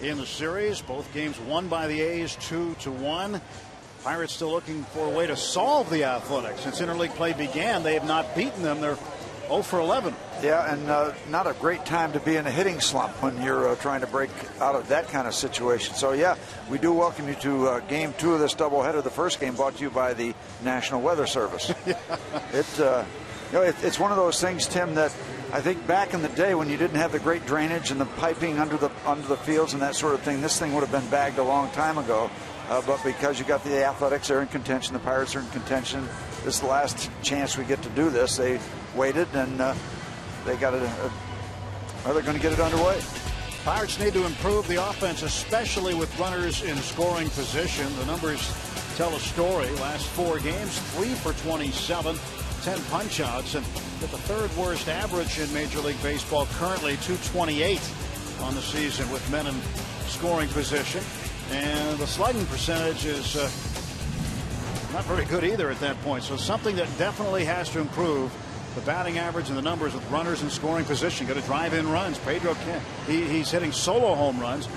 in the series. Both games won by the A's 2-1. Pirates still looking for a way to solve the Athletics. Since interleague play began, they have not beaten them. They're 0 for 11. Yeah, and not a great time to be in a hitting slump when you're trying to break out of that kind of situation. So, yeah, we do welcome you to Game 2 of this doubleheader. The first game brought to you by the National Weather Service. It's one of those things, Tim, that I think back in the day when you didn't have the great drainage and the piping under the fields and that sort of thing, this thing would have been bagged a long time ago. But because you got the Athletics, they're in contention, the Pirates are in contention. This is the last chance we get to do this. They waited, and they got it. They're going to get it underway. Pirates need to improve the offense, especially with runners in scoring position. The numbers tell a story. Last 4 games, 3 for 27, 10 punch-outs, and with the third worst average in Major League Baseball currently, 228 on the season with men in scoring position. And the slugging percentage is not very good either at that point. So something that definitely has to improve. The batting average and the numbers with runners in scoring position. Got to drive in runs. Pedro can't. He's hitting solo home runs,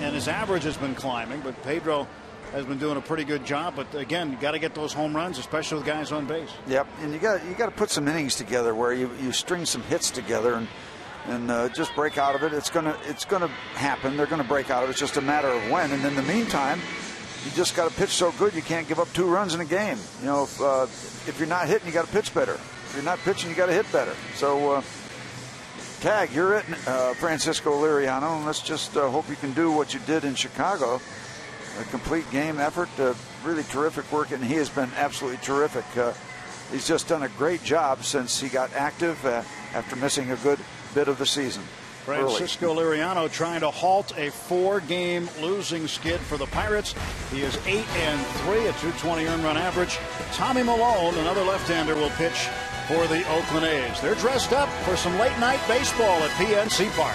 and his average has been climbing. But Pedro has been doing a pretty good job. But again, you got to get those home runs, especially with guys on base. Yep, and you got to put some innings together where you string some hits together and just break out of it. It's gonna happen. They're gonna break out of it. It's just a matter of when. And in the meantime, you just got to pitch so good you can't give up 2 runs in a game. You know, if you're not hitting, you got to pitch better. If you're not pitching, you got to hit better. So, Tag, you're it, Francisco Liriano, and let's just hope you can do what you did in Chicago. A complete game effort, really terrific work, and he has been absolutely terrific. He's just done a great job since he got active after missing a good bit of the season. Francisco Liriano trying to halt a 4-game losing skid for the Pirates. He is 8-3, a 220 earned run average. Tommy Malone, another left-hander, will pitch for the Oakland A's. They're dressed up for some late night baseball at PNC Park.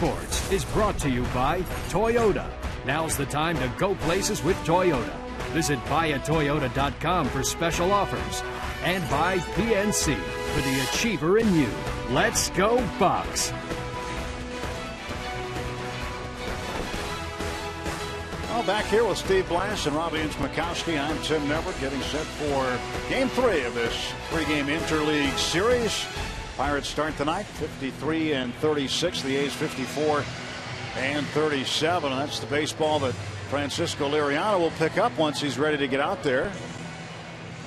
Sports is brought to you by Toyota. Now's the time to go places with Toyota. Visit buyatoyota.com for special offers. And buy PNC for the achiever in you. Let's go Bucks! Well, back here with Steve Blass and Robbie Inch-Makowski, I'm Tim Neverett, getting set for Game 3 of this three-game interleague series. Pirates start tonight 53-36. The A's 54-37. That's the baseball that Francisco Liriano will pick up once he's ready to get out there.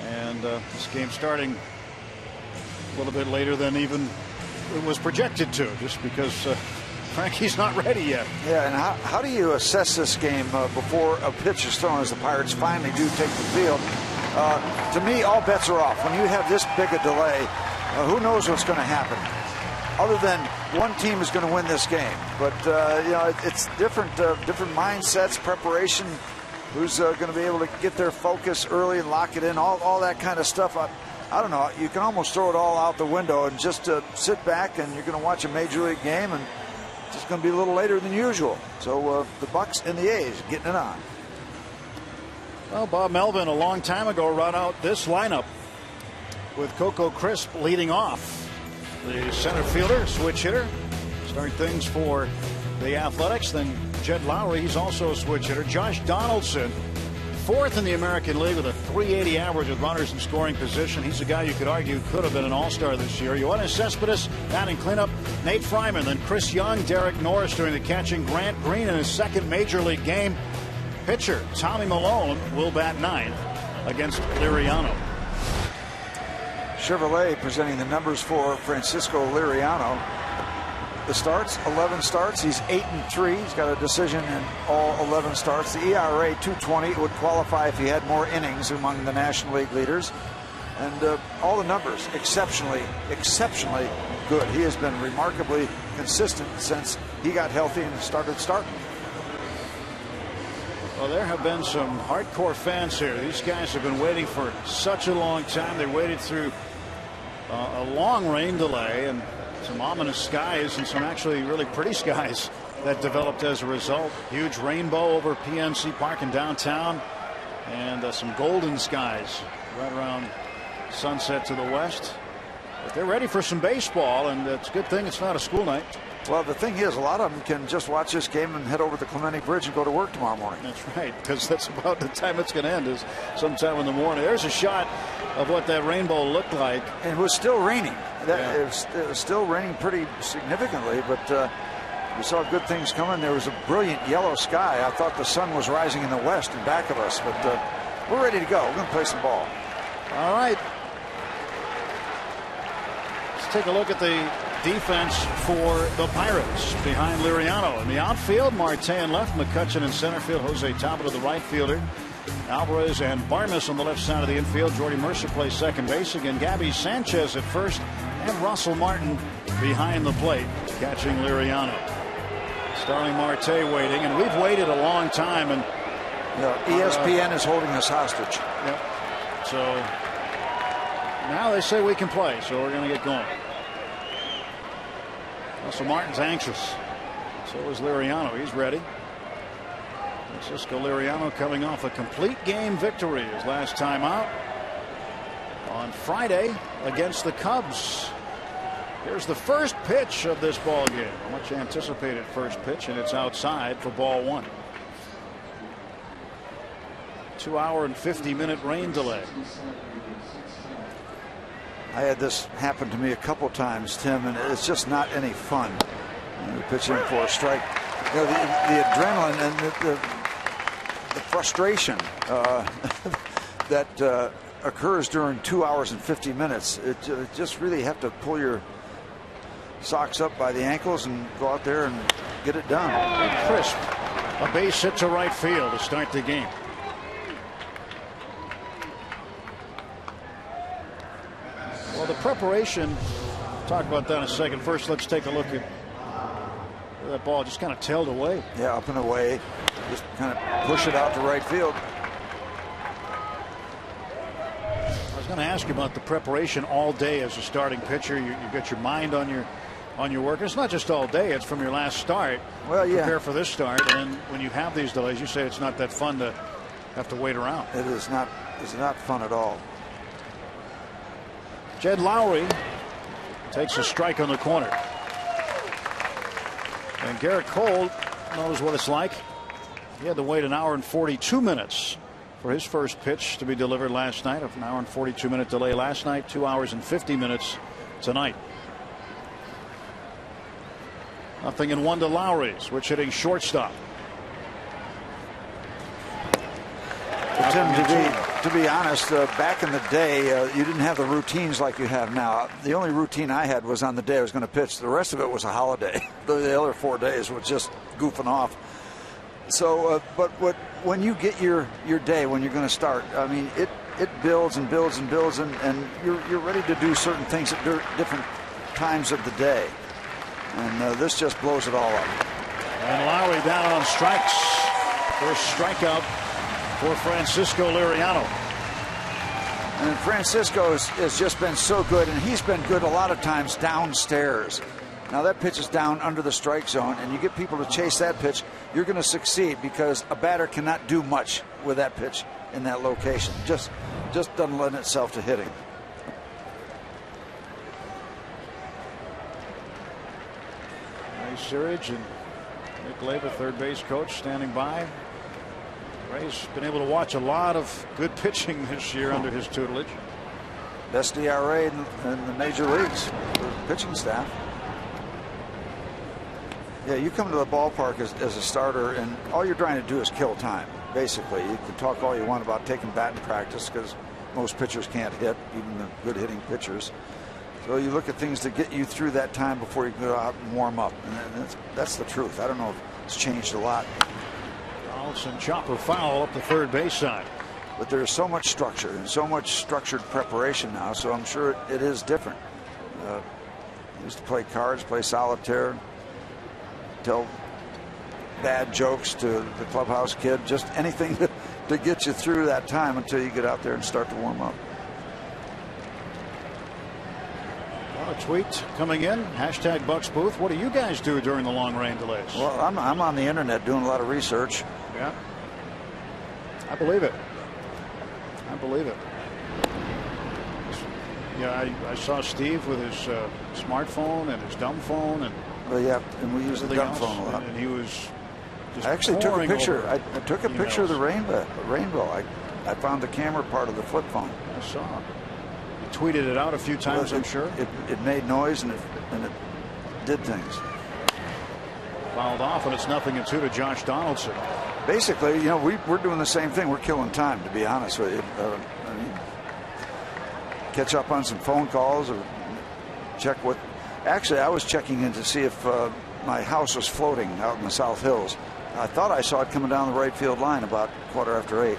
And this game starting a little bit later than even it was projected to, just because Frankie's not ready yet. Yeah, and how do you assess this game before a pitch is thrown as the Pirates finally do take the field? To me, all bets are off. When you have this big a delay, who knows what's going to happen? Other than one team is going to win this game. But, it's different mindsets, preparation, who's going to be able to get their focus early and lock it in, all that kind of stuff. I don't know. You can almost throw it all out the window and just sit back, and you're going to watch a Major League game, and it's just going to be a little later than usual. So the Bucks and the A's getting it on. Well, Bob Melvin a long time ago run out this lineup with Coco Crisp leading off. The center fielder, switch hitter, start things for the Athletics. Then Jed Lowry, he's also a switch hitter. Josh Donaldson, fourth in the American League with a .380 average with runners in scoring position. He's a guy you could argue could have been an all-star this year. Yoenis Cespedes batting cleanup. Nate Fryman, then Chris Young, Derek Norris doing the catching. Grant Green in his second Major League game. Pitcher Tommy Malone will bat ninth against Liriano. Chevrolet presenting the numbers for Francisco Liriano. The starts, 11 starts. He's 8-3. He's got a decision in all 11 starts. The ERA 2.20 would qualify if he had more innings among the National League leaders. And all the numbers exceptionally good. He has been remarkably consistent since he got healthy and started starting. Well, there have been some hardcore fans here. These guys have been waiting for such a long time. They waited through a long rain delay and some ominous skies and some actually really pretty skies that developed as a result. Huge rainbow over PNC Park in downtown, and some golden skies right around sunset to the west. But they're ready for some baseball, and it's a good thing it's not a school night. Well, the thing is, a lot of them can just watch this game and head over to Clemente Bridge and go to work tomorrow morning. That's right, because that's about the time it's going to end, is sometime in the morning. There's a shot of what that rainbow looked like. It was still raining. It was still raining pretty significantly, but we saw good things coming. There was a brilliant yellow sky. I thought the sun was rising in the west in back of us, but we're ready to go. We're going to play some ball. All right. Let's take a look at the defense for the Pirates behind Liriano. In the outfield, Marte in left, McCutchen in center field, Jose Tabata the right fielder, Alvarez and Barnes on the left side of the infield. Jordy Mercer plays second base again. Gabby Sanchez at first, and Russell Martin behind the plate catching Liriano. Starling Marte waiting, and we've waited a long time, and ESPN is holding us hostage. Yep. So now they say we can play, so we're going to get going. Russell Martin's anxious. So is Liriano. He's ready. Francisco Liriano coming off a complete game victory his last time out on Friday against the Cubs. Here's the first pitch of this ball game. A much anticipated first pitch, and it's outside for ball one. 2-hour and 50-minute rain delay. I had this happen to me a couple times, Tim, and it's just not any fun. You pitch in for a strike. You know, the adrenaline and the frustration that occurs during 2 hours and 50 minutes. It just really have to pull your socks up by the ankles and go out there and get it done. And Crisp, a base hit to right field to start the game. Well, the preparation, talk about that in a second. First, let's take a look at that ball just kind of tailed away. Yeah, up and away. Just kind of push it out to right field. I was going to ask you about the preparation all day as a starting pitcher. You got your mind on your work. It's not just all day. It's from your last start. Well, yeah. Prepare for this start. And then when you have these delays, you say it's not that fun to have to wait around. It is not. It's not fun at all. Jed Lowrie takes a strike on the corner. And Gerrit Cole knows what it's like. He had to wait 1 hour and 42 minutes for his first pitch to be delivered last night. An hour and 42-minute delay last night. 2 hours and 50 minutes tonight. 0-1 to Lowrie. Switch hitting shortstop. Tim, to be honest, back in the day, you didn't have the routines like you have now. The only routine I had was on the day I was going to pitch. The rest of it was a holiday. The other 4 days was just goofing off. So, but when you get your day, when you're going to start, I mean, it builds and builds and builds, and you're ready to do certain things at different times of the day. And this just blows it all up. And Lowrie down on strikes. First strikeout for Francisco Liriano. And Francisco has just been so good, and he's been good a lot of times downstairs. Now that pitch is down under the strike zone, and you get people to chase that pitch, you're going to succeed, because a batter cannot do much with that pitch in that location. Just doesn't lend itself to hitting. Ray Searage and Nick Leyva, third base coach, standing by. Ray's been able to watch a lot of good pitching this year under his tutelage. Best ERA in the major leagues for the pitching staff. Yeah, you come to the ballpark as a starter, and all you're trying to do is kill time, basically. You can talk all you want about taking batting practice, because most pitchers can't hit, even the good hitting pitchers. So you look at things to get you through that time before you go out and warm up. And that's the truth. I don't know if it's changed a lot. Donaldson chopper foul up the third base side. But there's so much structure and so much structured preparation now, so I'm sure it is different. Used to play cards, play solitaire, tell bad jokes to the clubhouse kid, just anything to get you through that time until you get out there and start to warm up. A tweet coming in, hashtag Bucks Booth. What do you guys do during the long rain delays? Well, I'm on the internet doing a lot of research. Yeah, I believe it. I believe it. Yeah, I saw Steve with his smartphone and his dumb phone, and well, yeah, and we use the dumb phone a lot. And he was just I actually took a picture. I took a emails. picture of the rainbow. I found the camera part of the flip phone. I saw. He tweeted it out a few times, I'm sure. It made noise and it did things. Fouled off, and it's 0-2 to Josh Donaldson. Basically, you know, we're doing the same thing. We're killing time, to be honest with you. I mean, catch up on some phone calls or check what. Actually, I was checking in to see if my house was floating out in the South Hills. I thought I saw it coming down the right field line about 8:15.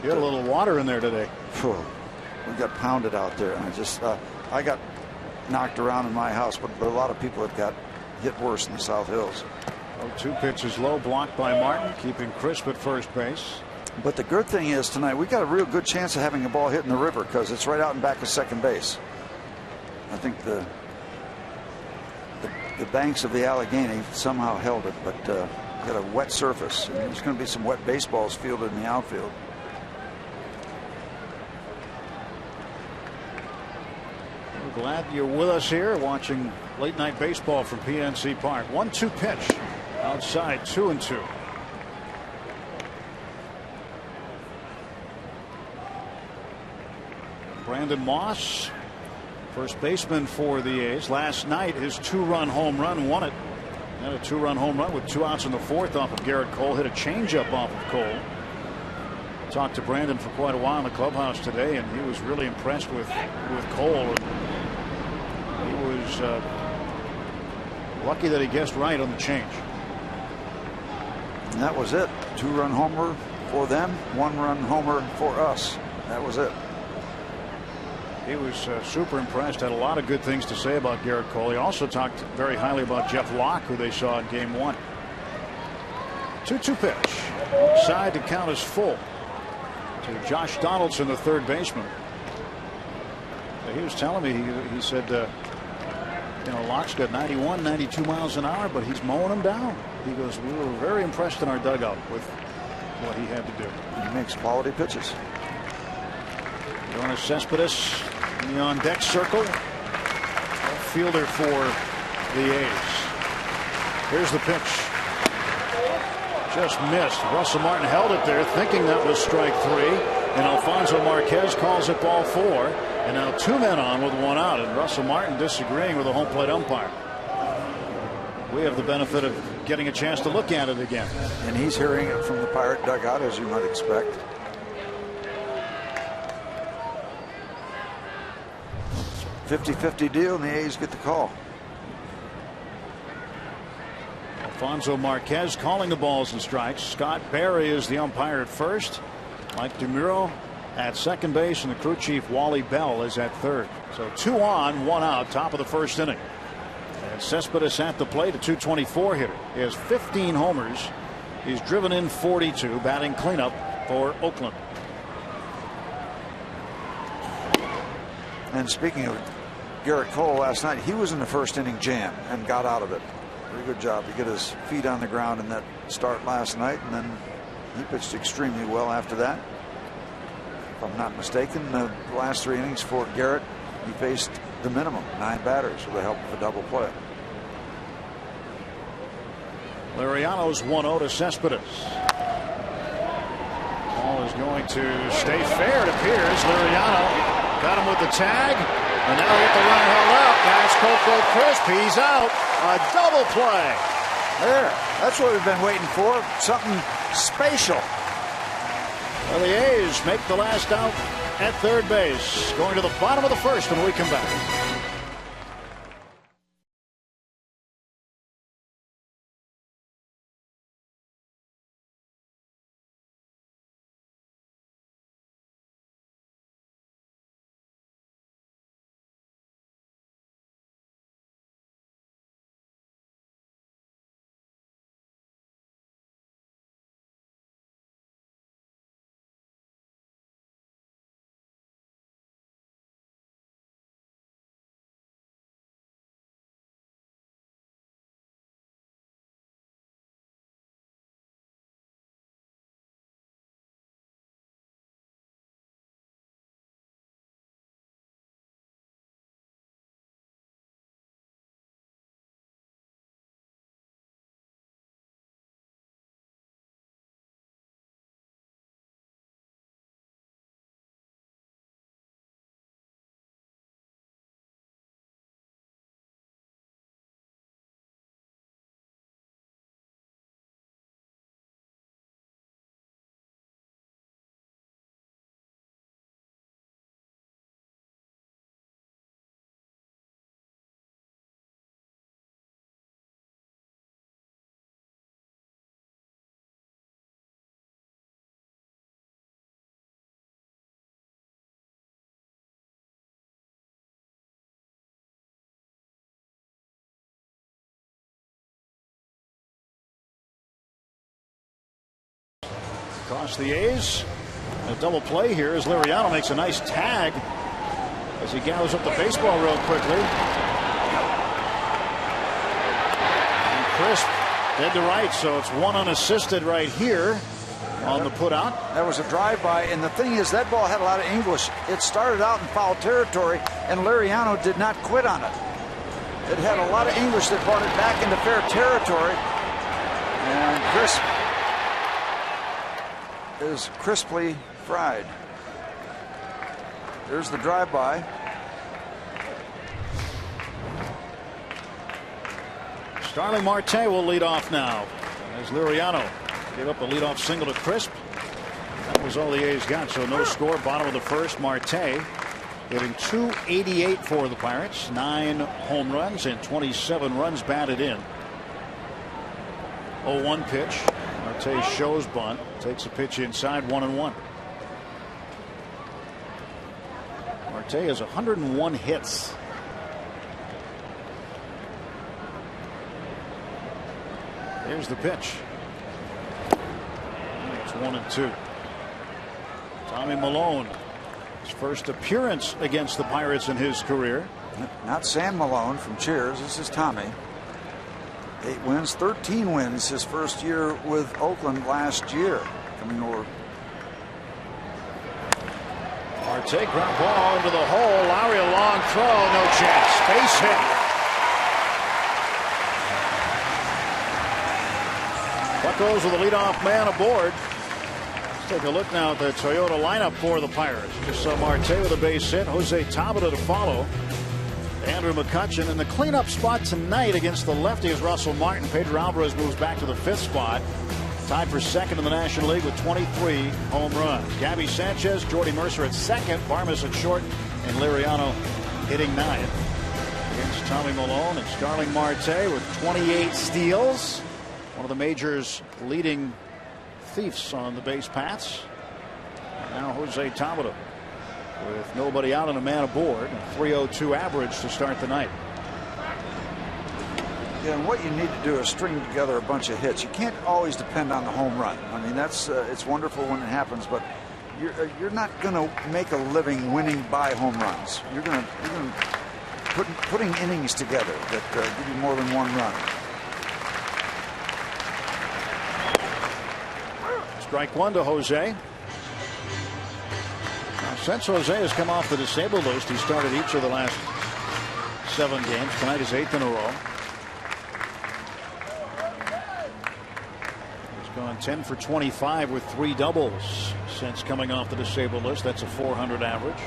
You had a little water in there today. We got pounded out there, and I got knocked around in my house, but a lot of people have got hit worse in the South Hills. 0-2 pitches low, blocked by Martin, keeping crisp at first base. But the good thing is tonight we got a real good chance of having a ball hit in the river, because it's right out in back of second base. I think the banks of the Allegheny somehow held it, but got a wet surface. And there's going to be some wet baseballs fielded in the outfield. We're glad you're with us here watching late night baseball from PNC Park. 1-2 pitch outside, 2-2. Brandon Moss, first baseman for the A's. Last night, his 2-run home run won it. Had a 2-run home run with 2 outs in the 4th off of Gerrit Cole. Hit a changeup off of Cole. Talked to Brandon for quite a while in the clubhouse today, and he was really impressed with Cole. He was lucky that he guessed right on the change. And that was it. 2-run homer for them, 1-run homer for us. That was it. He was super impressed, had a lot of good things to say about Gerrit Cole. He also talked very highly about Jeff Locke, who they saw in Game 1. 2-2 pitch. Outside to count as full to Josh Donaldson, the third baseman. He was telling me, he said, you know, Locke's got 91, 92 miles an hour, but he's mowing them down. He goes, we were very impressed in our dugout with what he had to do. He makes quality pitches. Yoenis Cespedes in the on-deck circle. Fielder for the A's. Here's the pitch. Just missed. Russell Martin held it there, thinking that was strike 3. And Alfonso Marquez calls it ball 4. And now 2 men on with 1 out. And Russell Martin disagreeing with the home plate umpire. We have the benefit of getting a chance to look at it again. And he's hearing it from the Pirate dugout, as you might expect. It's a 50-50 deal, and the A's get the call. Alfonso Marquez calling the balls and strikes. Scott Berry is the umpire at first. Mike DeMuro at second base, and the crew chief Wally Bell is at third. So 2 on, 1 out, top of the first inning. And Cespedes at the plate, a .224 hitter. He has 15 homers. He's driven in 42, batting cleanup for Oakland. And speaking of Garrett Cole, last night he was in the first inning jam and got out of it. Very good job to get his feet on the ground in that start last night, and then he pitched extremely well after that. If I'm not mistaken, the last 3 innings for Garrett, he faced the minimum 9 batters with the help of a double play. Liriano's 1-0 to Cespedes. Ball is going to stay fair, it appears. Liriano got him with the tag, and now with the run held up. That's Coco Crisp. He's out. A double play. There, that's what we've been waiting for. Something spatial. Well, the A's make the last out at third base. Going to the bottom of the first when we come back. Across the A's. A double play here as Liriano makes a nice tag as he gathers up the baseball real quickly. And Crisp dead to right, so it's 1 unassisted right here on the put out. That was a drive-by, and the thing is that ball had a lot of English. It started out in foul territory, and Liriano did not quit on it. It had a lot of English that brought it back into fair territory, and Crisp is crisply fried. There's the drive-by. Starling Marte will lead off now as Liriano gave up a leadoff single to Crisp. That was all the A's got, so no score. Bottom of the first. Marte hitting .288 for the Pirates. 9 home runs and 27 runs batted in. 0-1 pitch. Marte shows bunt. Takes a pitch inside, 1-1. Marte has 101 hits. There's the pitch. It's 1-2. Tommy Malone, his first appearance against the Pirates in his career. Not Sam Malone from Cheers. This is Tommy. 8 wins, 13 wins his first year with Oakland last year. coming over. Marte ground ball into the hole. Lowry a long throw, no chance. Base hit. Buckos with the leadoff man aboard. Let's take a look now at the Toyota lineup for the Pirates. Just saw Marte with a base hit. Jose Tabata to follow. Andrew McCutchen in the cleanup spot tonight against the lefty is Russell Martin. Pedro Alvarez moves back to the 5th spot. Tied for 2nd in the National League with 23 home runs. Gabby Sanchez, Jordy Mercer at 2nd, Barmes at short, and Liriano hitting 9th. Against Tommy Milone and Starling Marte with 28 steals. One of the major's leading thieves on the base paths. Now Jose Tabata with nobody out and a man aboard. A .302 average to start the night. Yeah, and what you need to do is string together a bunch of hits. You can't always depend on the home run. I mean, that's it's wonderful when it happens, but you're not going to make a living winning by home runs. You're going to putting innings together that give you more than one run. Strike one to Jose. Now, since Jose has come off the disabled list, he started each of the last 7 games. Tonight is 8th in a row. He's gone 10 for 25 with 3 doubles since coming off the disabled list. That's a .400 average.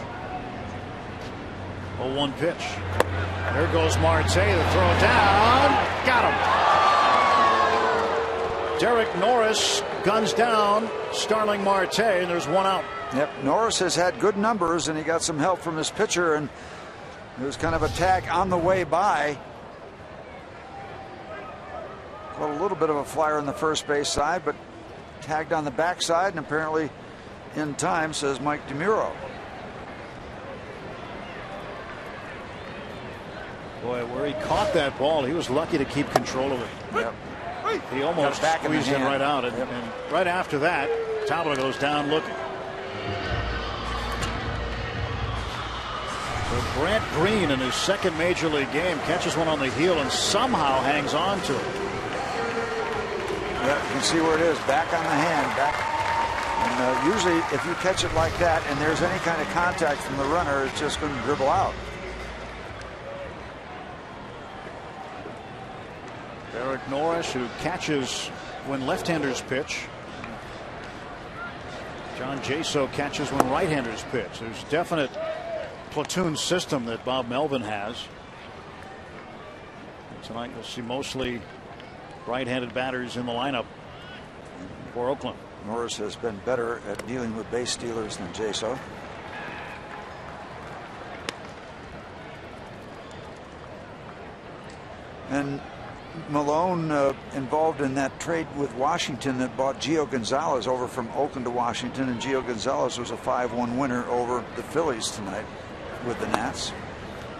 0-1 pitch. There goes Marte. The throw down. Got him. Derek Norris guns down Starling Marte, and there's 1 out. Yep, Norris has had good numbers, and he got some help from his pitcher, and it was kind of a tag on the way by. Well, a little bit of a flyer on the first base side, but tagged on the backside, and apparently in time, says Mike DeMuro. Boy, where he caught that ball, he was lucky to keep control of it. Yep. He almost squeezed it right out, and right after that, Tabata goes down looking. So Brant Green in his 2nd major league game catches one on the heel and somehow hangs on to it. Yeah, you can see where it is, back on the hand, back. And usually, if you catch it like that, and there's any kind of contact from the runner, it's just going to dribble out. Derek Norris, who catches when left-handers pitch. John Jaso catches when right-handers pitch. There's definite platoon system that Bob Melvin has. Tonight you'll see mostly right-handed batters in the lineup for Oakland. Norris has been better at dealing with base stealers than Jaso. And Malone involved in that trade with Washington that bought Gio Gonzalez over from Oakland to Washington, and Gio Gonzalez was a 5-1 winner over the Phillies tonight with the Nats,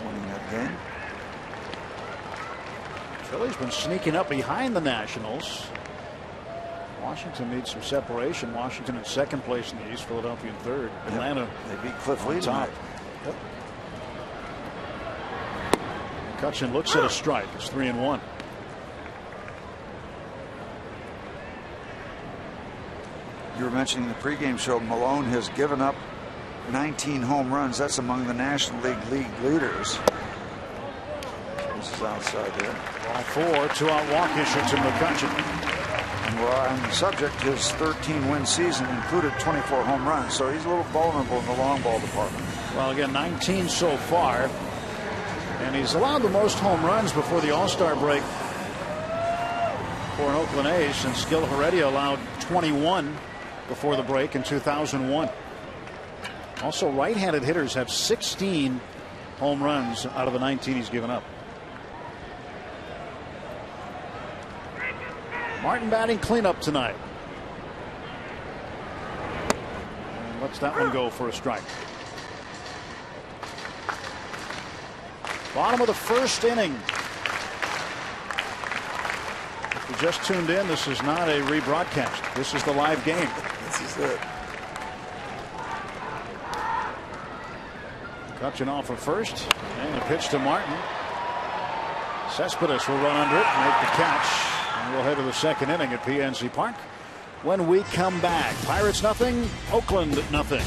winning that game. Phillies been sneaking up behind the Nationals. Washington needs some separation. Washington in 2nd place in the East, Philadelphia in 3rd. Atlanta, they beat Cliff Lee tonight. Yep. McCutchen looks at a strike. It's 3-1. You were mentioning the pregame show, Malone has given up 19 home runs. That's among the National League leaders. This is outside there. Ball 4, 2-out walk issue to McCutchen. And while on the subject, his 13-win season included 24 home runs, so he's a little vulnerable in the long ball department. Well, again, 19 so far, and he's allowed the most home runs before the All-Star break for an Oakland A's, since Gil Heredia allowed 21 before the break in 2001. Also, right-handed hitters have 16 home runs out of the 19 he's given up. Martin batting cleanup tonight. And lets that one go for a strike. Bottom of the 1st inning. If you just tuned in, this is not a rebroadcast. This is the live game. This is it. McCutchen off of 1st, and a pitch to Martin. Cespedes will run under it, make the catch, and we'll head to the 2nd inning at PNC Park. when we come back. Pirates nothing, Oakland nothing.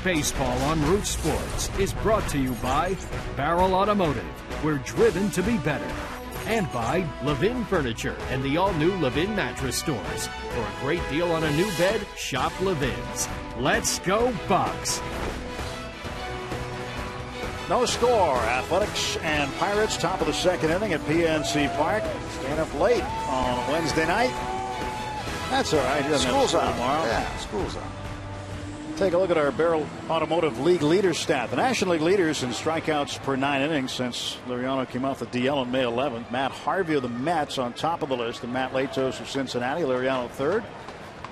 Baseball on Root Sports is brought to you by Barrel Automotive. We're driven to be better. And by Levin Furniture and the all-new Levin Mattress Stores. For a great deal on a new bed, shop Levin's. Let's go Bucks! No score. Athletics and Pirates, top of the second inning at PNC Park. Staying up late on Wednesday night. That's all right. School's out tomorrow. Yeah, school's out. Take a look at our Barrel Automotive League leader stat. The National League leaders in strikeouts per 9 innings since Liriano came off the DL on May 11th. Matt Harvey of the Mets on top of the list, and Matt Latos of Cincinnati. Liriano third.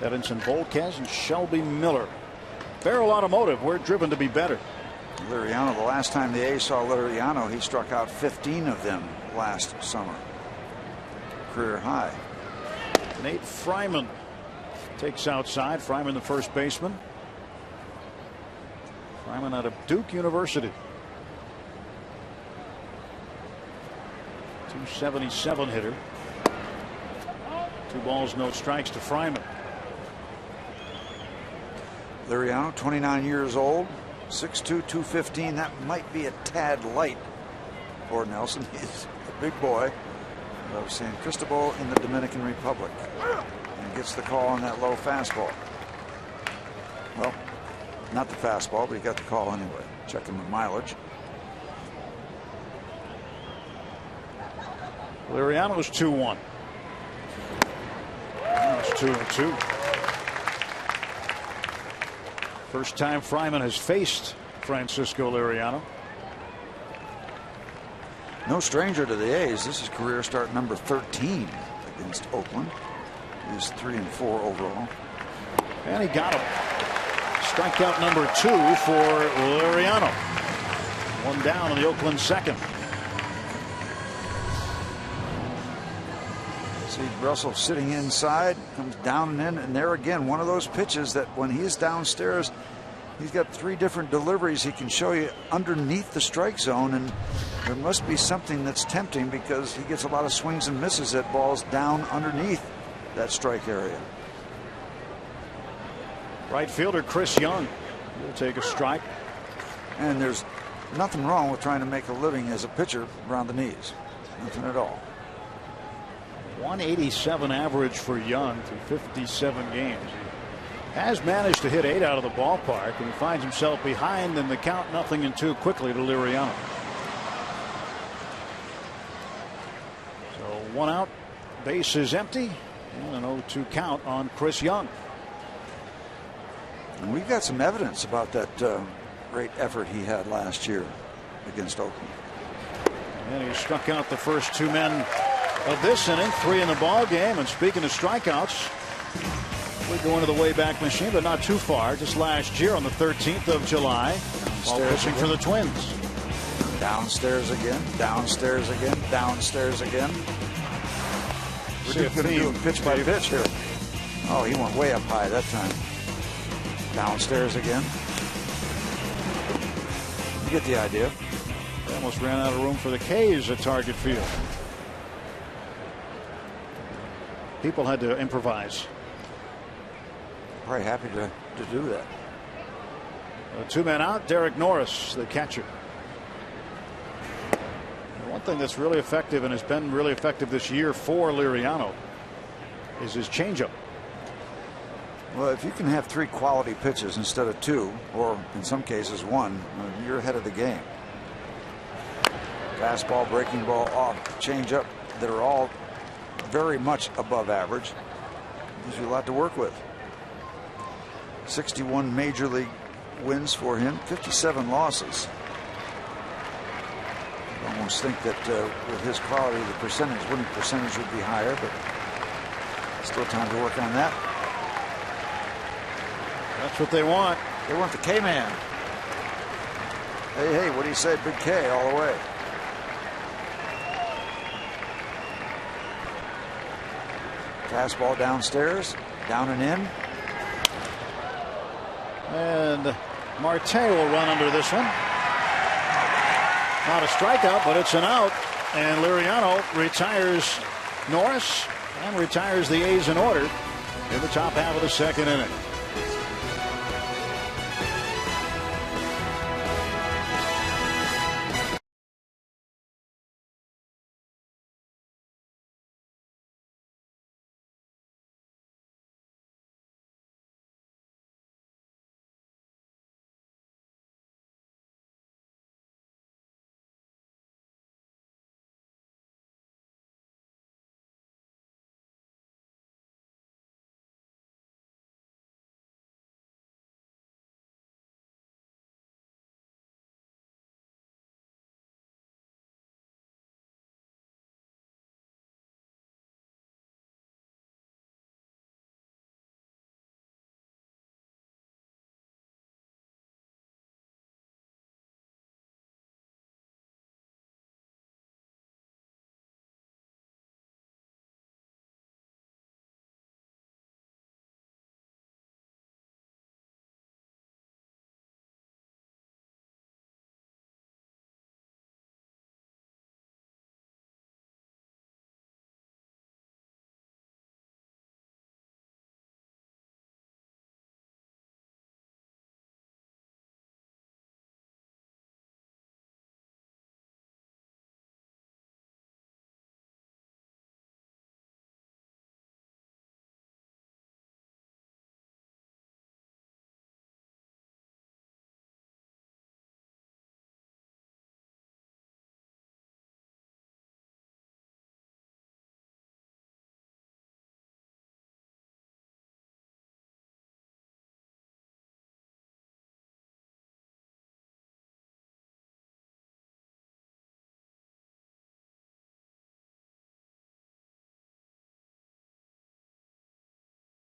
Evanson Volquez and Shelby Miller. Barrel Automotive, we're driven to be better. Liriano, the last time the A's saw Liriano, he struck out 15 of them last summer. Career high. Nate Fryman takes outside. Fryman, the first baseman. Fryman out of Duke University. 277 hitter. 2 balls, no strikes to Fryman. Liriano, 29 years old, 6'2", 215. That might be a tad light for Nelson. He's a big boy of San Cristobal in the Dominican Republic, and gets the call on that low fastball. Well, not the fastball, but he got the call anyway. Checking the mileage. Liriano's 2-1. It's 2-2. First time Fryman has faced Francisco Liriano. No stranger to the A's. This is career start number 13 against Oakland. He's 3-4 overall. And he got him. Strikeout number 2 for Liriano. 1 down in the Oakland second. See Russell sitting inside, comes down and in, and there again, one of those pitches that when he's downstairs, he's got 3 different deliveries he can show you underneath the strike zone, and there must be something that's tempting because he gets a lot of swings and misses at balls down underneath that strike area. Right fielder Chris Young will take a strike. And there's nothing wrong with trying to make a living as a pitcher around the knees. Nothing at all. 187 average for Young through 57 games. He has managed to hit 8 out of the ballpark, and he finds himself behind in the count 0-2 quickly to Liriano. So 1 out, base is empty, and an 0-2 count on Chris Young. And we've got some evidence about that great effort he had last year against Oakland. And he struck out the first 2 men of this inning, 3 in the ball game. And speaking of strikeouts, We go into the Wayback Machine, but not too far. Just last year on the 13th of July, while pitching for the Twins. Downstairs again, downstairs again, downstairs again. We're going to do pitch by pitch here. Oh, he went way up high that time. Downstairs again. You get the idea. They almost ran out of room for the K's at Target Field. People had to improvise. Probably happy to do that. Two men out. Derek Norris, the catcher. One thing that's really effective and has been really effective this year for Liriano is his changeup. Well, if you can have 3 quality pitches instead of 2, or in some cases 1, you're ahead of the game. Fastball, breaking ball, off, changeup, that are all very much above average. Gives you a lot to work with. 61 major league wins for him, 57 losses. I almost think that with his quality, the winning percentage would be higher, but still time to work on that. That's what they want. They want the K-man. Hey, what do you say? Big K all the way. Fastball downstairs, down and in. And Marte will run under this one. Not a strikeout, but it's an out. And Liriano retires Norris and retires the A's in order in the top half of the second inning.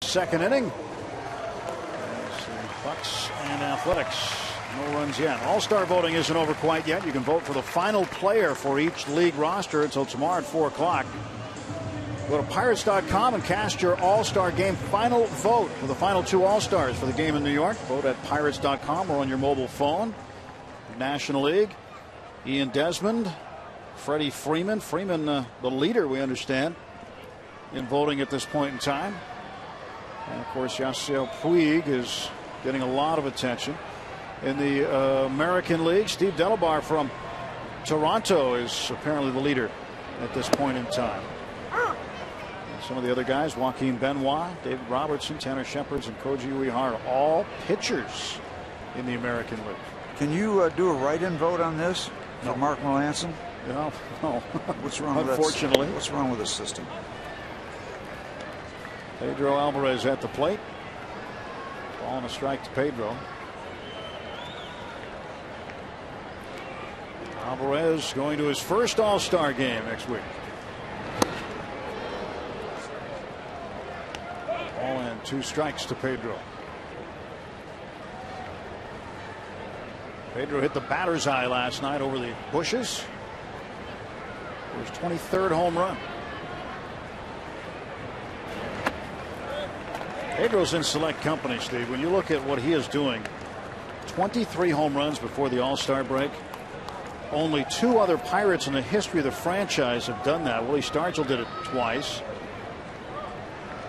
Second inning. Bucks and Athletics. No runs yet. All-Star voting isn't over quite yet. You can vote for the final player for each league roster until tomorrow at 4 o'clock. Go to Pirates.com and cast your All-Star Game final vote for the final 2 All-Stars for the game in New York. Vote at Pirates.com or on your mobile phone. National League. Ian Desmond, Freddie Freeman. Freeman, the leader, we understand, in voting at this point in time. And of course, Yasiel Puig is getting a lot of attention. In the American League, Steve Delabar from Toronto is apparently the leader at this point in time. And some of the other guys, Joaquin Benoit, David Robertson, Tanner Shepard, and Koji Uehara, all pitchers in the American League. Can you do a write-in vote on this for Mark Melancon? No. What's wrong with that? Unfortunately. What's wrong with this system? Pedro Alvarez at the plate. Ball and a strike to Pedro. Alvarez going to his first All-Star game next week. Ball and 2 strikes to Pedro. Pedro hit the batter's eye last night over the bushes. His 23rd home run. Pedro's in select company, Steve. When you look at what he is doing, 23 home runs before the All-Star break. Only 2 other Pirates in the history of the franchise have done that. Willie Stargell did it twice.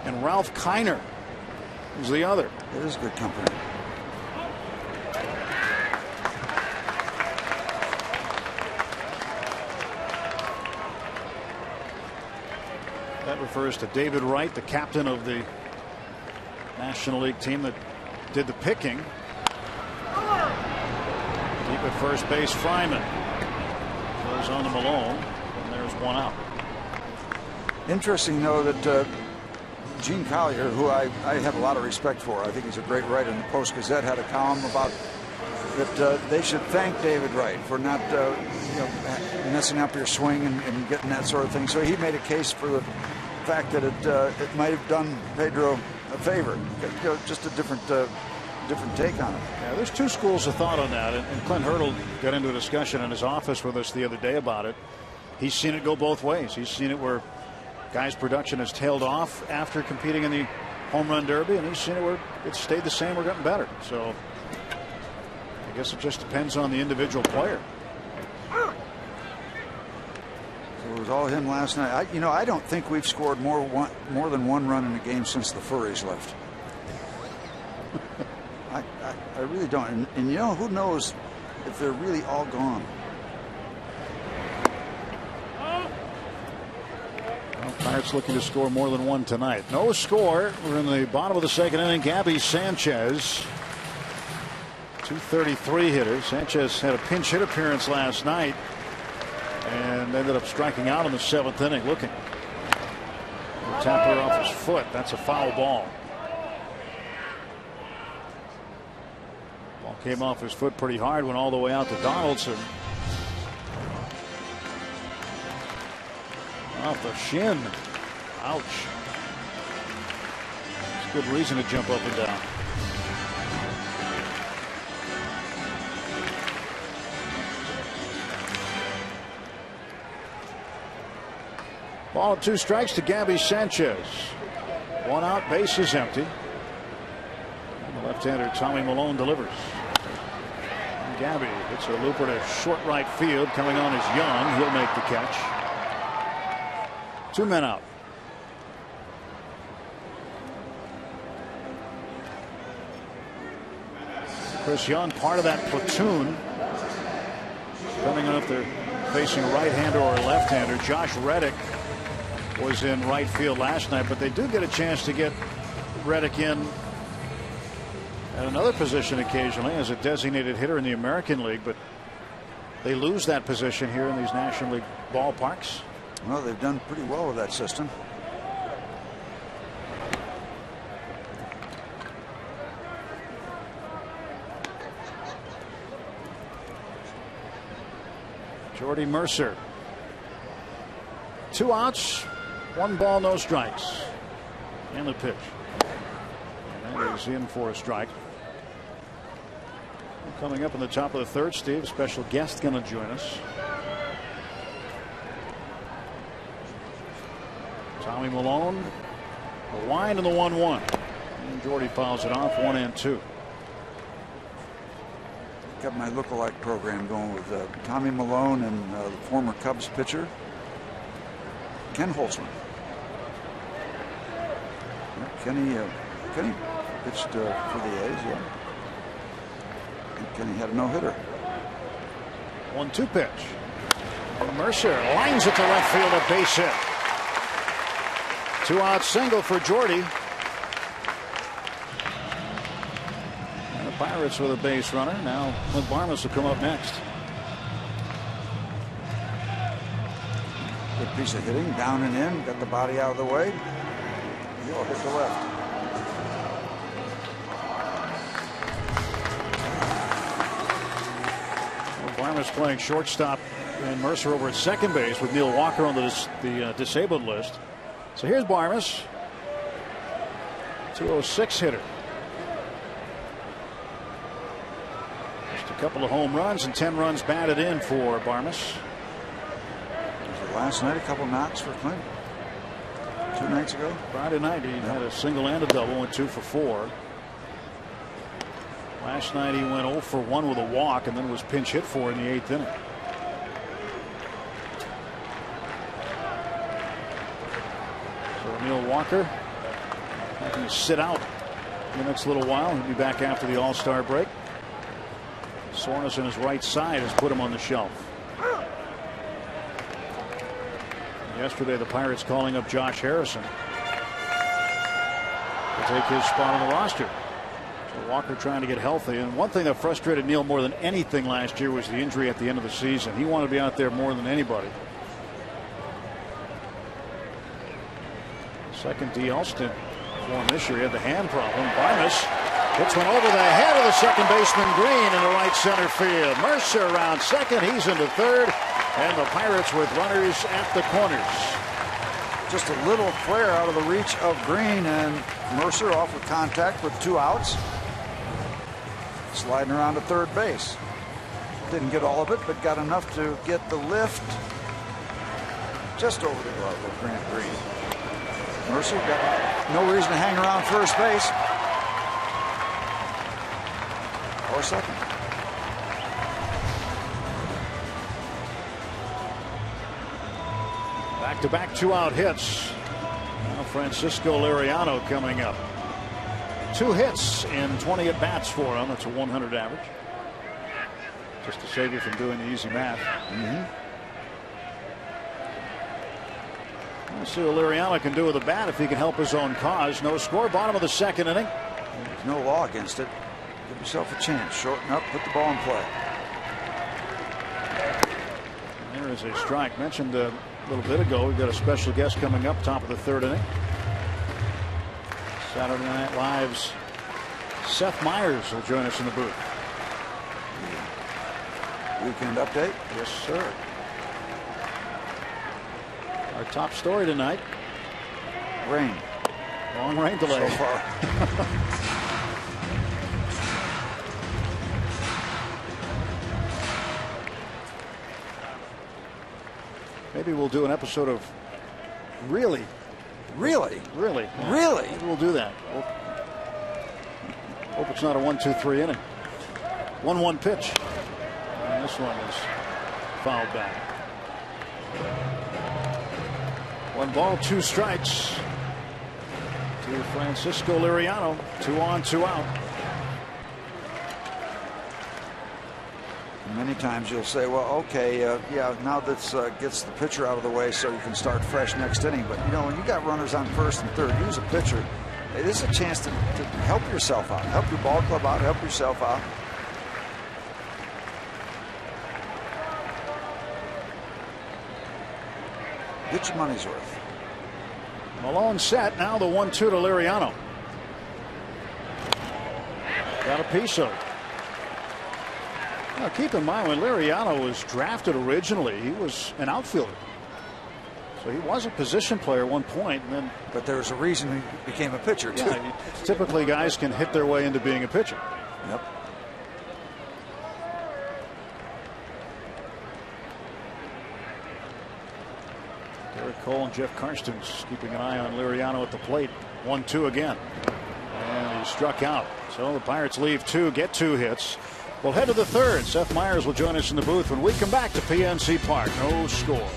And Ralph Kiner was the other. It is good company. That refers to David Wright, the captain of the National League team that did the picking. Deep at first base, Fryman goes on to Malone, and there's 1 out. Interesting, though, that Gene Collier, who I have a lot of respect for, I think he's a great writer in the Post-Gazette, had a column about that they should thank David Wright for not messing up your swing and getting that sort of thing. So he made a case for the fact that it might have done Pedro a favor. Just a different take on it. Yeah, there's 2 schools of thought on that, and Clint Hurdle got into a discussion in his office with us the other day about it. He's seen it go both ways. He's seen it where guys' production has tailed off after competing in the home run derby, and he's seen it where it's stayed the same or gotten better. So I guess it just depends on the individual player. So it was all him last night. I don't think we've scored more than 1 run in a game since the Furries left. I really don't. And who knows if they're really all gone. Well, Pirates looking to score more than 1 tonight. No score. We're in the bottom of the 2nd inning. Gabby Sanchez, 233 hitter. Sanchez had a pinch hit appearance last night and ended up striking out in the 7th inning. Looking. Tapped her off his foot. That's a foul ball. Ball came off his foot pretty hard, went all the way out to Donaldson. Off the shin. Ouch. It's good reason to jump up and down. Ball 2 strikes to Gabby Sanchez. 1 out, base is empty. And the left-hander Tommy Malone delivers. And Gabby hits a looper to short right field. Coming on is Young. He'll make the catch. 2 men out. Chris Young, part of that platoon. Depending on if they're facing a right-hander or a left-hander. Josh Reddick was in right field last night, but they do get a chance to get Reddick in at another position occasionally as a designated hitter in the American League, but they lose that position here in these National League ballparks. Well, they've done pretty well with that system. Jordy Mercer. 2 outs, 1 ball, no strikes. And the pitch. And that is in for a strike. Coming up in the top of the 3rd, Steve, a special guest going to join us. Tommy Malone, the wind and the 1-1. And Jordy fouls it off, 1 and 2. Got my look-alike program going with Tommy Malone and the former Cubs pitcher Ken Holtzman. Kenny pitched for the A's, yeah. And Kenny had a no-hitter. 1-2 pitch. And Mercer lines it to left field, a base hit. 2-out single for Jordy. And the Pirates with a base runner. Now Clint Barmes will come up next. Good piece of hitting, down and in, got the body out of the way. He'll hit the left. Well, Barmes playing shortstop and Mercer over at second base with Neil Walker on the disabled list. So here's Barmes. .206 hitter. Just a couple of home runs and 10 runs batted in for Barmes. Last night, a couple knocks for Clint. 2 nights ago. Friday night, he had a single and a double, went 2 for 4. Last night, he went 0 for 1 with a walk and then was pinch hit for in the 8th inning. So Emil Walker having to sit out in the next little while. He'll be back after the All-Star break. Soreness in his right side has put him on the shelf. Yesterday, the Pirates calling up Josh Harrison to take his spot on the roster. So Walker trying to get healthy. And one thing that frustrated Neil more than anything last year was the injury at the end of the season. He wanted to be out there more than anybody. Second DL stint for him this year. He had the hand problem. Barmes hits one over the head of the second baseman Green in the right center field. Mercer around second. He's into third. And the Pirates with runners at the corners. Just a little flare out of the reach of Green, and Mercer off with contact with 2 outs. Sliding around to third base. Didn't get all of it, but got enough to get the lift just over the glove of Grant Green. Mercer got no reason to hang around first base. Or second. Back-to-back 2-out hits. Now Francisco Liriano coming up. 2 hits in 20 at-bats for him. That's a 100 average. Just to save you from doing the easy math. We'll see what Liriano can do with the bat if he can help his own cause. No score. Bottom of the 2nd inning. There's no law against it. Give yourself a chance. Shorten up. Put the ball in play. There is a strike. Mentioned a little bit ago, we've got a special guest coming up top of the 3rd inning. Saturday Night Live's Seth Meyers will join us in the booth. Weekend update? Yes, sir. Our top story tonight. Rain. Long rain delay. So far. Maybe we'll do an episode of Really. Really? Really? Yeah. Really? Maybe we'll do that. Hope it's not a 1-2-3 inning. 1-1 pitch. And this one is fouled back. 1 ball, 2 strikes to Francisco Liriano. 2 on, 2 out. Many times you'll say, well, okay, yeah, now this gets the pitcher out of the way so you can start fresh next inning. But, you know, when you got runners on 1st and 3rd, you as a pitcher, hey, this is a chance to help yourself out, help your ball club out, help yourself out. Get your money's worth. Malone set. Now the 1-2 to Liriano. Got a piece of it. Now keep in mind, when Liriano was drafted originally, he was an outfielder. So he was a position player at one point, and then. But there was a reason he became a pitcher, too. Yeah, typically guys can hit their way into being a pitcher. Yep. Derek Cole and Jeff Karstens keeping an eye on Liriano at the plate. 1-2 again. And he struck out. So the Pirates leave 2, get 2 hits. We'll head to the 3rd. Seth Meyers will join us in the booth when we come back to PNC Park. No score.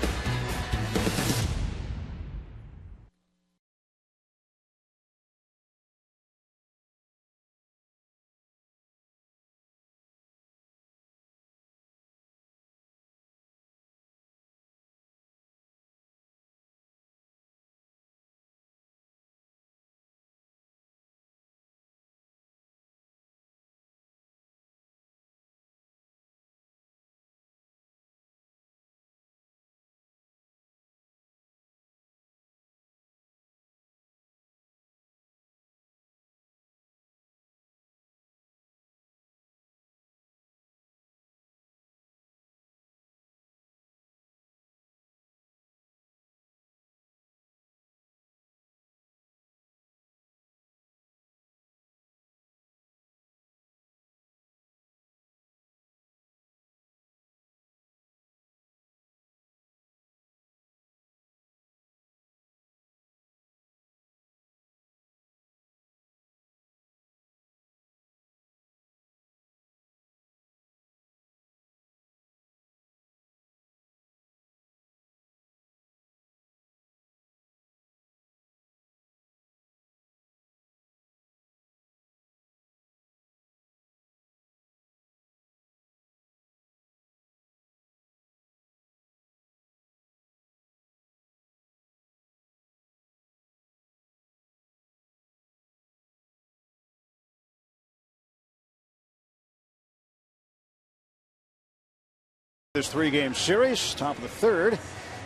This 3-game series, top of the third.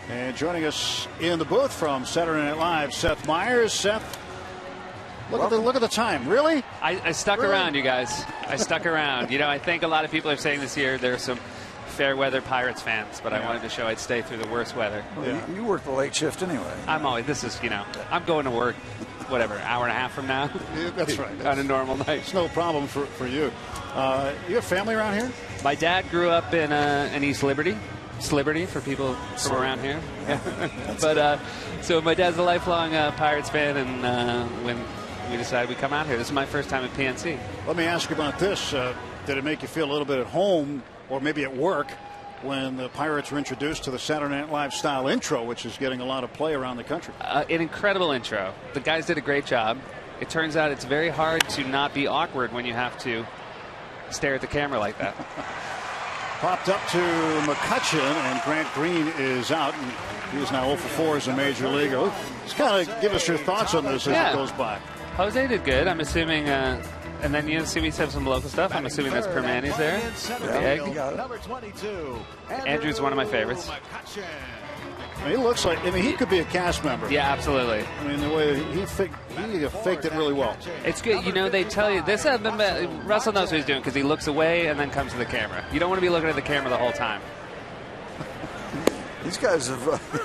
And joining us in the booth from Saturday Night Live, Seth Meyers. Seth, look at the time. Really? I stuck around, you guys. I stuck around. You know, I think a lot of people are saying this year there are some fair weather Pirates fans, but I wanted to show I'd stay through the worst weather. Well, you work the late shift anyway. I'm going to work, whatever, hour and a half from now. Yeah, that's right. On a normal night. It's no problem for you. You have family around here? My dad grew up in East Liberty. Liberty for people from around here. But so my dad's a lifelong Pirates fan, and when we decided we'd come out here, this is my first time at PNC. Let me ask you about this. Did it make you feel a little bit at home, or maybe at work, when the Pirates were introduced to the Saturday Night Live style intro, which is getting a lot of play around the country? An incredible intro. The guys did a great job. It turns out it's very hard to not be awkward when you have to stare at the camera like that. Popped up to McCutchen, and Grant Green is out. And he is now 0 for 4 as a major leaguer. Just kind of give us your thoughts on this as it goes by. Jose did good. I'm assuming, and then you see we have some local stuff. I'm assuming that's Permanis there. Number 22. Andrew's one of my favorites. I mean, he looks like, he could be a cast member. Yeah, absolutely. I mean, the way he faked it really well. It's good. You know, they tell you this. Russell knows what he's doing because he looks away and then comes to the camera. You don't want to be looking at the camera the whole time. These guys have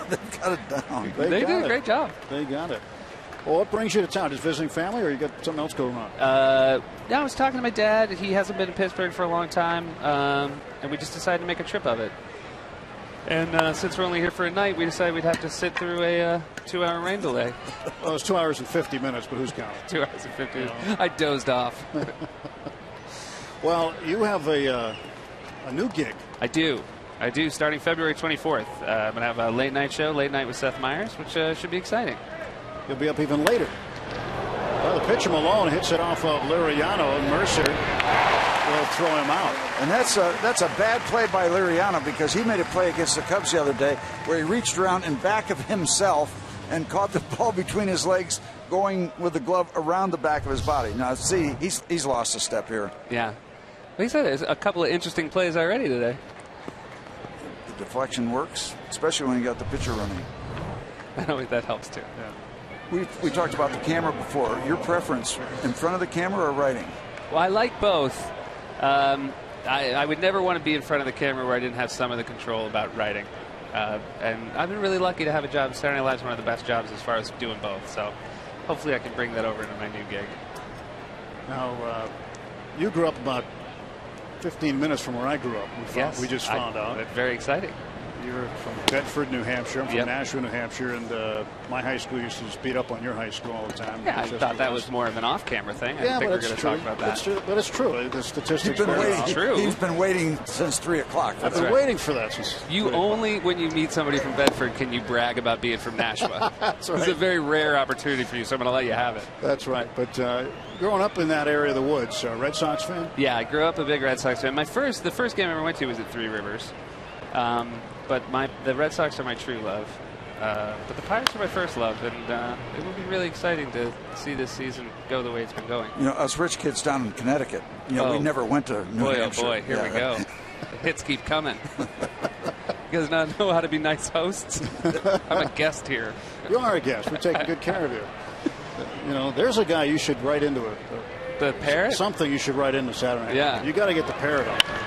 they've got it down. They did a great job. They got it. Well, what brings you to town? Just visiting family, or you got something else going on? I was talking to my dad. He hasn't been in Pittsburgh for a long time, and we just decided to make a trip of it. And since we're only here for a night, we decided we'd have to sit through a 2-hour rain delay. Well, it's 2 hours and 50 minutes, but who's counting? 2 hours and 50 minutes. I dozed off. Well, you have a new gig. I do. Starting February 24th. I'm going to have a late night show, Late Night with Seth Meyers, which should be exciting. You'll be up even later. Well, the pitcher Malone hits it off of Liriano, and Mercer will throw him out. And that's a bad play by Liriano, because he made a play against the Cubs the other day where he reached around in back of himself and caught the ball between his legs, going with the glove around the back of his body. Now, see, he's lost a step here. Yeah. Well, he said there's a couple of interesting plays already today. The deflection works, especially when you got the pitcher running. I know that helps too. Yeah. We talked about the camera before. Your preference, in front of the camera or writing? Well, I like both. I would never want to be in front of the camera where I didn't have some of the control about writing. And I've been really lucky to have a job. Saturday Night Live is one of the best jobs as far as doing both. So hopefully I can bring that over into my new gig. Now, you grew up about 15 minutes from where I grew up. We just found out. Very exciting. You're from Bedford, New Hampshire. I'm from Nashua, New Hampshire, and my high school used to just beat up on your high school all the time. Yeah, I thought that was more of an off-camera thing. I didn't think we were going to talk about that. But it's true. The statistics It's true. He's been waiting since 3 o'clock. I've been waiting for that since. You only, when you meet somebody from Bedford, can you brag about being from Nashua. That's right. It's a very rare opportunity for you, so I'm going to let you have it. That's right. But growing up in that area of the woods, Red Sox fan? Yeah, I grew up a big Red Sox fan. The first game I ever went to was at Three Rivers. But the Red Sox are my true love. But the Pirates are my first love, and it will be really exciting to see this season go the way it's been going. You know, us rich kids down in Connecticut, we never went to New Hampshire. Oh boy, here we go. The hits keep coming. You guys not know how to be nice hosts? I'm a guest here. You are a guest. We're taking good care of you. There's a guy you should write into it. The parrot? Something you should write into Saturday night. Yeah. You got to get the parrot up there.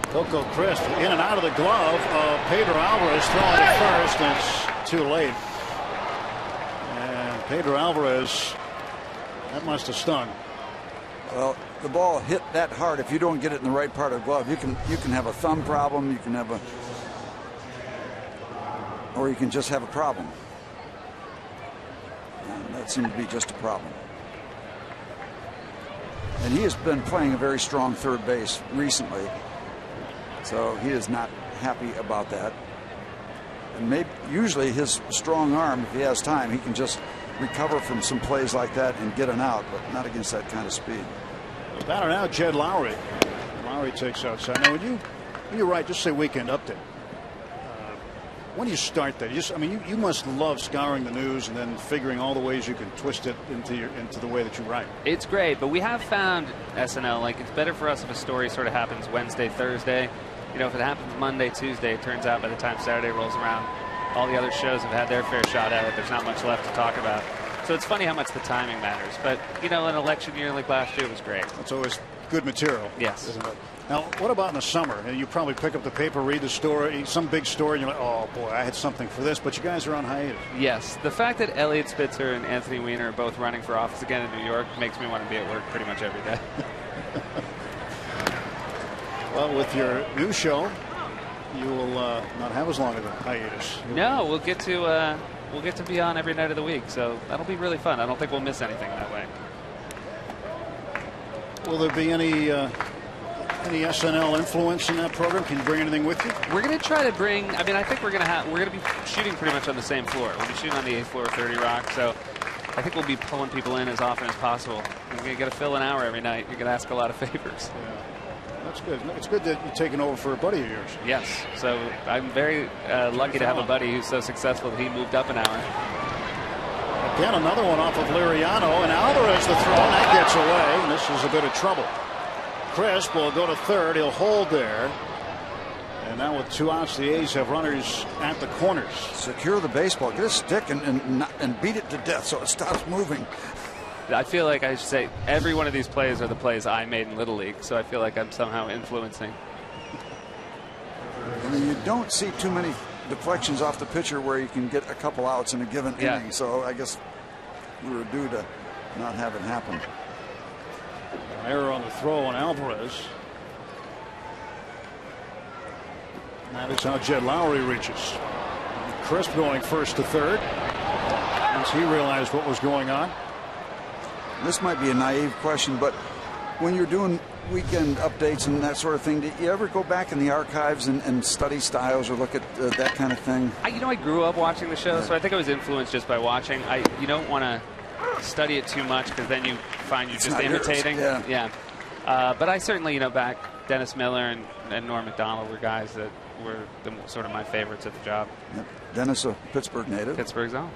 Coco Crisp in and out of the glove of Pedro Alvarez, throwing it first, and it's too late. And Pedro Alvarez, that must have stung. Well, the ball hit that hard. If you don't get it in the right part of the glove, you can have a thumb problem. You can have or you can just have a problem. And that seemed to be just a problem. And he has been playing a very strong third base recently. So he is not happy about that. And usually his strong arm, if he has time, he can just recover from some plays like that and get an out, but not against that kind of speed. The batter now, Jed Lowry. Lowry takes outside. Now, when you write, just say weekend update. When do you start that? You must love scouring the news and then figuring all the ways you can twist it into the way that you write. It's great, but we have found SNL, like, it's better for us if a story sort of happens Wednesday, Thursday, you know, if it happens Monday, Tuesday, it turns out by the time Saturday rolls around, all the other shows have had their fair shot at it. There's not much left to talk about. So it's funny how much the timing matters. But, you know, an election year like last year was great. It's always good material. Yes. Isn't it? Now, what about in the summer? And you probably pick up the paper, read the story, some big story, and you're like, oh, boy, I had something for this. But you guys are on hiatus. Yes. The fact that Elliot Spitzer and Anthony Weiner are both running for office again in New York makes me want to be at work pretty much every day. Well, with your new show, you will not have as long of a hiatus. No, we'll get to be on every night of the week, so that'll be really fun. I don't think we'll miss anything that way. Will there be any SNL influence in that program? Can you bring anything with you? We're going to try to bring. I mean, I think we're going to be shooting pretty much on the same floor. We'll be shooting on the 8th floor of 30 Rock, so I think we'll be pulling people in as often as possible. You're going to get to fill an hour every night. You're going to ask a lot of favors. Yeah. That's good. It's good that you're taking over for a buddy of yours. Yes. So I'm very lucky to have a buddy who's so successful that he moved up an hour. Again, another one off of Liriano, and Alvarez the throw, and that gets away. And this is a bit of trouble. Crisp will go to third. He'll hold there. And now with 2 outs, the A's have runners at the corners. Secure the baseball. Get a stick and beat it to death so it stops moving. I feel like I should say every one of these plays are the plays I made in Little League, so I feel like I'm somehow influencing. I mean, you don't see too many deflections off the pitcher where you can get a couple outs in a given inning, so I guess we were due to not have it happen. Error on the throw on Alvarez. That is how Jed Lowry reaches. Crisp going first to third. Once he realized what was going on. This might be a naive question, but when you're doing weekend updates and that sort of thing, do you ever go back in the archives and study styles or look at that kind of thing? I grew up watching the show, so I think I was influenced just by watching. You don't want to study it too much because then you find you're just imitating. Yeah. But I certainly, back Dennis Miller and Norm Macdonald were guys that were sort of my favorites at the job. Yep. Dennis, a Pittsburgh native. Pittsburgh's own.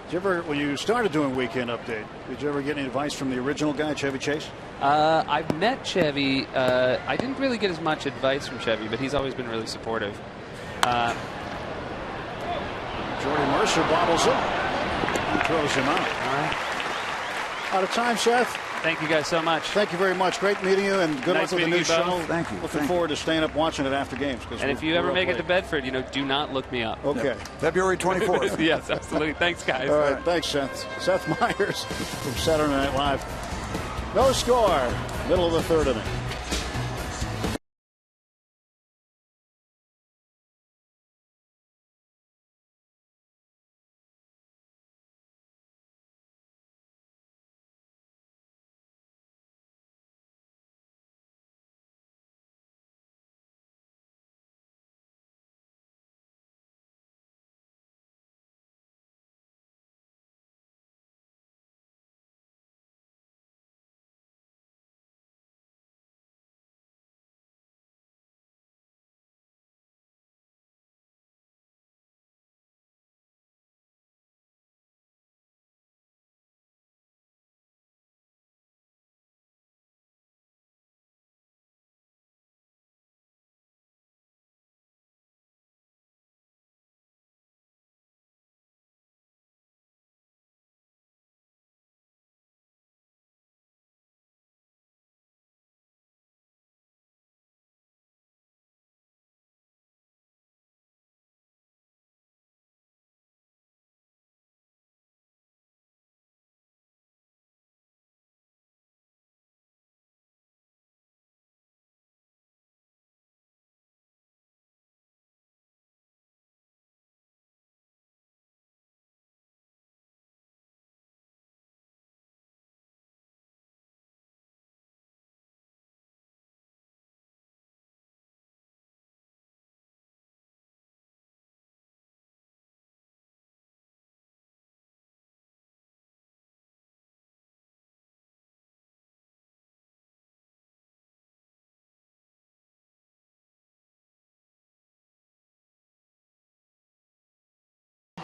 Did you ever, when you started doing Weekend Update, did you ever get any advice from the original guy, Chevy Chase? I've met Chevy. I didn't really get as much advice from Chevy, but he's always been really supportive. Jordy Mercer bobbles it and throws him out. All right. Out of time, Seth. Thank you guys so much. Thank you very much. Great meeting you, and good luck with the new show. Thank you. Looking forward to staying up watching it after games. And if you ever make it to Bedford, do not look me up. Okay. Yep. February 24th. Yes, absolutely. Thanks, guys. All right. Thanks, Seth. Seth Meyers from Saturday Night Live. No score. Middle of the third inning.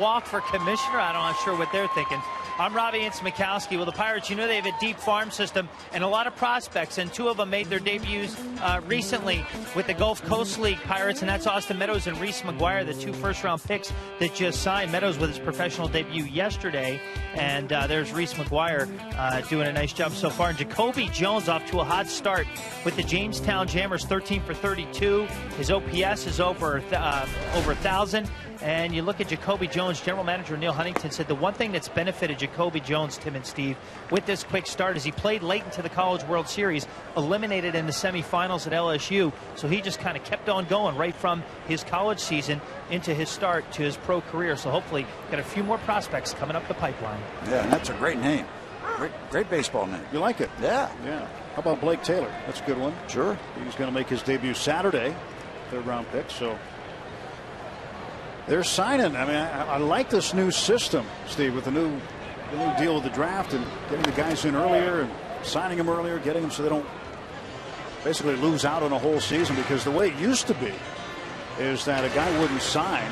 Walk for commissioner. I'm not sure what they're thinking. I'm Robbie Ince-Mikowski. Well, the Pirates, you know, they have a deep farm system and a lot of prospects, and 2 of them made their debuts recently with the Gulf Coast League Pirates, and that's Austin Meadows and Reese McGuire, the 2 first-round picks that just signed. Meadows with his professional debut yesterday, and there's Reese McGuire doing a nice job so far. And Jacoby Jones off to a hot start with the Jamestown Jammers, 13 for 32. His OPS is over 1,000. And you look at Jacoby Jones, General Manager Neil Huntington said the one thing that's benefited Jacoby Jones, Tim and Steve, with this quick start is he played late into the College World Series, eliminated in the semifinals at LSU, so he just kind of kept on going right from his college season into his start to his pro career. So hopefully got a few more prospects coming up the pipeline. Yeah, and that's a great name. Great baseball name. You like it? Yeah. Yeah. How about Blake Taylor? That's a good one. Sure. He's going to make his debut Saturday, 3rd-round pick, so they're signing. I mean, I like this new system, Steve, with the new deal with the draft and getting the guys in earlier and signing them earlier, getting them so they don't basically lose out on a whole season, because the way it used to be is that a guy wouldn't sign,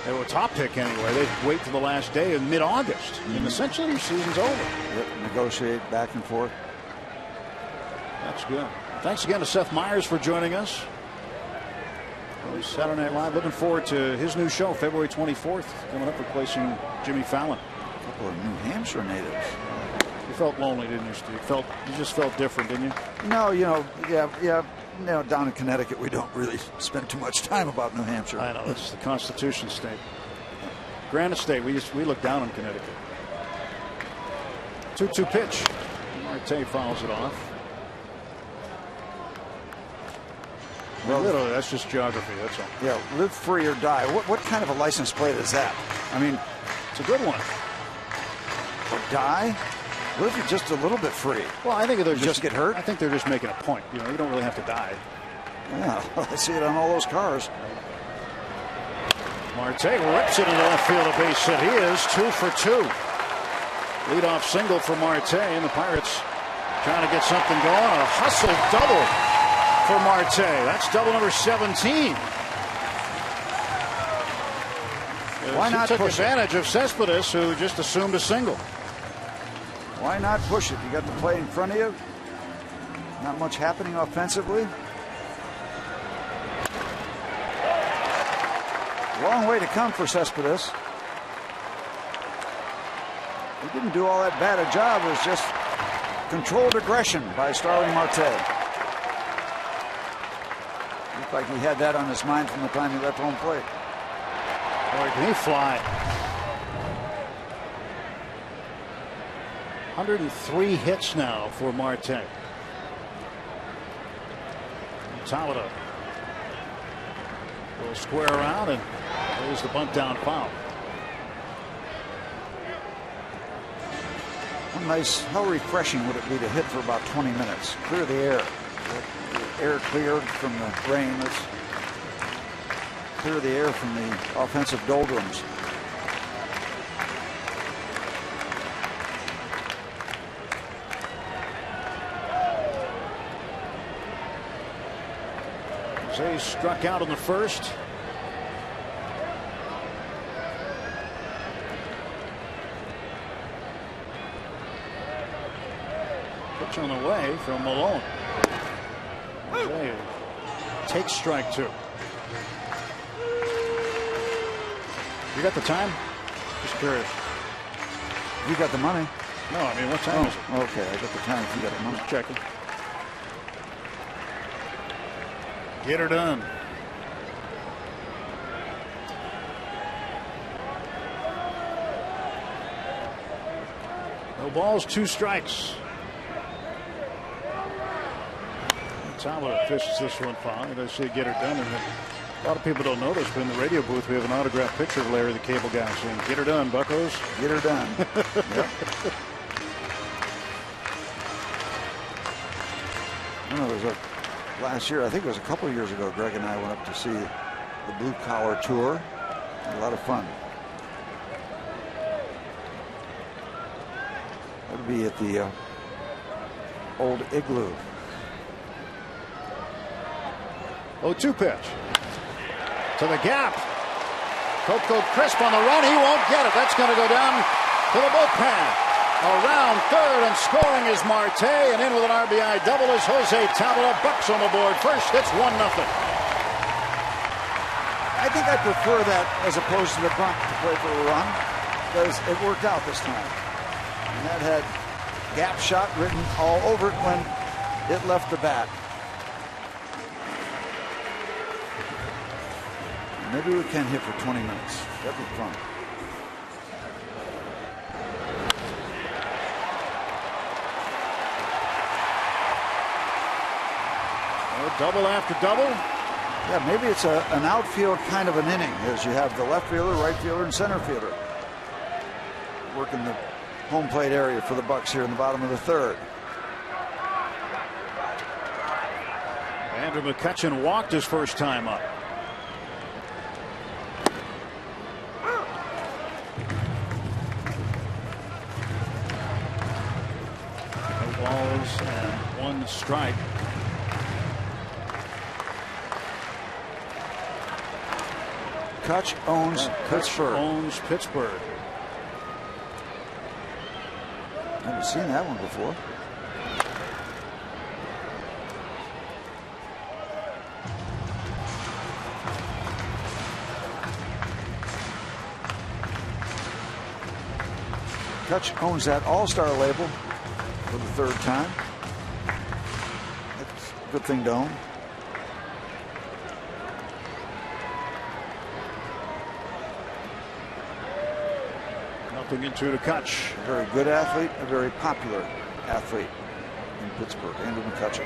they were a top pick anyway, they'd wait till the last day in mid-August, and essentially the season's over. Yep, negotiate back and forth. That's good. Thanks again to Seth Meyers for joining us. Saturday Night Live. Looking forward to his new show, February 24th, coming up, replacing Jimmy Fallon. A couple of New Hampshire natives. You felt lonely, didn't you, Steve? You just felt different, didn't you? No, yeah. Down in Connecticut, we don't really spend too much time about New Hampshire. I know, it's the Constitution state. Granite State, we look down on Connecticut. 2-2 pitch. Marte fouls it off. Well, literally, that's just geography, that's all. Yeah, live free or die. What kind of a license plate is that? I mean, it's a good one. Or die? What if you're just a little bit free? Well, I think they're just get hurt. I think they're just making a point. You know, you don't really have to die. Yeah, I see it on all those cars. Marte rips it into left field, a base hit. He is 2 for 2. Leadoff single for Marte, and the Pirates trying to get something going. A hustle double for Marte. That's double number 17. Why not took push advantage of Cespedes, who just assumed a single. Why not push it? You got the play in front of you. Not much happening offensively. Long way to come for Cespedes. He didn't do all that bad a job. It was just controlled aggression by Starling Marte. Looked like he had that on his mind from the time he left home plate. Boy, can he fly. 103 hits now for Marte. Talbot will square around, and there's the bunt down foul. How refreshing would it be to hit for about 20 minutes? Clear the air. The air cleared from the rain. Let's clear the air from the offensive doldrums. Jose struck out in the first. Pitch on the way from Malone. Jose takes strike 2. You got the time? Just curious. You got the money? No, I mean, what time is it? Okay, I got the time if you got the money. Just checking. Get her done. No balls, 2 strikes. Talbot fishes this one fine. They say get her done. And a lot of people don't know this, but in the radio booth we have an autographed picture of Larry the Cable Guy saying, "Get her done, buccos." Get her done. Yep. Last year, I think it was a couple of years ago, Greg and I went up to see the Blue Collar Tour. A lot of fun. That would be at the old Igloo. 0-2 pitch to the gap. Coco Crisp on the run. He won't get it. That's going to go down to the bullpen. Around third and scoring is Marte, and in with an RBI double is Jose Tabula. Bucks on the board first. It's 1-0. I think I prefer that as opposed to the bunt to play for a run, because it worked out this time. And that had gap shot written all over it when it left the bat. Maybe we can hit for 20 minutes. That'd be fun. Double after double. Yeah, maybe it's an outfield kind of an inning, as you have the left fielder, right fielder, and center fielder working the home plate area for the Bucks here in the bottom of the third. Andrew McCutchen walked his first time up. No balls and 1 strike. Kutch owns Pittsburgh. Owns Pittsburgh. Never seen that one before. Kutch owns that All-Star label for the third time. That's a good thing to own. Into to Kutch. A very good athlete, a very popular athlete in Pittsburgh, Andrew McCutchen.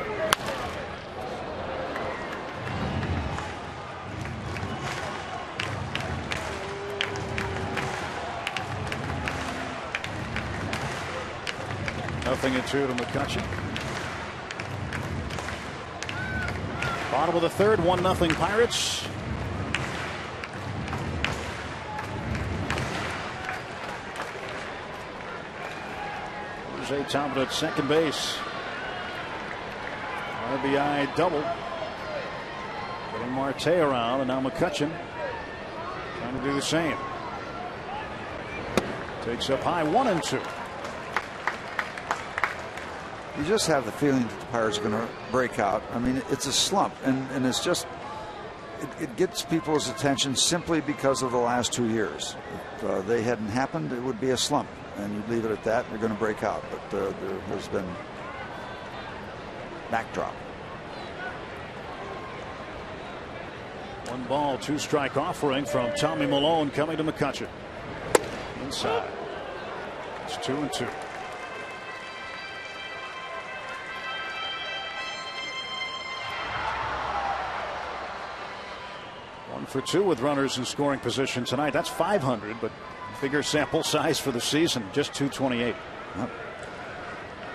Nothing into to McCutchen. Bottom of the third, 1-0 Pirates. Jose Tabula at second base. RBI double. Getting Marte around, and now McCutchen trying to do the same. Takes up high, 1-2. You just have the feeling that the Pirates are going to break out. I mean, it's a slump, and it's just it gets people's attention simply because of the last 2 years. If they hadn't happened, it would be a slump. And you leave it at that, you're going to break out. But there has been backdrop. 1 ball, 2 strike offering from Tommy Malone coming to McCutchen. Inside. It's 2-2. One for 2 with runners in scoring position tonight. That's 500, but bigger sample size for the season, just 228. Yep.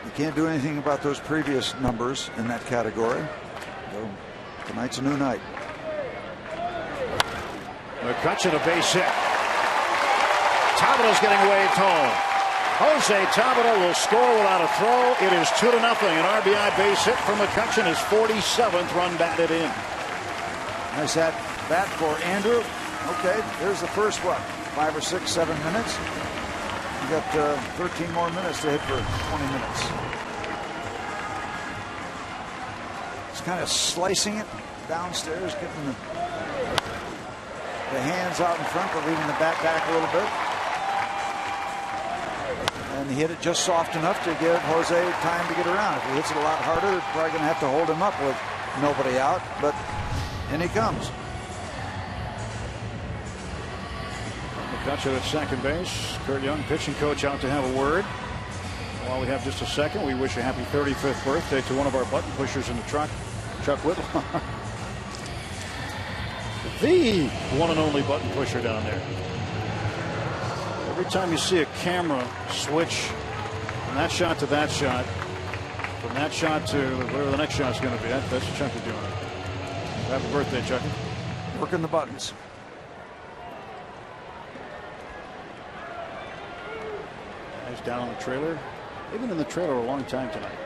You can't do anything about those previous numbers in that category. So tonight's a new night. McCutchen a base hit. Tabula's getting waved home. Jose Tabula will score without a throw. It is 2-0. An RBI base hit for McCutchen, his 47th run batted in. Nice at bat for Andrew. Okay, there's the first 5 or 6, 7 minutes. You got 13 more minutes to hit for 20 minutes. It's kind of slicing it downstairs, getting the hands out in front, but leaving the bat back a little bit. And he hit it just soft enough to give Jose time to get around. If he hits it a lot harder, they're probably going to have to hold him up with nobody out. But in he comes. McCutchen at second base. Kurt Young, pitching coach, out to have a word. While we have just a second, we wish a happy 35th birthday to one of our button pushers in the truck, Chuck Whitlock. The one and only button pusher down there. Every time you see a camera switch from that shot to that shot, from that shot to whatever the next shot's going to be, that's Chucky doing it. Happy birthday, Chucky. Working the buttons. He's down on the trailer. They've been in the trailer a long time tonight.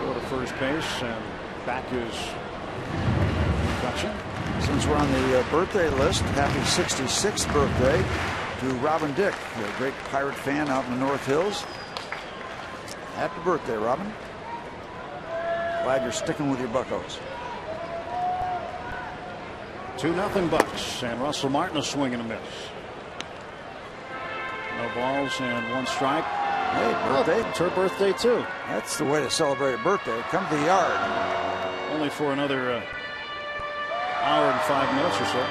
Go to first base, and back is McCutchen. Since we're on the birthday list, happy 66th birthday to Robin Dick, a great Pirate fan out in the North Hills. Happy birthday, Robin. Glad you're sticking with your Buccos. 2-0 Bucks, and Russell Martin a swing and a miss. No balls and 1 strike. Hey, birthday. It's her birthday too. That's the way to celebrate a birthday. Come to the yard. Only for another hour and 5 minutes or so.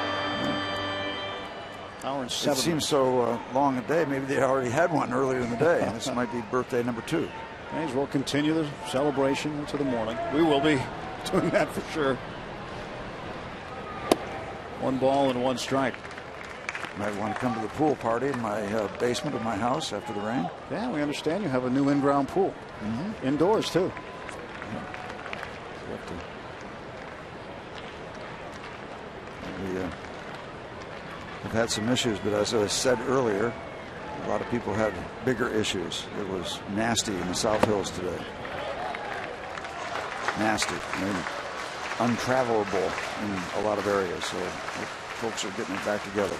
Hour and 7 It seems so long a day. Maybe they already had one earlier in the day. This might be birthday number 2. May as well continue the celebration into the morning. We will be doing that for sure. 1 ball and 1 strike. Might want to come to the pool party in my basement of my house after the rain. Yeah, we understand you have a new in-ground pool. Indoors too. We've had some issues, but as I said earlier, a lot of people had bigger issues. It was nasty in the South Hills today. Nasty. I mean, untravelable in a lot of areas. So folks are getting it back together.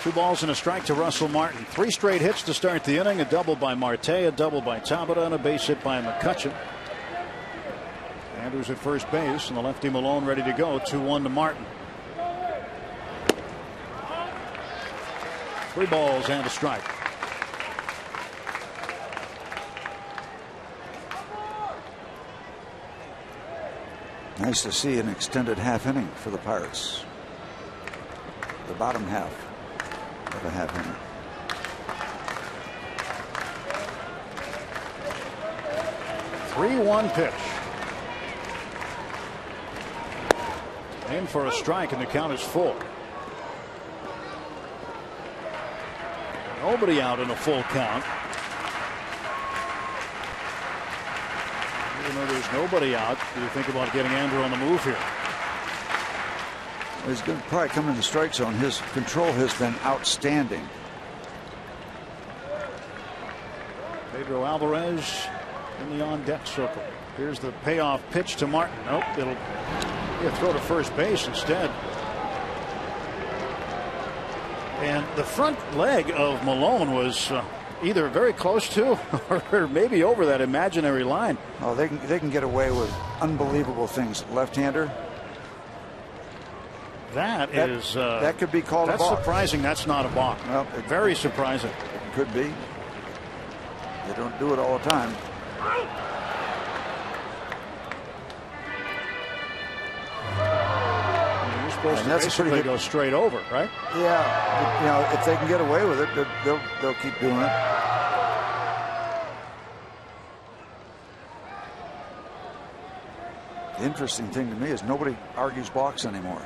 2 balls and a strike to Russell Martin. 3 straight hits to start the inning. A double by Marte, a double by Tabata, and a base hit by McCutchen. Andrews at first base, and the lefty Malone ready to go. 2-1 to Martin. 3 balls and a strike. Nice to see an extended half inning for the Pirates. The bottom half of a half inning. Three-1 pitch. In for a strike, and the count is full. Nobody out in a full count. Even though there's nobody out, do you think about getting Andrew on the move here? He's going to probably come in the strike zone. His control has been outstanding. Pedro Alvarez in the on-deck circle. Here's the payoff pitch to Martin. Nope, it'll be a throw to first base instead. And the front leg of Malone was either very close to or maybe over that imaginary line. Oh, they can get away with unbelievable things. Left-hander. That is that could be called a balk. That's surprising. That's not a balk. Well, very surprising. It could be. They don't do it all the time. You're supposed to basically go straight over, right? Yeah, you know, if they can get away with it, they'll keep doing it. The interesting thing to me is nobody argues balks anymore.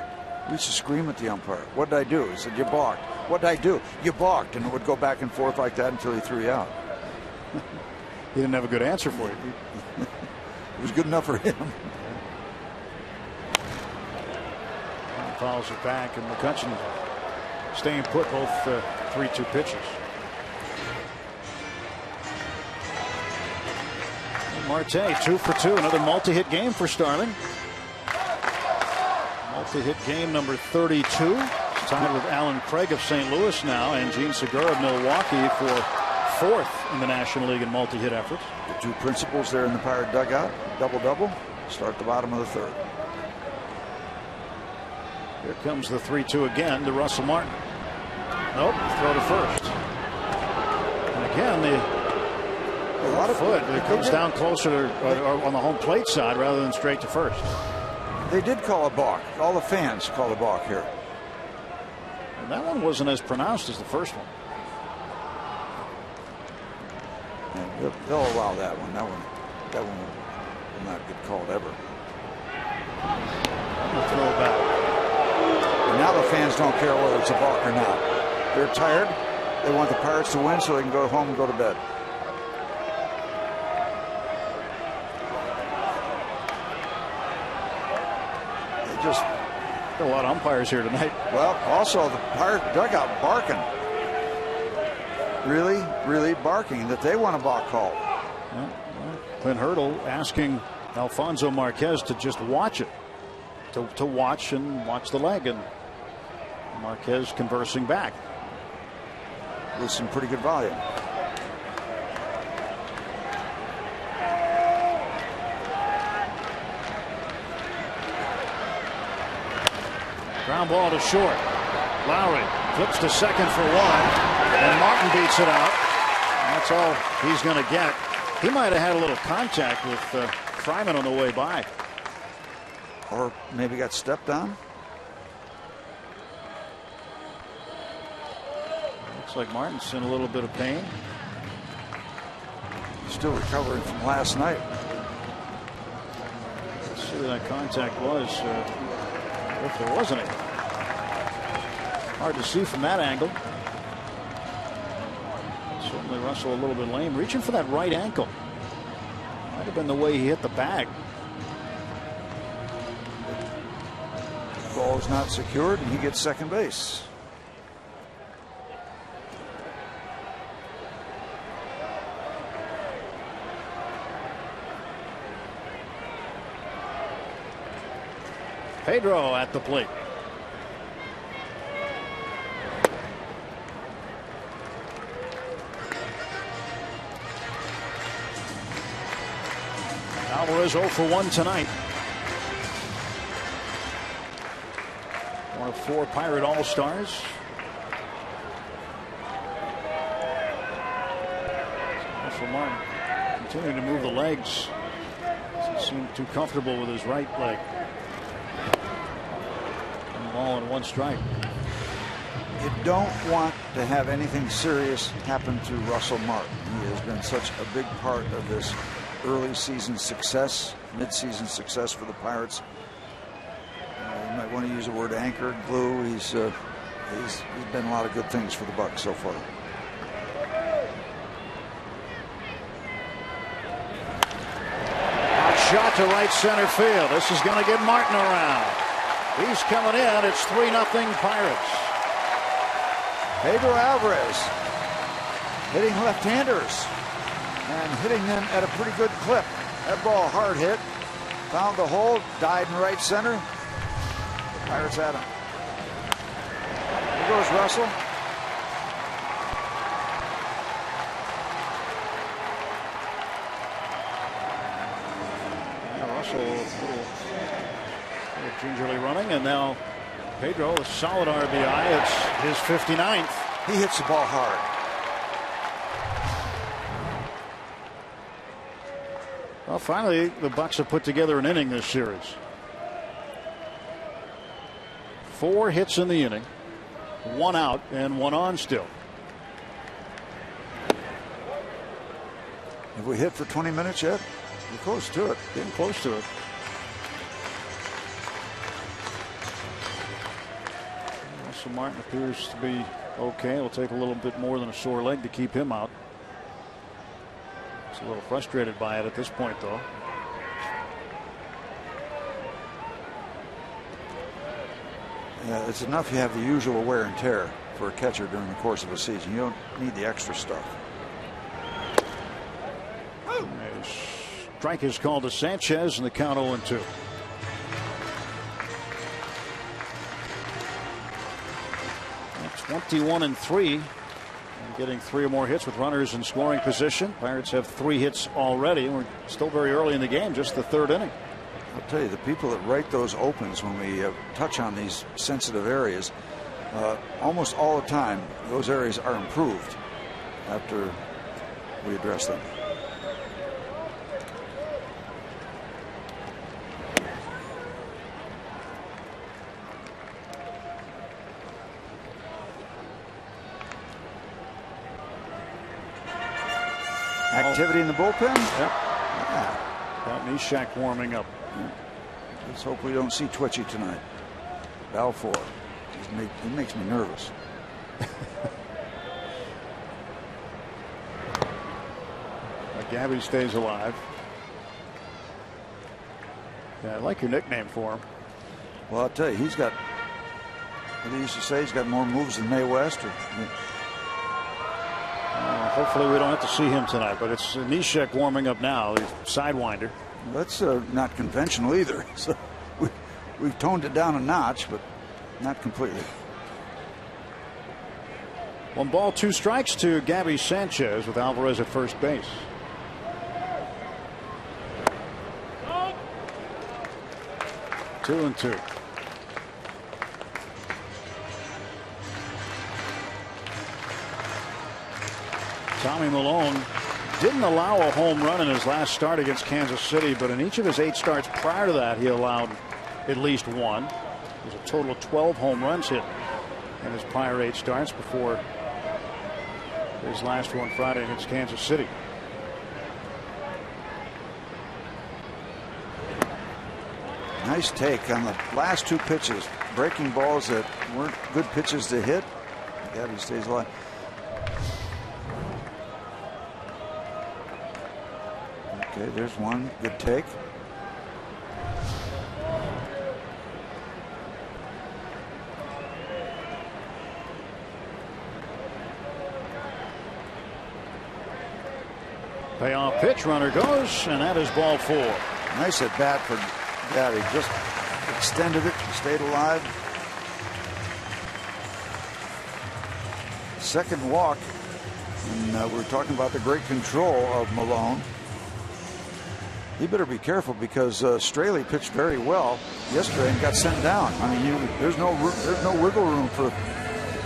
We used to scream at the umpire. What did I do? He said, you balked. What did I do? You balked. And it would go back and forth like that until he threw you out. He didn't have a good answer for you. It was good enough for him. He fouls it back, and McCutchen staying put, both 3-2 pitches. Marte 2 for 2, another multi-hit game for Starling. Multi-hit game number 32. Tied with Alan Craig of St. Louis now, and Gene Segura of Milwaukee for 4th in the National League in multi-hit efforts. The 2 principals there in the Pirate dugout. Double-double. Start the bottom of the 3rd. Here comes the 3-2 again to Russell Martin. Nope, throw to first. And again, a lot of foot. It comes down closer to, or on the home plate side rather than straight to first. They did call a balk. All the fans call a balk here. And that one wasn't as pronounced as the first one. And they'll allow that one. That one will not get called ever. Throw back. And now the fans don't care whether it's a balk or not. They're tired. They want the Pirates to win so they can go home and go to bed. Just a lot of umpires here tonight. Well, also the Pirate dugout barking. Really barking that they want a balk call. Clint Hurdle asking Alfonso Marquez to just watch it, to watch the leg, and Marquez conversing back with some pretty good volume. Ground ball to short. Lowry flips to second for one, and Martin beats it out. That's all he's going to get. He might have had a little contact with Fryman on the way by. Or maybe got stepped on. Looks like Martin's in a little bit of pain. Still recovering from last night. Let's see where that contact was. If there was any. Hard to see from that angle. Certainly Russell a little bit lame. Reaching for that right ankle. Might have been the way he hit the bag. Ball is not secured, and he gets second base. Pedro at the plate. Alvarez 0 for 1 tonight. One of 4 Pirate All-Stars. For Martin, continuing to move the legs. Doesn't seem too comfortable with his right leg. Ball in 1 strike. You don't want to have anything serious happen to Russell Martin. He has been such a big part of this early season success, mid-season success for the Pirates. You might want to use the word anchor, glue. He's been a lot of good things for the Bucs so far. Shot to right center field. This is going to get Martin around. He's coming in. It's 3-0 Pirates. Pedro Alvarez hitting left-handers and hitting them at a pretty good clip. That ball hard hit. Found the hole. Died in right center. The Pirates had him. Here goes Russell. Russell a little gingerly running, and now Pedro a solid RBI. It's his 59th. He hits the ball hard. Well, finally the Bucs have put together an inning this series. 4 hits in the inning, 1 out and 1 on still. Have we hit for 20 minutes yet? We're close to it. Getting close to it. Russell Martin appears to be okay. It'll take a little bit more than a sore leg to keep him out. He's a little frustrated by it at this point, though. Yeah, it's enough you have the usual wear and tear for a catcher during the course of a season. You don't need the extra stuff. Strike is called to Sanchez, and the count 0-2. That's 21-3. And getting 3 or more hits with runners in scoring position. Pirates have 3 hits already. We're still very early in the game, just the 3rd inning. I'll tell you, the people that write those opens when we touch on these sensitive areas, almost all the time, those areas are improved after we address them. Activity in the bullpen? Yep. Yeah. Got Neshek warming up. Let's hope we don't see Twitchy tonight. Balfour. He makes me nervous. Gabby stays alive. Yeah, I like your nickname for him. Well, I'll tell you, he's got, what he used to say, he's got more moves than Mae West. Hopefully we don't have to see him tonight, but it's Neshek warming up now. He's sidewinder. That's not conventional either. So we've toned it down a notch, but not completely. 1 ball, 2 strikes to Gabby Sanchez with Alvarez at first base. Two and two. Tommy Milone didn't allow a home run in his last start against Kansas City, but in each of his 8 starts prior to that, he allowed at least 1. There's a total of 12 home runs hit in his prior 8 starts before his last one Friday against Kansas City. Nice take on the last 2 pitches. Breaking balls that weren't good pitches to hit. Gabby stays alive. Okay, there's one. Good take. Payoff pitch, runner goes, and that is ball 4. Nice at bat for Gabby. Just extended it, stayed alive. Second walk, and we're talking about the great control of Milone. He better be careful because Straley pitched very well yesterday and got sent down. I mean, there's no wiggle room for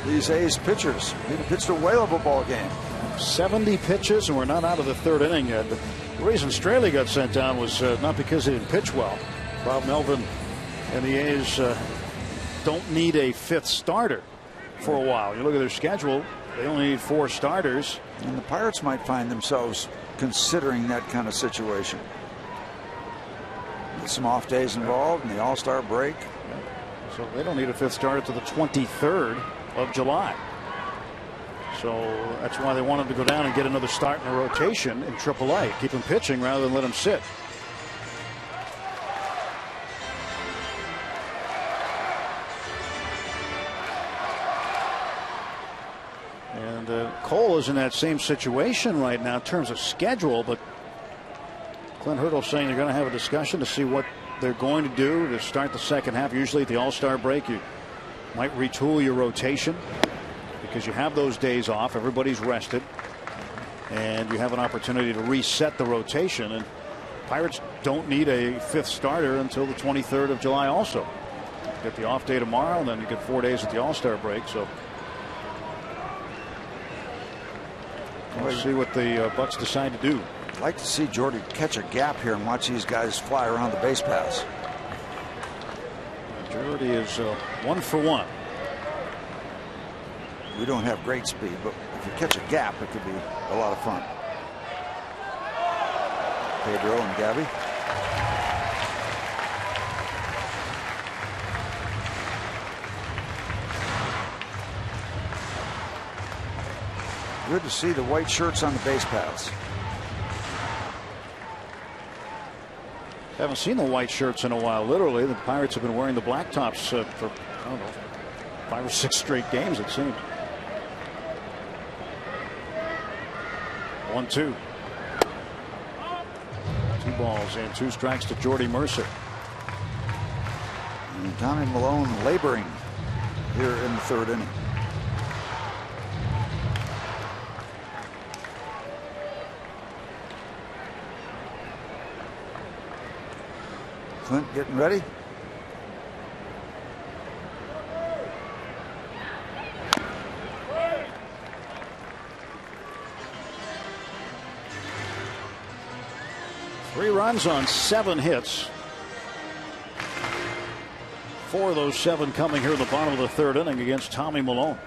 these A's pitchers. He pitched a whale of a ball game. 70 pitches, and we're not out of the 3rd inning yet. The reason Straley got sent down was not because he didn't pitch well. Bob Melvin and the A's don't need a 5th starter for a while. You look at their schedule, they only need 4 starters. And the Pirates might find themselves considering that kind of situation. With some off days involved in the All-Star break. So they don't need a 5th starter to the 23rd of July. So that's why they want him to go down and get another start in a rotation in AAA. Keep him pitching rather than let him sit. And Cole is in that same situation right now in terms of schedule, but Clint Hurdle saying they're going to have a discussion to see what they're going to do to start the second half. Usually at the All-Star break, you might retool your rotation because you have those days off. Everybody's rested, and you have an opportunity to reset the rotation. And Pirates don't need a 5th starter until the 23rd of July also. Get the off day tomorrow, and then you get 4 days at the All-Star break. So we'll see what the Bucks decide to do. I'd like to see Jordy catch a gap here and watch these guys fly around the base paths. Jordy is 1 for 1. We don't have great speed, but if you catch a gap, it could be a lot of fun. Pedro and Gabby. Good to see the white shirts on the base paths. Haven't seen the white shirts in a while. Literally, the Pirates have been wearing the black tops for, I don't know, 5 or 6 straight games, it seems. 1-2. 2 balls and 2 strikes to Jordy Mercer. And Tommy Milone laboring here in the 3rd inning. Clint getting ready. Three runs on 7 hits. 4 of those 7 coming here in the bottom of the 3rd inning against Tommy Milone.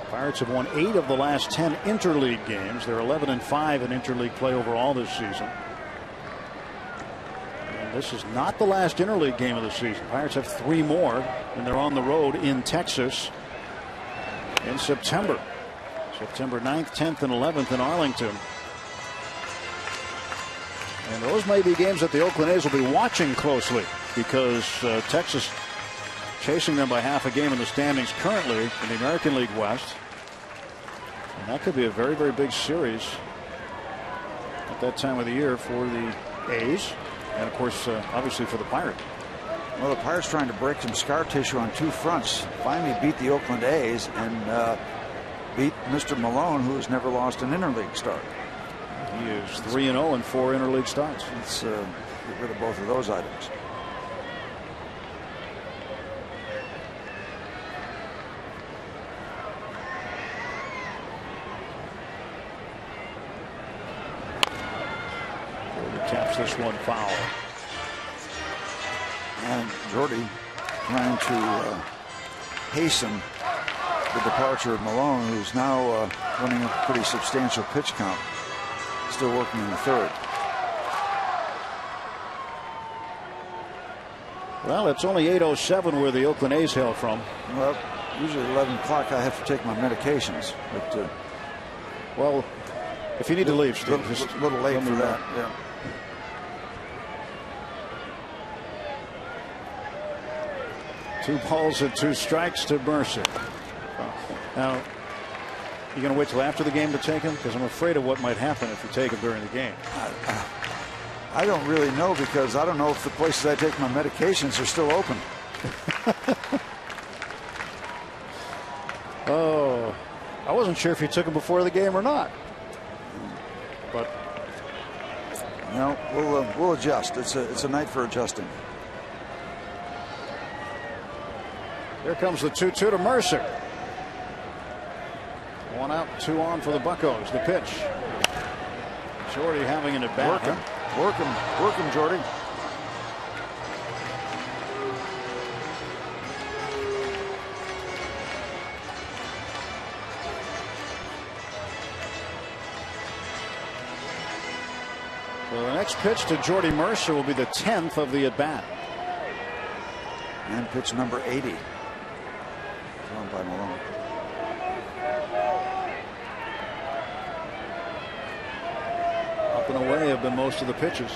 Pirates have won 8 of the last 10 interleague games. They're 11-5 in interleague play overall this season. And this is not the last interleague game of the season. Pirates have 3 more, and they're on the road in Texas in September. September 9th, 10th, and 11th in Arlington. And those may be games that the Oakland A's will be watching closely because Texas chasing them by half a game in the standings currently in the American League West. And that could be a very, very big series at that time of the year for the A's, and of course, obviously for the Pirates. Well, the Pirates trying to break some scar tissue on two fronts. Finally beat the Oakland A's and beat Mr. Malone, who has never lost an interleague start. He is 3-0 in 4 interleague starts. Let's get rid of both of those items. Taps this one foul. And Jordy trying to hasten the departure of Malone, who's now running a pretty substantial pitch count. Still working in the third. Well, it's only 8:07 where the Oakland A's hail from. Well, usually 11 o'clock I have to take my medications. But well, if you need to leave, Steve, just a little late for that. Yeah. Two balls and 2 strikes to Mercer. Now, you going to wait till after the game to take him? Because I'm afraid of what might happen if you take him during the game. I don't really know, because I don't know if the places I take my medications are still open. Oh, I wasn't sure if you took him before the game or not. But no, we'll adjust. It's a night for adjusting. Here comes the 2-2 to Mercer. 1 out, 2 on for the Buccos. The pitch. Jordy having an at bat. Work him, Jordy. Well, the next pitch to Jordy Mercer will be the 10th of the at bat. And pitch number 80. Thrown by Malone. Up and away have been most of the pitches.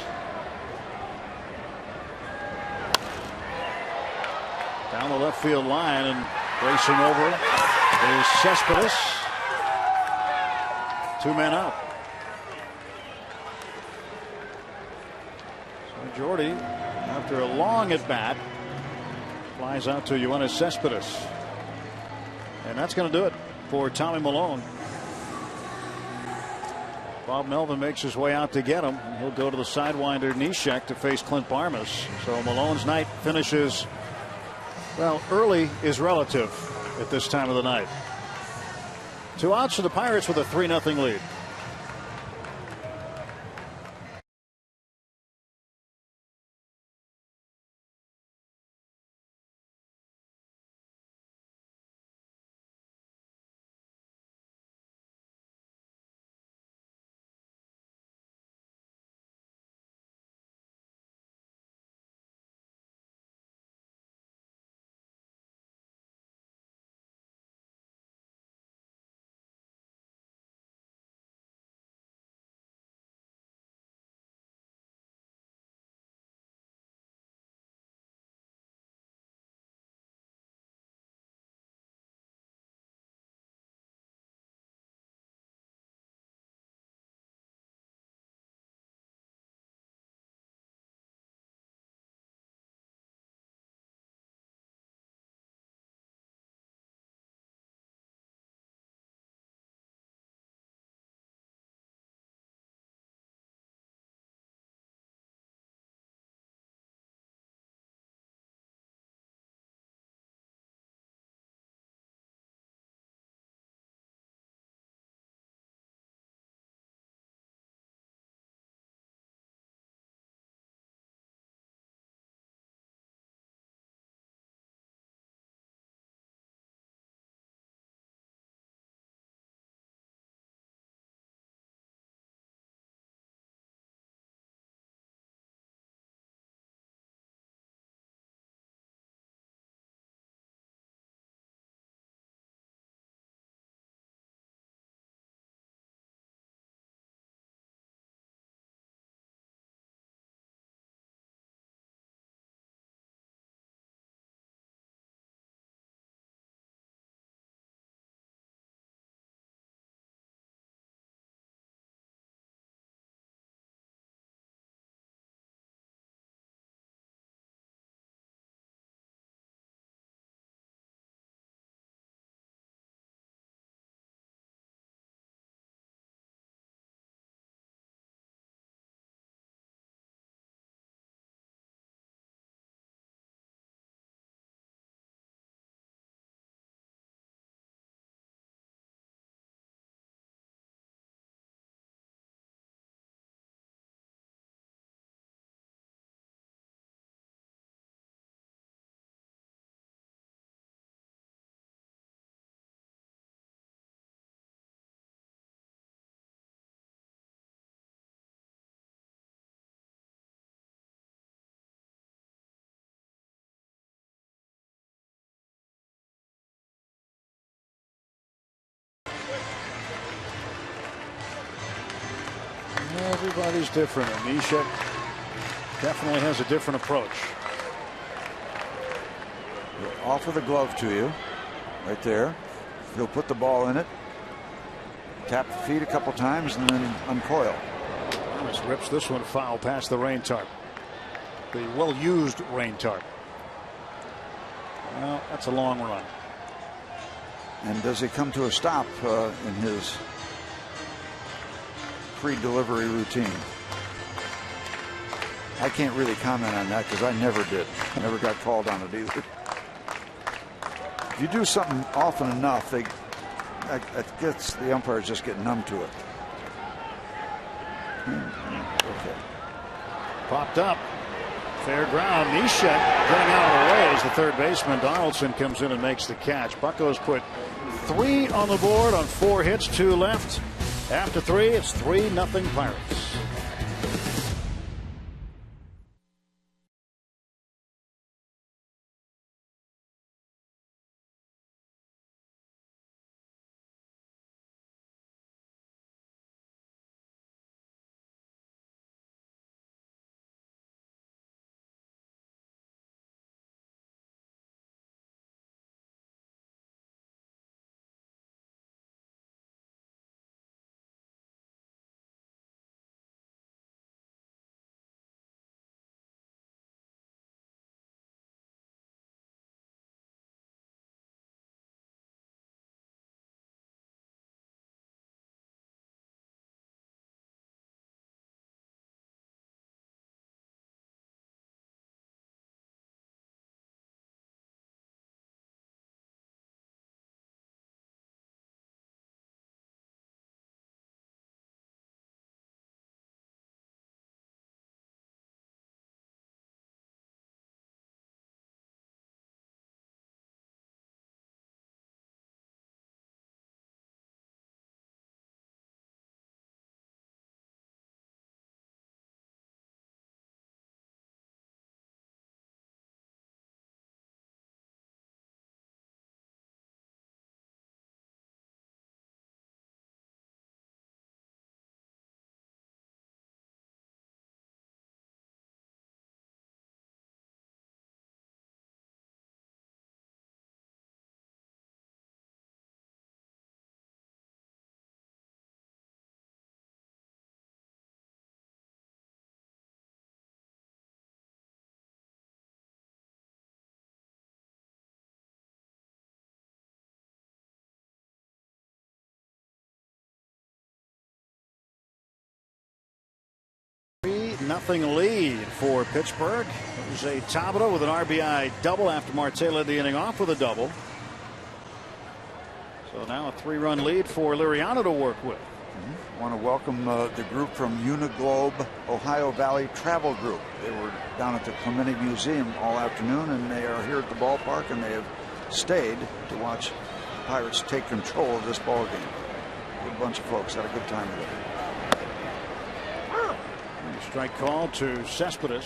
Down the left field line and racing over is Cespedes. 2 men out. So Jordy, after a long at bat, flies out to Yoenis Cespedes. And that's going to do it for Tommy Malone. Bob Melvin makes his way out to get him. He'll go to the sidewinder Neshek to face Clint Barmas. So Malone's night finishes, well, early is relative at this time of the night. 2 outs for the Pirates with a 3-0 lead. Everybody's different. Misha definitely has a different approach. He'll offer the glove to you right there. He'll put the ball in it, tap the feet a couple times, and then uncoil. Thomas rips this one foul past the rain tarp. The well-used rain tarp. Well, that's a long run. And does he come to a stop in his pre-delivery routine? I can't really comment on that because I never did. I never got called on it either. If you do something often enough, that gets the umpires just get numb to it. Okay. Popped up. Fair ground. Nishet getting out of the way as the third baseman Donaldson comes in and makes the catch. Buccos put 3 on the board on 4 hits, 2 left. After 3, it's 3-0 Pirates. Nothing lead for Pittsburgh. It was a Tabata with an RBI double after Marte led the inning off with a double. So now a 3-run lead for Liriano to work with. I want to welcome the group from Uniglobe Ohio Valley Travel Group. They were down at the Clemente Museum all afternoon, and they are here at the ballpark, and they have stayed to watch the Pirates take control of this ball game. Good bunch of folks. Had a good time with it. Strike call to Cespedes.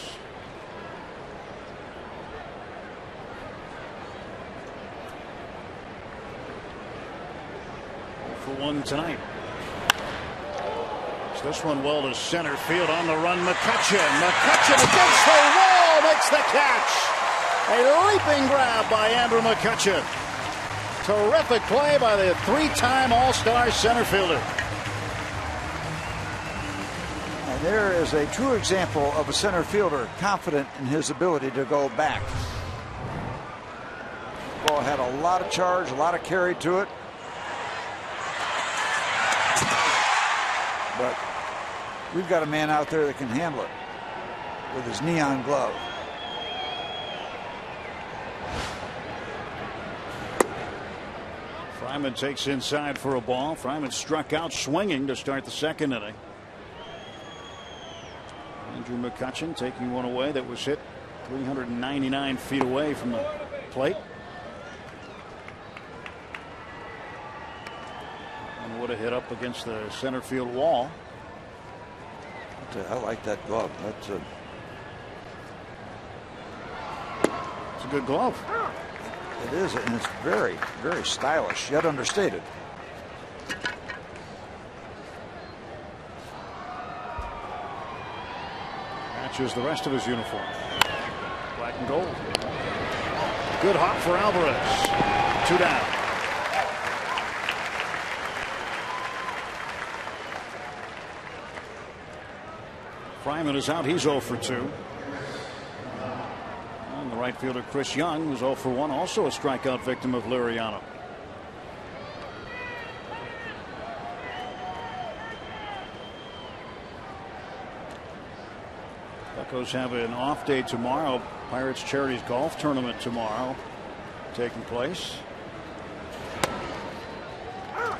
For 1 tonight. So this one well to center field on the run. McCutchen against the wall makes the catch. A leaping grab by Andrew McCutchen. Terrific play by the 3-time All-Star center fielder. And there is a true example of a center fielder confident in his ability to go back. The ball had a lot of charge, a lot of carry to it. But we've got a man out there that can handle it with his neon glove. Fryman takes inside for a ball. Fryman struck out swinging to start the second inning. Andrew McCutchen taking one away that was hit 399 feet away from the plate. And would have hit up against the center field wall. I like that glove. It's a good glove. It is, and it's very, very stylish, yet understated. matches the rest of his uniform. Black and gold. Good hop for Alvarez. 2 down. Fryman is out. He's 0 for 2. And the right fielder Chris Young was 0 for 1, also a strikeout victim of Liriano. Buccos have an off day tomorrow. Pirates Charities Golf Tournament tomorrow taking place. The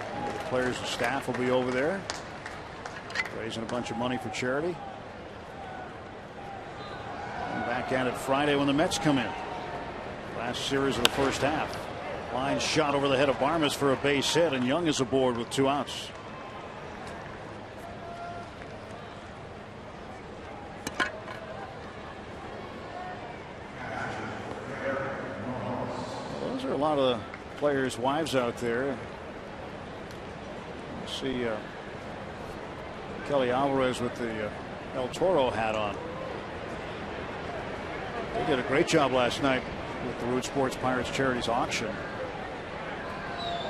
players and staff will be over there raising a bunch of money for charity. And back at it Friday when the Mets come in. Last series of the first half. Line shot over the head of Barmes for a base hit, and Young is aboard with 2 outs. Those are a lot of the players' wives out there. See Kelly Alvarez with the El Toro hat on. They did a great job last night with the Root Sports Pirates Charities auction.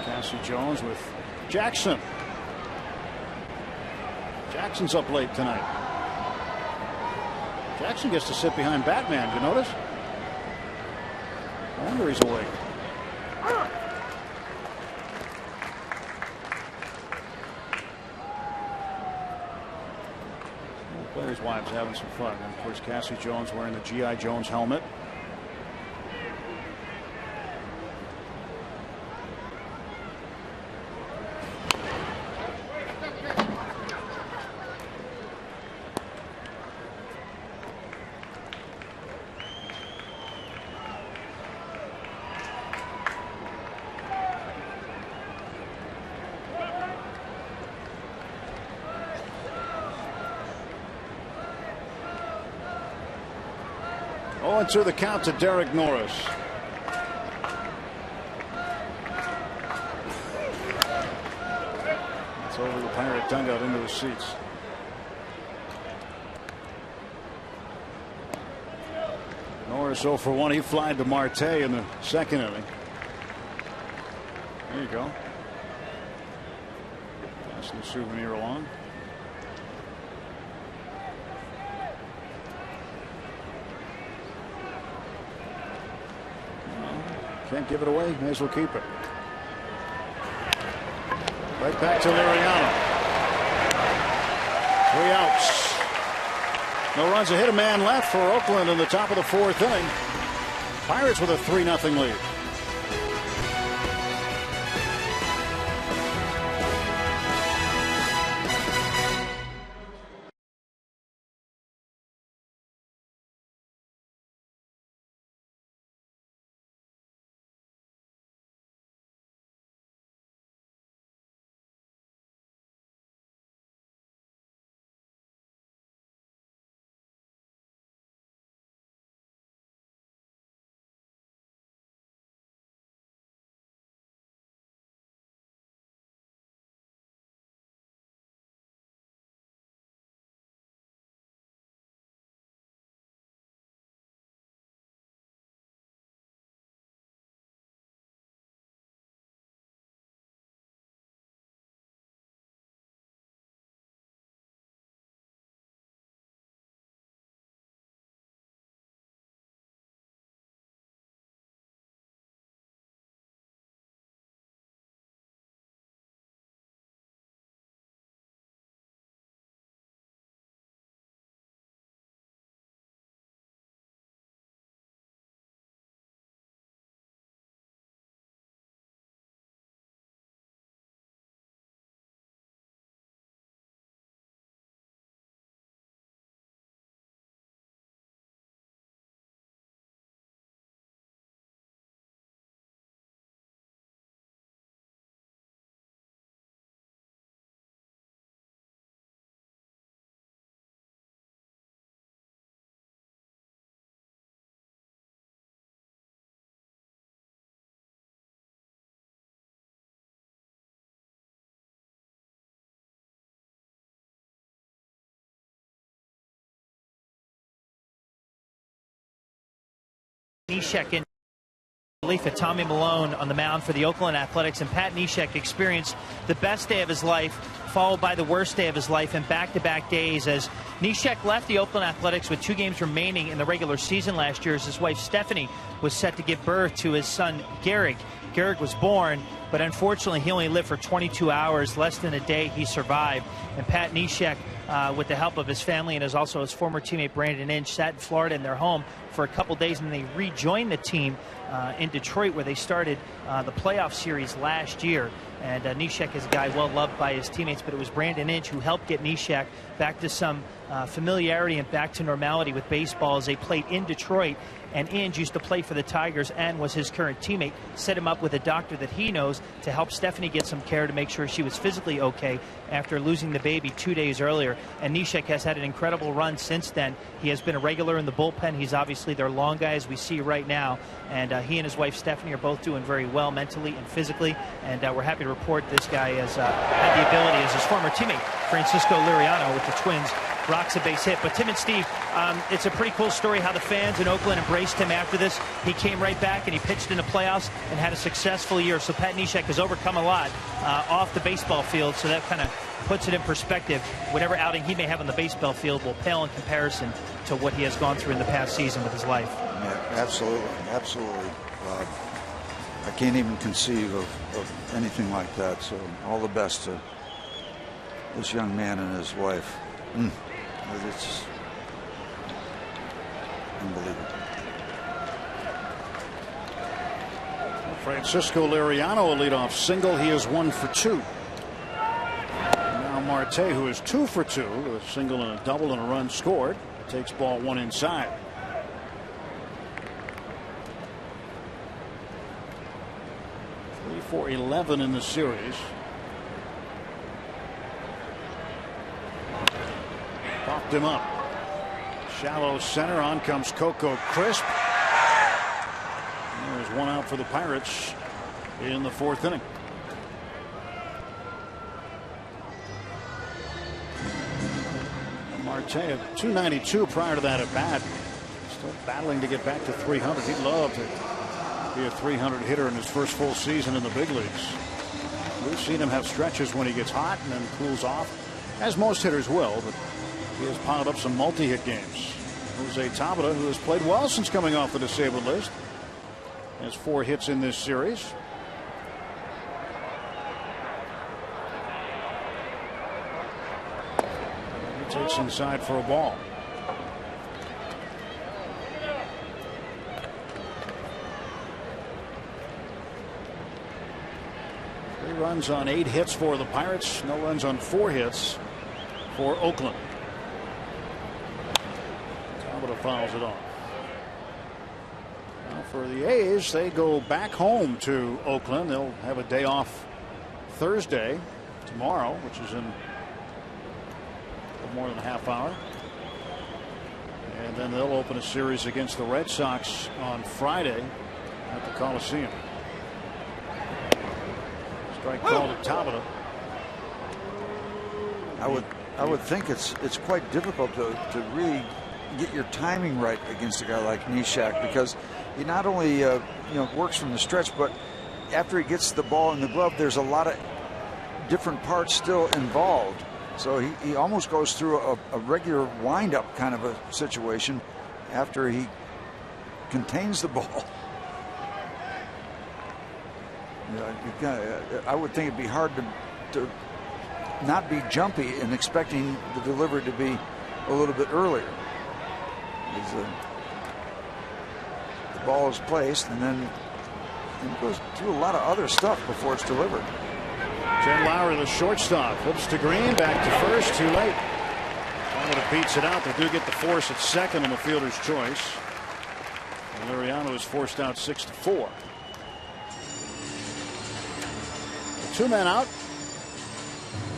Cassie Jones with Jackson. Jackson's up late tonight. Jackson gets to sit behind Batman. You notice? I wonder he's awake. The players' wives having some fun. And of course, Cassie Jones wearing the G.I. Jones helmet. To the count to Derek Norris. It's over the Pirate dugout into the seats. Norris 0 for 1. He flied to Marte in the second inning. There you go. Passing the souvenir along. Can't give it away. May as well keep it. Right back to Liriano. 3 outs. No runs, a hit, a man left for Oakland in the top of the 4th inning. Pirates with a 3-0 lead. Neshek in relief at Tommy Malone on the mound for the Oakland Athletics, and Pat Neshek experienced the best day of his life followed by the worst day of his life in back-to-back days as Neshek left the Oakland Athletics with 2 games remaining in the regular season last year as his wife Stephanie was set to give birth to his son Garrick. Garrick was born, but unfortunately he only lived for 22 hours, less than a day he survived. And Pat Neshek, with the help of his family and also his former teammate Brandon Inge, sat in Florida in their home for a couple days, and they rejoined the team in Detroit where they started the playoff series last year. And Neshek is a guy well loved by his teammates, but it was Brandon Inge who helped get Neshek back to some familiarity and back to normality with baseball as they played in Detroit. And Inge used to play for the Tigers and was his current teammate. Set him up with a doctor that he knows to help Stephanie get some care to make sure she was physically okay after losing the baby 2 days earlier. And Neshek has had an incredible run since then. He has been a regular in the bullpen. He's obviously their long guy, as we see right now. And he and his wife Stephanie are both doing very well mentally and physically. And we're happy to report this guy has had the ability, as his former teammate Francisco Liriano with the Twins rocks a base hit. But Tim and Steve, it's a pretty cool story how the fans in Oakland embraced him after this. He came right back and he pitched in the playoffs and had a successful year. So Pat Neshek has overcome a lot off the baseball field, so that kind of puts it in perspective. Whatever outing he may have on the baseball field will pale in comparison to what he has gone through in the past season with his life. Yeah, absolutely, absolutely. I can't even conceive of anything like that. So all the best to this young man and his wife. It's unbelievable. Francisco Liriano, a leadoff single. He is 1 for 2. Now Marte, who is 2 for 2, a single and a double and a run scored, takes ball 1 inside. Three for 11 in the series. Popped him up. Shallow center. On comes Coco Crisp. And there's 1 out for the Pirates in the 4th inning. Marte at 292 prior to that at bat. Still battling to get back to 300. He'd love to be a 300 hitter in his first full season in the big leagues. We've seen him have stretches when he gets hot and then cools off, as most hitters will, but he has piled up some multi-hit games. Jose Tabata, who has played well since coming off the disabled list, has 4 hits in this series. He takes inside for a ball. Three runs on 8 hits for the Pirates. No runs on 4 hits for Oakland. Fouls it off. Now for the A's, they go back home to Oakland. They'll have a day off Thursday, tomorrow, which is in a little more than a half hour. And then they'll open a series against the Red Sox on Friday at the Coliseum. Strike called at Tabata. I would think it's quite difficult to really get your timing right against a guy like Neshek, because he not only works from the stretch, but after he gets the ball in the glove, there's a lot of different parts still involved. So he almost goes through a regular wind-up kind of a situation after he contains the ball. I would think it'd be hard to not be jumpy and expecting the delivery to be a little bit earlier. The ball is placed, and then it goes through a lot of other stuff before it's delivered. Jed Lowry, the shortstop, flips to Green, back to first, too late. Tabata beats it out. They do get the force at second on the fielder's choice. And Liriano is forced out 6-4. 2 men out.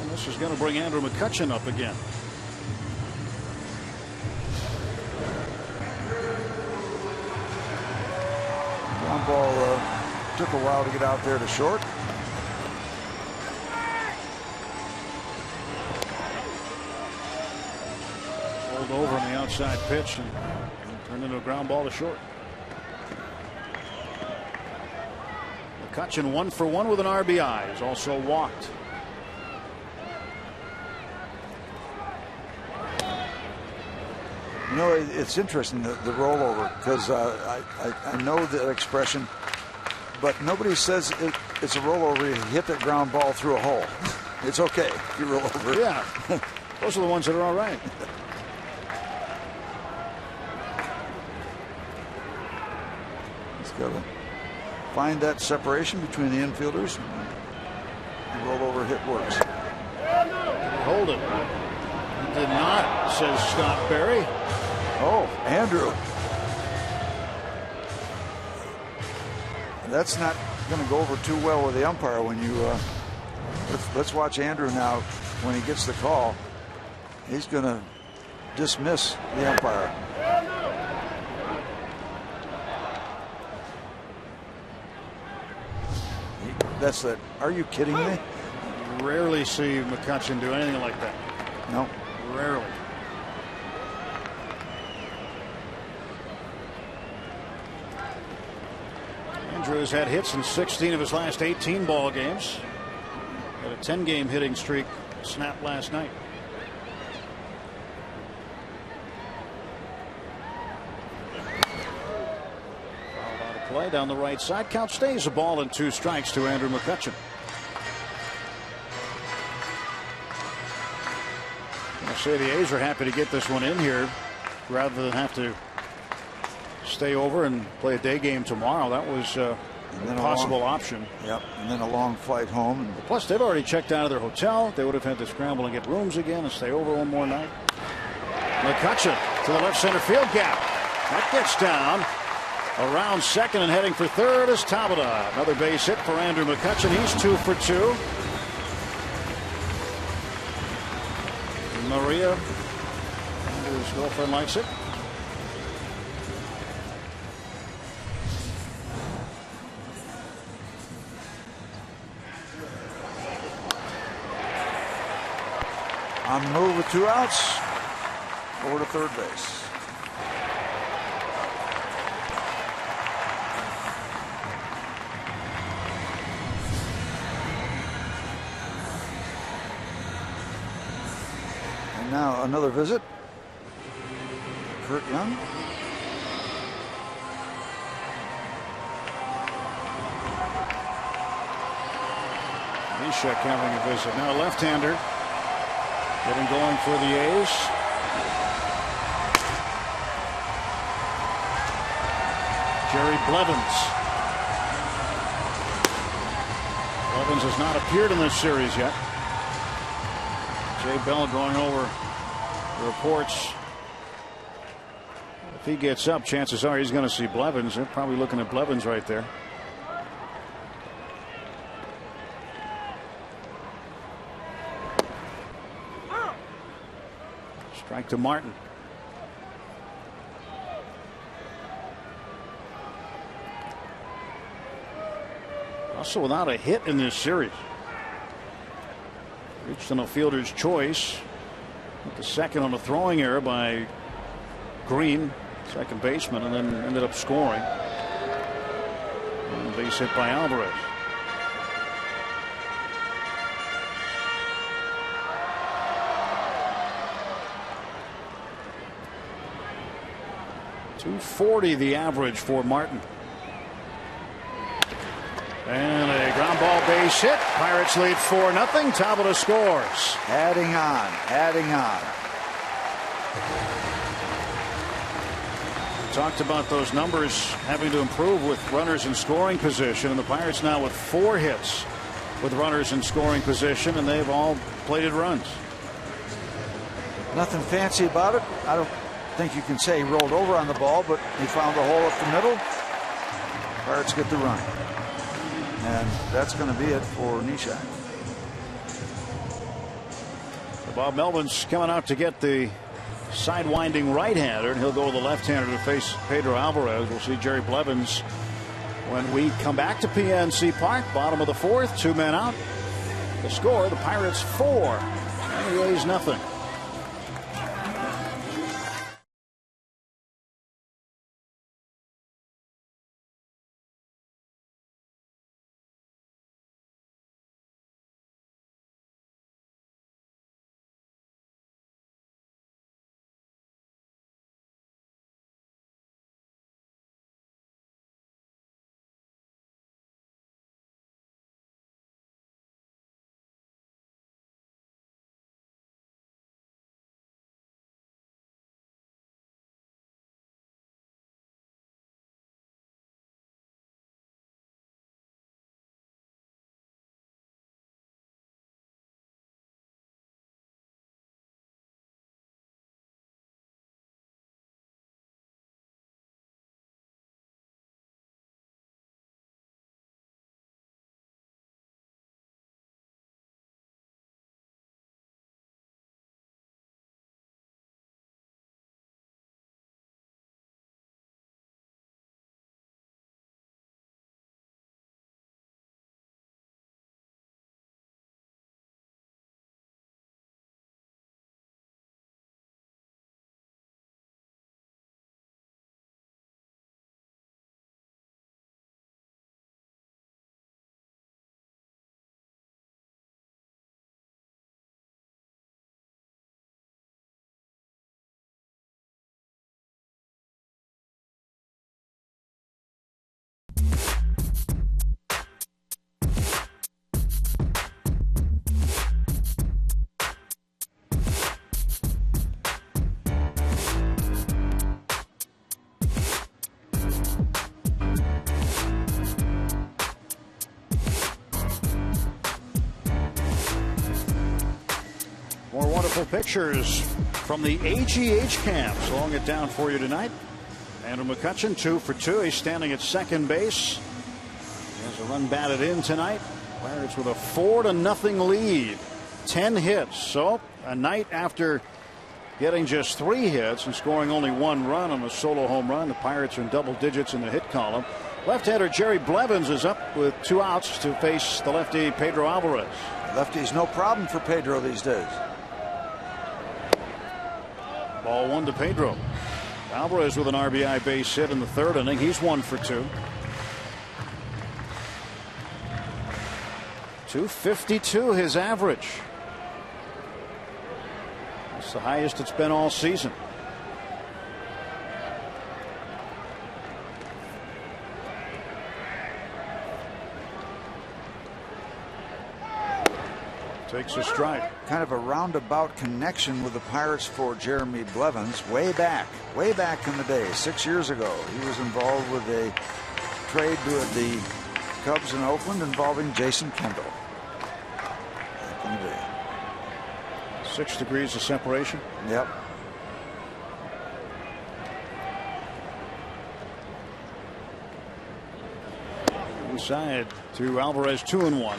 And this is going to bring Andrew McCutchen up again. Ground ball took a while to get out there to short. Rolled over on the outside pitch and turned into a ground ball to short. McCutchen 1 for 1 with an RBI. He's also walked. You know, it's interesting, the rollover, because I know that expression, but nobody says it's a rollover. You hit that ground ball through a hole. It's okay if you roll over. Yeah, those are the ones that are all right. He's got to find that separation between the infielders. The rollover hit works. Hold it. He did not, says Scott Berry. Oh, Andrew. That's not going to go over too well with the umpire when you. Let's watch Andrew now. When he gets the call, he's going to dismiss the umpire. That's that. Are you kidding me? Rarely see McCutchen do anything like that. No. Rarely. Andrew has had hits in 16 of his last 18 ball games. Had a 10-game hitting streak snapped last night. Fouled out of play down the right side. Count stays a ball and 2 strikes to Andrew McCutchen. I'll say the A's are happy to get this one in here rather than have to stay over and play a day game tomorrow. That was a possible option. Yep, and then a long flight home. And plus, they've already checked out of their hotel. They would have had to scramble and get rooms again and stay over one more night. McCutchen to the left center field gap. That gets down around second, and heading for third is Tabata. Another base hit for Andrew McCutchen. He's 2 for 2. Maria, Andrew's girlfriend, likes it. On the move with 2 outs, over to third base. And now another visit. Kurt Young. Neshek having a visit. Now a left-hander. Getting going for the A's. Jerry Blevins. Blevins has not appeared in this series yet. Jay Bell going over the reports. If he gets up, chances are he's going to see Blevins. They're probably looking at Blevins right there. Strike to Martin. Also without a hit in this series. Reached on a fielder's choice. With the second on a throwing error by Green, second baseman, and then ended up scoring. And a base hit by Alvarez. .240 the average for Martin. And a ground ball base hit. Pirates lead 4-0. Tabata scores. Adding on, adding on. We talked about those numbers having to improve with runners in scoring position, and the Pirates now with 4 hits with runners in scoring position, and they've all plated runs. Nothing fancy about it. I don't think you can say he rolled over on the ball, but he found the hole up the middle. Pirates get the run. And that's going to be it for Neshek. Bob Melvin's coming out to get the sidewinding right-hander, and he'll go with the left-hander to face Pedro Alvarez. We'll see Jerry Blevins when we come back to PNC Park. Bottom of the 4th, 2 men out. The score, the Pirates 4 and the A's nothing. More wonderful pictures from the AGH camps. Along it down for you tonight. Andrew McCutchen 2 for 2. He's standing at second base. He has a run batted in tonight. Pirates with a 4-0 lead. 10 hits. So a night after getting just 3 hits and scoring only 1 run on a solo home run, the Pirates are in double digits in the hit column. Left-hander Jerry Blevins is up with 2 outs to face the lefty Pedro Alvarez. Lefty's no problem for Pedro these days. Ball 1 to Pedro. Alvarez with an RBI base hit in the 3rd inning. He's 1 for 2. 252 his average. That's the highest it's been all season. Takes a strike. Kind of a roundabout connection with the Pirates for Jeremy Blevins way back in the day. 6 years ago, he was involved with a trade with the Cubs in Oakland involving Jason Kendall. Back in the day. 6 degrees of separation. Yep. Inside to Alvarez, 2-1.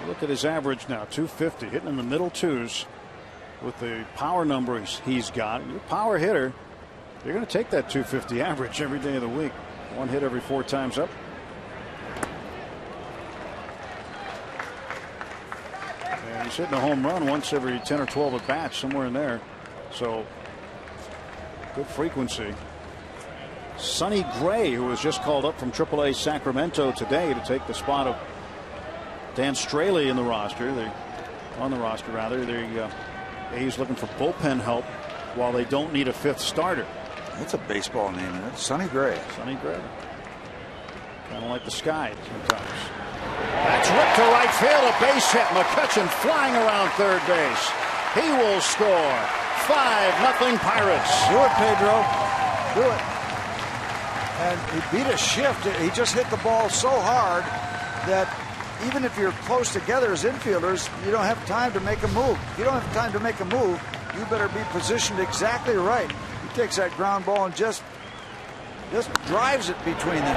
Look at his average now, 250, hitting in the middle 2s with the power numbers he's got. You're a power hitter, you're going to take that 250 average every day of the week. 1 hit every 4 times up. And he's hitting a home run once every 10 or 12 at bats, somewhere in there. So good frequency. Sonny Gray, who was just called up from AAA Sacramento today to take the spot of Dan Straley in the roster. On the roster, rather. He's looking for bullpen help while they don't need a 5th starter. That's a baseball name, isn't it? Sonny Gray. Sonny Gray. Kind of like the sky sometimes. That's ripped to right field. A base hit. McCutchen flying around third base. He will score. 5-0 Pirates. Do it, Pedro. Do it. And he beat a shift. He just hit the ball so hard that even if you're close together as infielders, you don't have time to make a move. If you don't have time to make a move, you better be positioned exactly right. He takes that ground ball and just drives it between them.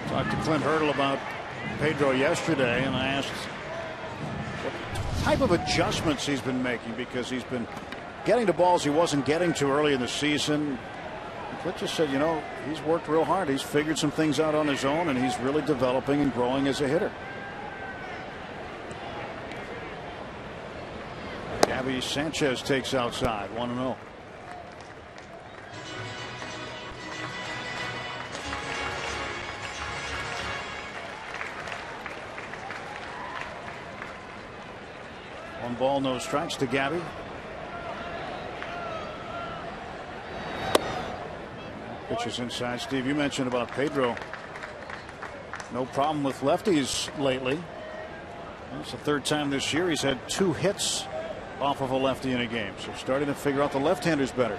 Talked to Clint Hurdle about Pedro yesterday, and I asked what type of adjustments he's been making, because he's been getting to balls he wasn't getting to early in the season. Clint just said, he's worked real hard. He's figured some things out on his own, and he's really developing and growing as a hitter. Gabby Sanchez takes outside, 1-0. One ball, no strikes to Gabby. Pitches inside. Steve, you mentioned about Pedro. No problem with lefties lately. It's the 3rd time this year he's had 2 hits off of a lefty in a game. So starting to figure out the left-handers better.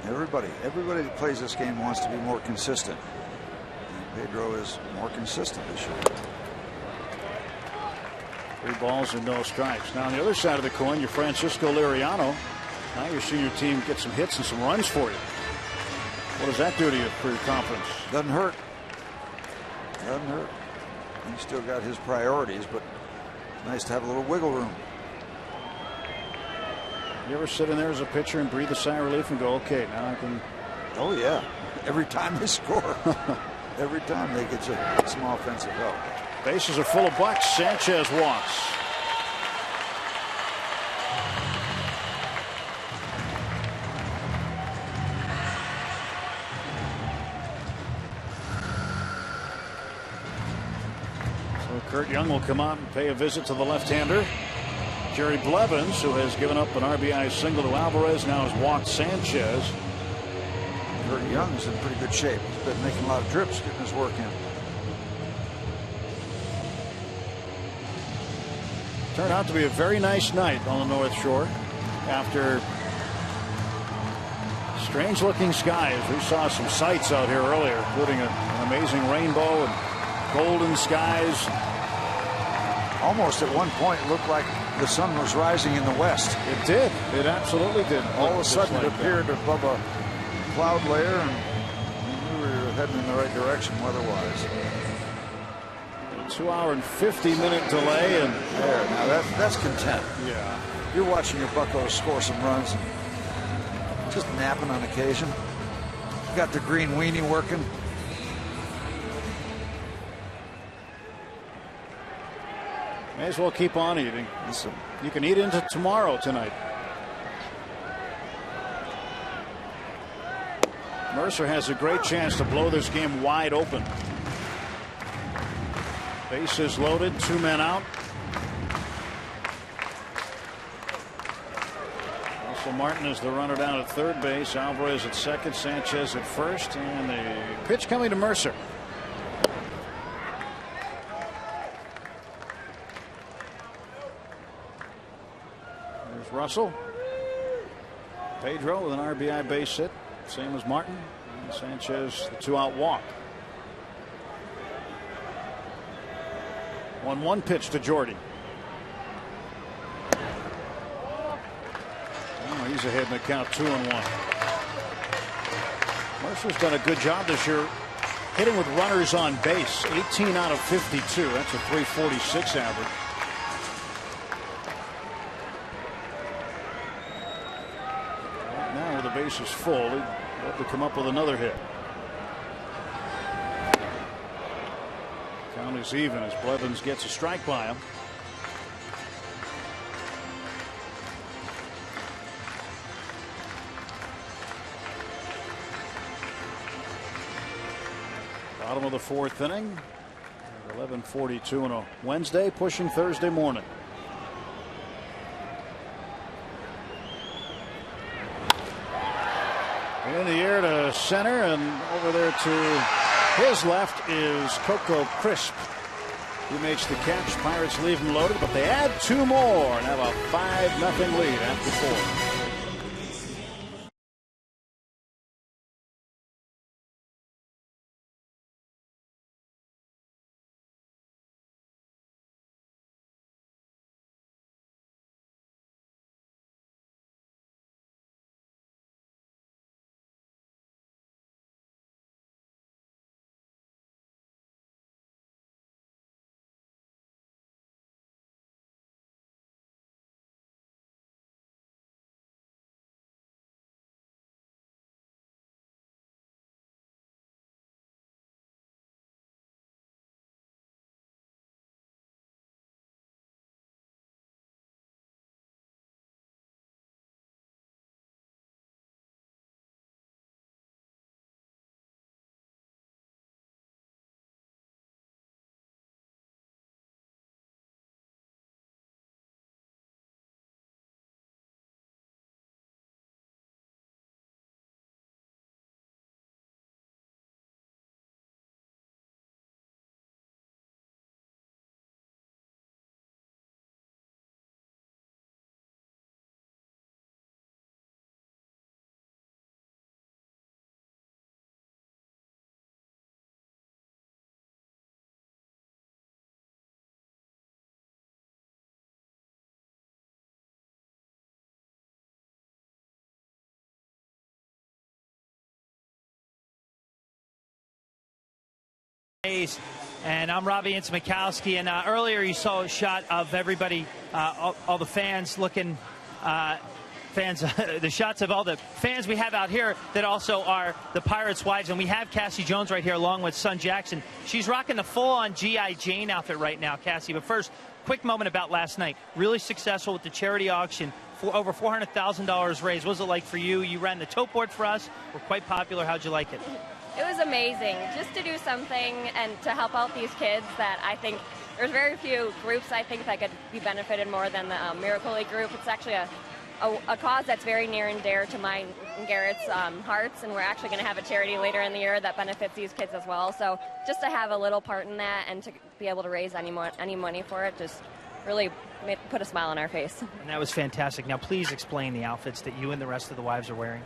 Everybody that plays this game wants to be more consistent. And Pedro is more consistent this year. 3 balls and no strikes. Now on the other side of the coin, you're Francisco Liriano. Now your senior team gets some hits and some runs for you. What does that do to you for your confidence? Doesn't hurt. Doesn't hurt. He's still got his priorities, but it's nice to have a little wiggle room. You ever sit in there as a pitcher and breathe a sigh of relief and go, okay, now I can... Oh, yeah. Every time they score. Every time they get some offensive help. Bases are full of bucks. Sanchez walks. So Kurt Young will come out and pay a visit to the left-hander. Jerry Blevins, who has given up an RBI single to Alvarez, now has walked Sanchez. Kurt Young's in pretty good shape. He's been making a lot of trips, getting his work in. Turned out to be a very nice night on the North Shore after strange looking skies. We saw some sights out here earlier, including an amazing rainbow and golden skies. Almost at one point it looked like the sun was rising in the west. It did. It absolutely did. All of a sudden it appeared above a cloud layer, and we were heading in the right direction weather-wise. 2 hour and 50-minute delay, and there. Now that's content. Yeah. You're watching your Buccos score some runs, and just napping on occasion. Got the green weenie working. May as well keep on eating. You can eat into tomorrow tonight. Mercer has a great chance to blow this game wide open. Bases loaded, 2 men out. Russell Martin is the runner down at third base. Alvarez at second, Sanchez at first, and the pitch coming to Mercer. There's Russell. Pedro with an RBI base hit, same as Martin. And Sanchez the 2-out walk. 1-1 pitch to Jordy. Oh, he's ahead in the count, 2-1. Mercer's done a good job this year hitting with runners on base. 18 out of 52. That's a .346 average. Right now, with the bases full, he'd have to come up with another hit. Count is even as Blevins gets a strike by him. Bottom of the fourth inning. 11:42 on a Wednesday, pushing Thursday morning. In the air to center, and over there to his left is Coco Crisp. He makes the catch. Pirates leave him loaded, but they add 2 more and have a 5-0 lead after 4. And I'm Robbie Ince-Mikowski, and earlier you saw a shot of everybody, all the fans looking, the shots of all the fans we have out here that also are the Pirates' wives, and we have Cassie Jones right here along with son Jackson. She's rocking the full-on G.I. Jane outfit right now, Cassie. But first, quick moment about last night. Really successful with the charity auction. For over $400,000 raised. What was it like for you? You ran the tote board for us. We're quite popular. How'd you like it? It was amazing just to do something and to help out these kids that I think there's very few groups I think that could be benefited more than the Miracle League group. It's actually a cause that's very near and dear to mine and Garrett's hearts, and we're actually going to have a charity later in the year that benefits these kids as well. So just to have a little part in that and to be able to raise any money for it just really put a smile on our face. And that was fantastic. Now, please explain the outfits that you and the rest of the wives are wearing.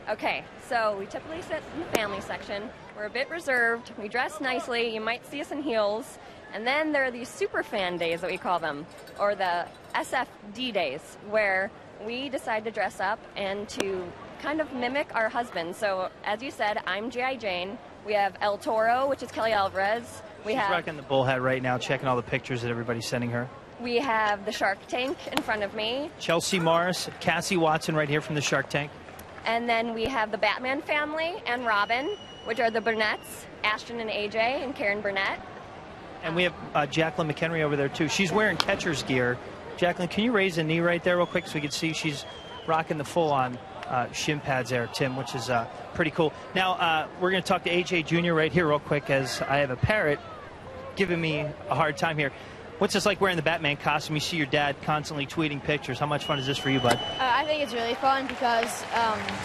Okay, so we typically sit in the family section. We're a bit reserved. We dress nicely. You might see us in heels. And then there are these super fan days that we call them, or the SFD days, where we decide to dress up and to kind of mimic our husbands. So, as you said, I'm G.I. Jane. We have El Toro, which is Kelly Alvarez. She's rocking the bull hat right now, checking all the pictures that everybody's sending her. We have the Shark Tank in front of me. Chelsea Morris, Cassie Watson right here from the Shark Tank. And then we have the Batman family and Robin, which are the Burnett's, Ashton and AJ and Karen Burnett. And we have Jacqueline McHenry over there, too. She's wearing catcher's gear. Jacqueline, can you raise a knee right there real quick so we can see she's rocking the full-on shin pads there, Tim, which is pretty cool. Now, we're going to talk to AJ Jr. right here real quick, as I have a parrot giving me a hard time here. What's this like wearing the Batman costume? You see your dad constantly tweeting pictures. How much fun is this for you, bud? I think it's really fun because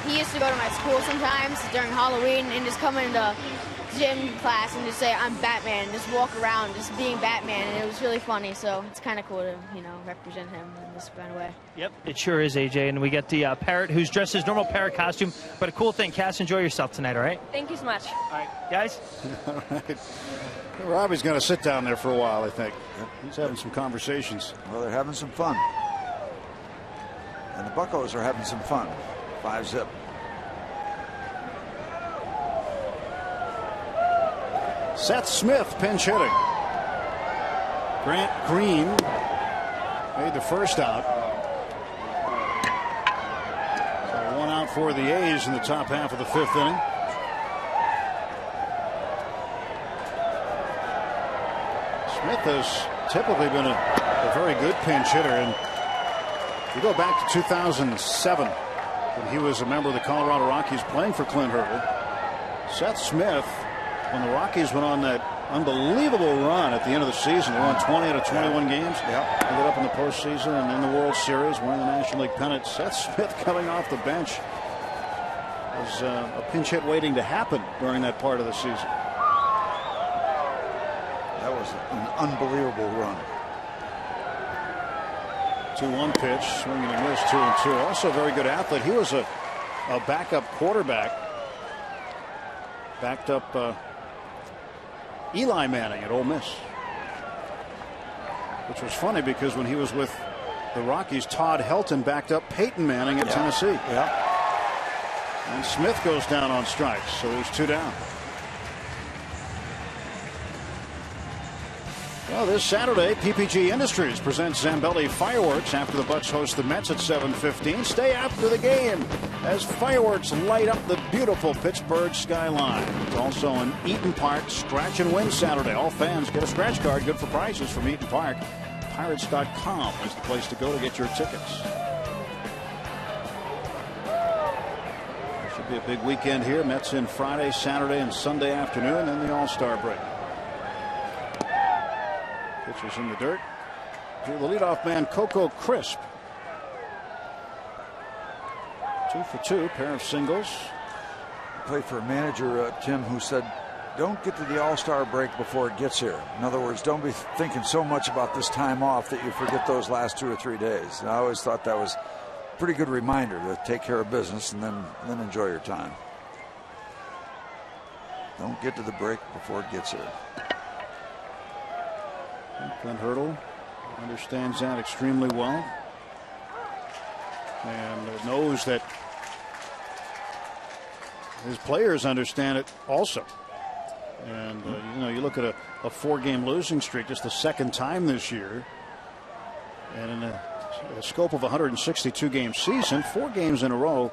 he used to go to my school sometimes during Halloween and just come into gym class and just say, I'm Batman, and just walk around just being Batman, and it was really funny, so it's kind of cool to, represent him in this kind of way. Yep, it sure is, AJ, and we got the parrot who's dressed his normal parrot costume, but a cool thing. Cass, enjoy yourself tonight, all right? Thank you so much. All right, guys? All right. Robbie's going to sit down there for a while, I think. He's having some conversations. Well, they're having some fun. And the Buccos are having some fun. 5-zip. Seth Smith pinch hitting. Grant Green made the first out. So 1 out for the A's in the top half of the 5th inning. Smith has typically been a very good pinch hitter, and you go back to 2007 when he was a member of the Colorado Rockies playing for Clint Hurdle. Seth Smith, when the Rockies went on that unbelievable run at the end of the season, they won 20 out of 21 games. Yep. Ended up in the postseason and in the World Series, winning the National League pennant. Seth Smith coming off the bench was a pinch hit waiting to happen during that part of the season. That was an unbelievable run. 2-1 pitch, swinging and miss, 2-2. Also a very good athlete. He was a backup quarterback. Backed up Eli Manning at Ole Miss. Which was funny because when he was with the Rockies, Todd Helton backed up Peyton Manning at Tennessee. Yeah. And Smith goes down on strikes, so he's 2 down. Well, this Saturday, PPG Industries presents Zambelli Fireworks after the Bucks host the Mets at 7:15. Stay after the game as fireworks light up the beautiful Pittsburgh skyline. It's also an Eaton Park Scratch and Win Saturday. All fans get a scratch card, good for prices from Eaton Park. Pirates.com is the place to go to get your tickets. Should be a big weekend here. Mets in Friday, Saturday, and Sunday afternoon, and the All-Star break. Pitcher's in the dirt. Drew the leadoff man, Coco Crisp. 2 for 2, pair of singles. Played for a manager, Tim, who said, don't get to the All-Star break before it gets here. In other words, don't be thinking so much about this time off that you forget those last 2 or 3 days. And I always thought that was a pretty good reminder to take care of business and then enjoy your time. Don't get to the break before it gets here. Clint Hurdle understands that extremely well and knows that his players understand it also. And you look at a 4-game losing streak, just the second time this year, and in a scope of a 162-game season, 4 games in a row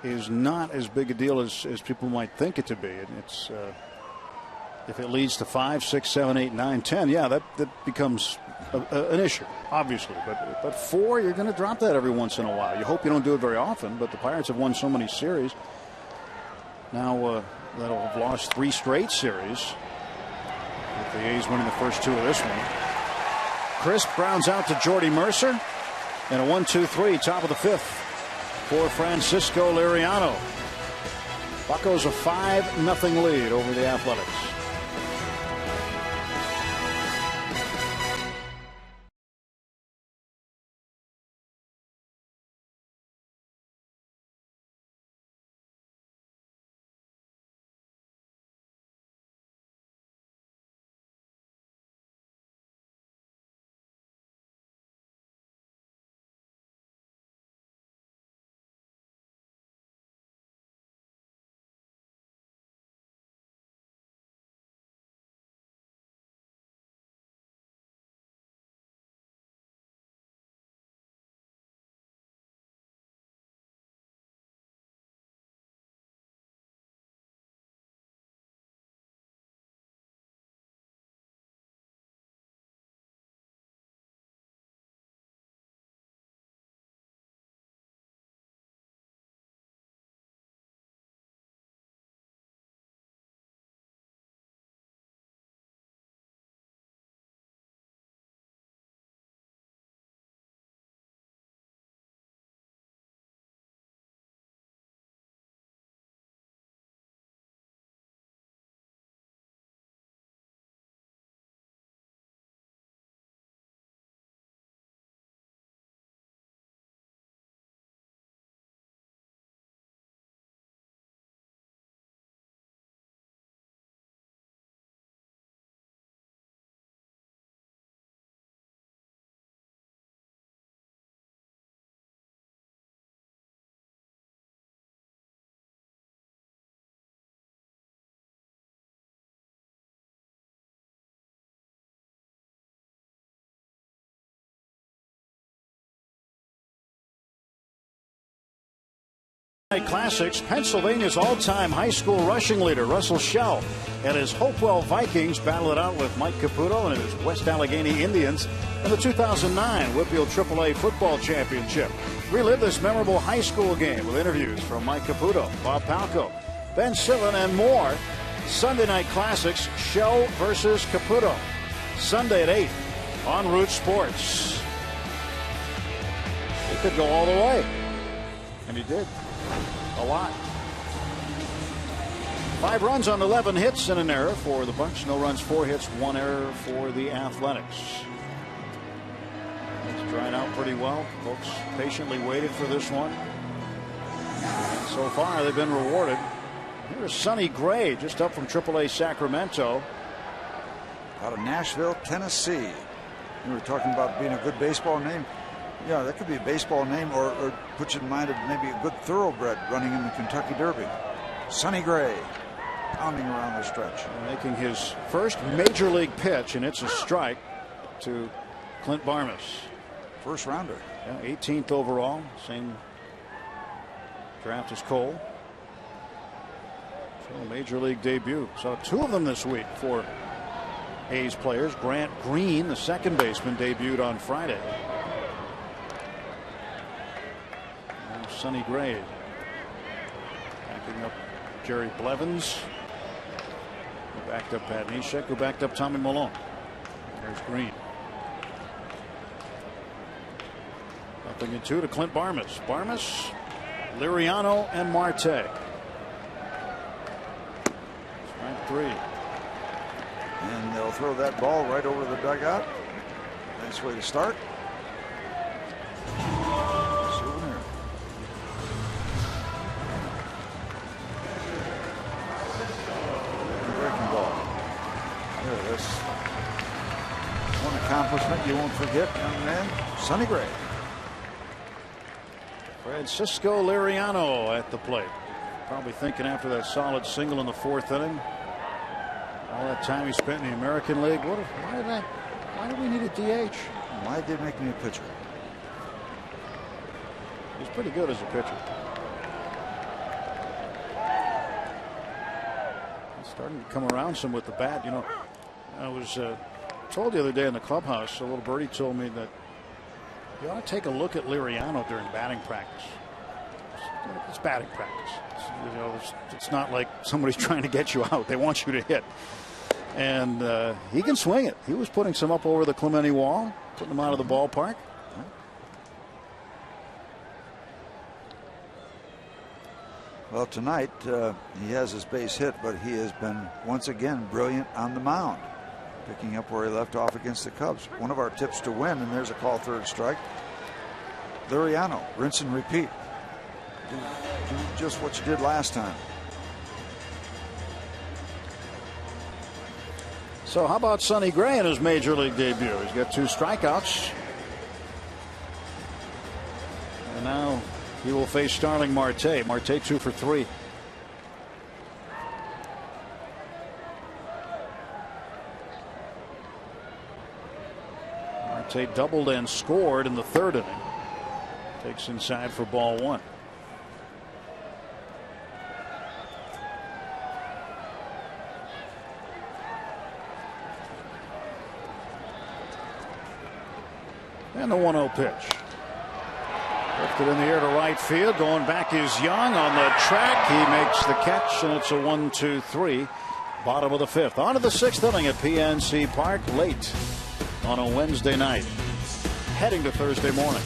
is not as big a deal as people might think it to be. And it's if it leads to 5, 6, 7, 8, 9, 10, yeah, that becomes an issue, obviously. But 4, you're going to drop that every once in a while. You hope you don't do it very often, but the Pirates have won so many series. Now they'll have lost 3 straight series, with the A's winning the first 2 of this one. Crisp grounds out to Jordy Mercer, and a 1-2-3, top of the 5th for Francisco Liriano. Buccos a 5-0 lead over the Athletics. Classics, Pennsylvania's all-time high school rushing leader, Russell Shell, and his Hopewell Vikings battle it out with Mike Caputo and his West Allegheny Indians in the 2009 Whitfield AAA Football Championship. Relive this memorable high school game with interviews from Mike Caputo, Bob Palco, Ben Sillen, and more. Sunday Night Classics, Shell versus Caputo. Sunday at 8 on Root Sports. It could go all the way. And he did. A lot. 5 runs on 11 hits and an error for the Bucks. No runs, 4 hits, 1 error for the Athletics. It's dried out pretty well. Folks patiently waited for this one. And so far, they've been rewarded. Here's Sonny Gray, just up from AAA Sacramento. Out of Nashville, Tennessee. You were talking about being a good baseball name. Yeah, that could be a baseball name, or put you in mind of maybe a good thoroughbred running in the Kentucky Derby. Sonny Gray, pounding around the stretch. Making his first major league pitch, and it's a strike to Clint Barmas. First rounder. Yeah, 18th overall, same draft as Cole. So a major league debut. So 2 of them this week for A's players. Grant Green, the second baseman, debuted on Friday. Sonny Gray backing up Jerry Blevins, who backed up Pat Neshek, who backed up Tommy Malone. There's Green. 0-2 to Clint Barmas. Barmas, Liriano, and Marte. Strike 3. And they'll throw that ball right over the dugout. Nice way to start. One accomplishment you won't forget, young man. Sonny Gray. Francisco Liriano at the plate. Probably thinking after that solid single in the 4th inning. All that time he spent in the American League. Why did we need a DH? Why did they make me a pitcher? He's pretty good as a pitcher. He's starting to come around some with the bat. You know, I was told the other day in the clubhouse, a little birdie told me that you ought to take a look at Liriano during batting practice. It's batting practice. It's not like somebody's trying to get you out. They want you to hit. And he can swing it. He was putting some up over the Clemente wall, putting them out of the ballpark. Well, tonight he has his base hit, but he has been once again brilliant on the mound, picking up where he left off against the Cubs. One of our tips to win, and there's a call, 3rd strike. Liriano, rinse and repeat. Do just what you did last time. So how about Sonny Gray in his major league debut? He's got 2 strikeouts. And now he will face Starling Marte. Marte 2 for 3. Marte doubled and scored in the 3rd inning. Takes inside for ball 1. And the 1-0 pitch. Lifted in the air to right field. Going back is Young on the track. He makes the catch, and it's a 1-2-3. Bottom of the 5th. On to the 6th inning at PNC Park late on a Wednesday night. Heading to Thursday morning.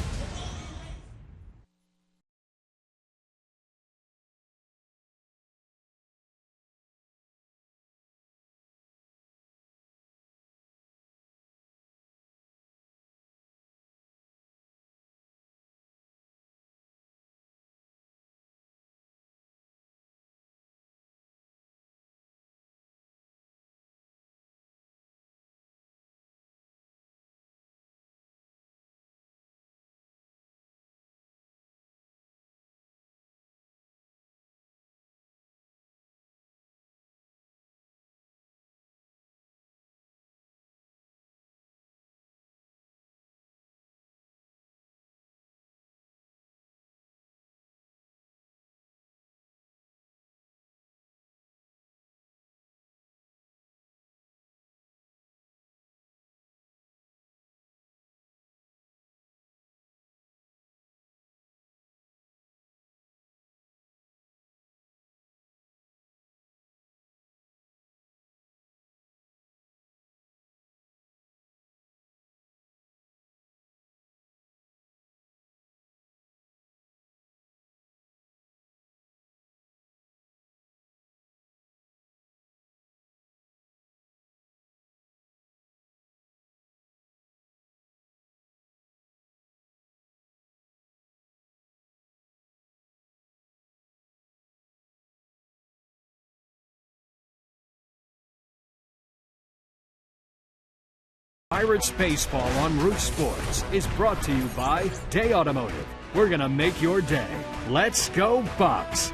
Pirates Baseball on Root Sports is brought to you by Day Automotive. We're going to make your day. Let's go, Bucks.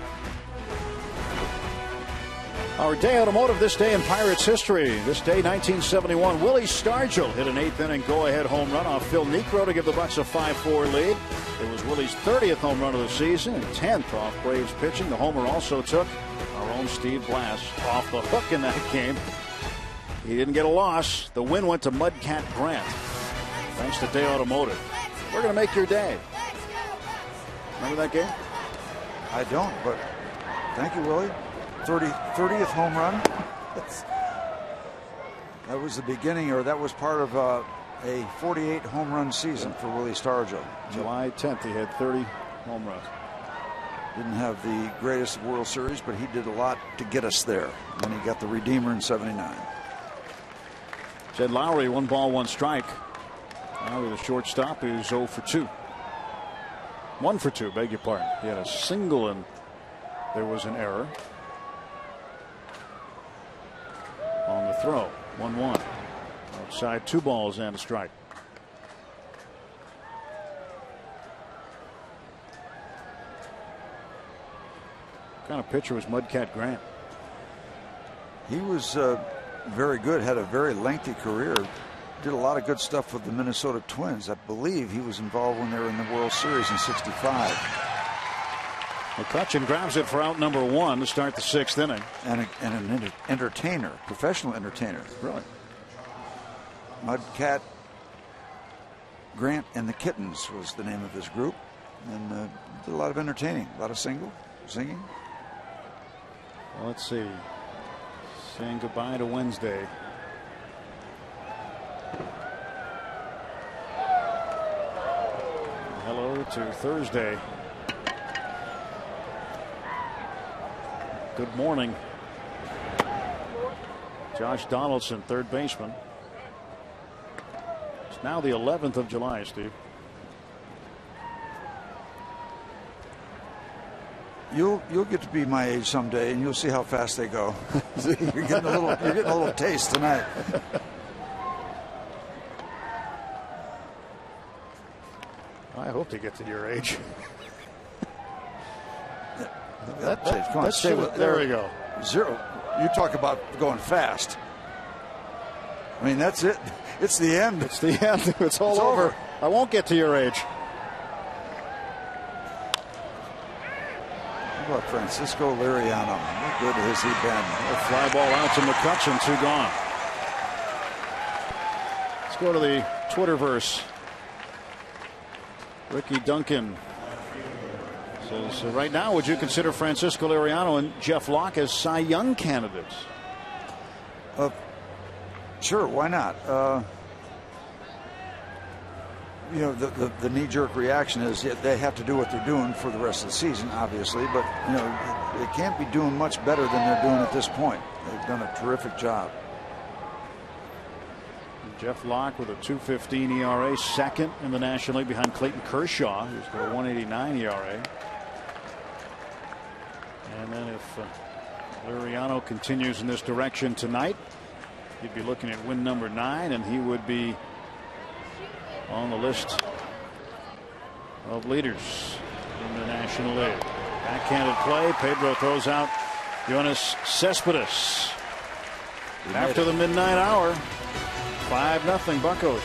Our Day Automotive this day in Pirates history. This day, 1971, Willie Stargell hit an 8th-inning go-ahead home run off Phil Niekro to give the Bucks a 5-4 lead. It was Willie's 30th home run of the season and 10th off Braves pitching. The homer also took our own Steve Blass off the hook in that game. He didn't get a loss. The win went to Mudcat Grant. Thanks to Day Automotive. We're going to make your day. Remember that game? I don't, but thank you, Willie. 30th home run. That was the beginning, or that was part of a 48 home run season for Willie Stargell. July 10th, he had 30 home runs. Didn't have the greatest World Series, but he did a lot to get us there. And he got the Redeemer in '79. Jed Lowry, 1 ball, 1 strike. Lowry, the shortstop, is 0 for 2. 1 for 2, beg your pardon. He had a single and there was an error on the throw. 1-1. Outside, 2 balls and a strike. What kind of pitcher was Mudcat Grant? He was very good, had a very lengthy career. Did a lot of good stuff with the Minnesota Twins. I believe he was involved when they were in the World Series in '65. McCutchen grabs it for out number 1 to start the 6th inning. And an entertainer, professional entertainer. Really? Mudcat Grant and the Kittens was the name of this group. And did a lot of entertaining, a lot of singing. Well, let's see. Saying goodbye to Wednesday. Hello to Thursday. Good morning. Josh Donaldson, third baseman. It's now the 11th of July, Steve. You'll get to be my age someday, and you'll see how fast they go. You're getting a little taste tonight. I hope to get to your age. There we go. 0. You talk about going fast. I mean, that's it. It's the end. It's the end. It's all over. I won't get to your age. How about Francisco Liriano? What good has he been? A fly ball out to McCutchen, 2 gone. Let's go to the Twitterverse. Ricky Duncan says, right now, would you consider Francisco Liriano and Jeff Locke as Cy Young candidates? Sure, why not? You know, the knee-jerk reaction is they have to do what they're doing for the rest of the season, obviously, but you know, they can't be doing much better than they're doing at this point. They've done a terrific job. Jeff Locke with a 2.15 ERA, second in the National League behind Clayton Kershaw, who's got a 1.89 ERA. And then if Liriano continues in this direction tonight, he'd be looking at win number 9, and he would be on the list of leaders in the National League. Backhanded play. Pedro throws out Yoenis Cespedes after the midnight hour. 5-0 Buccos.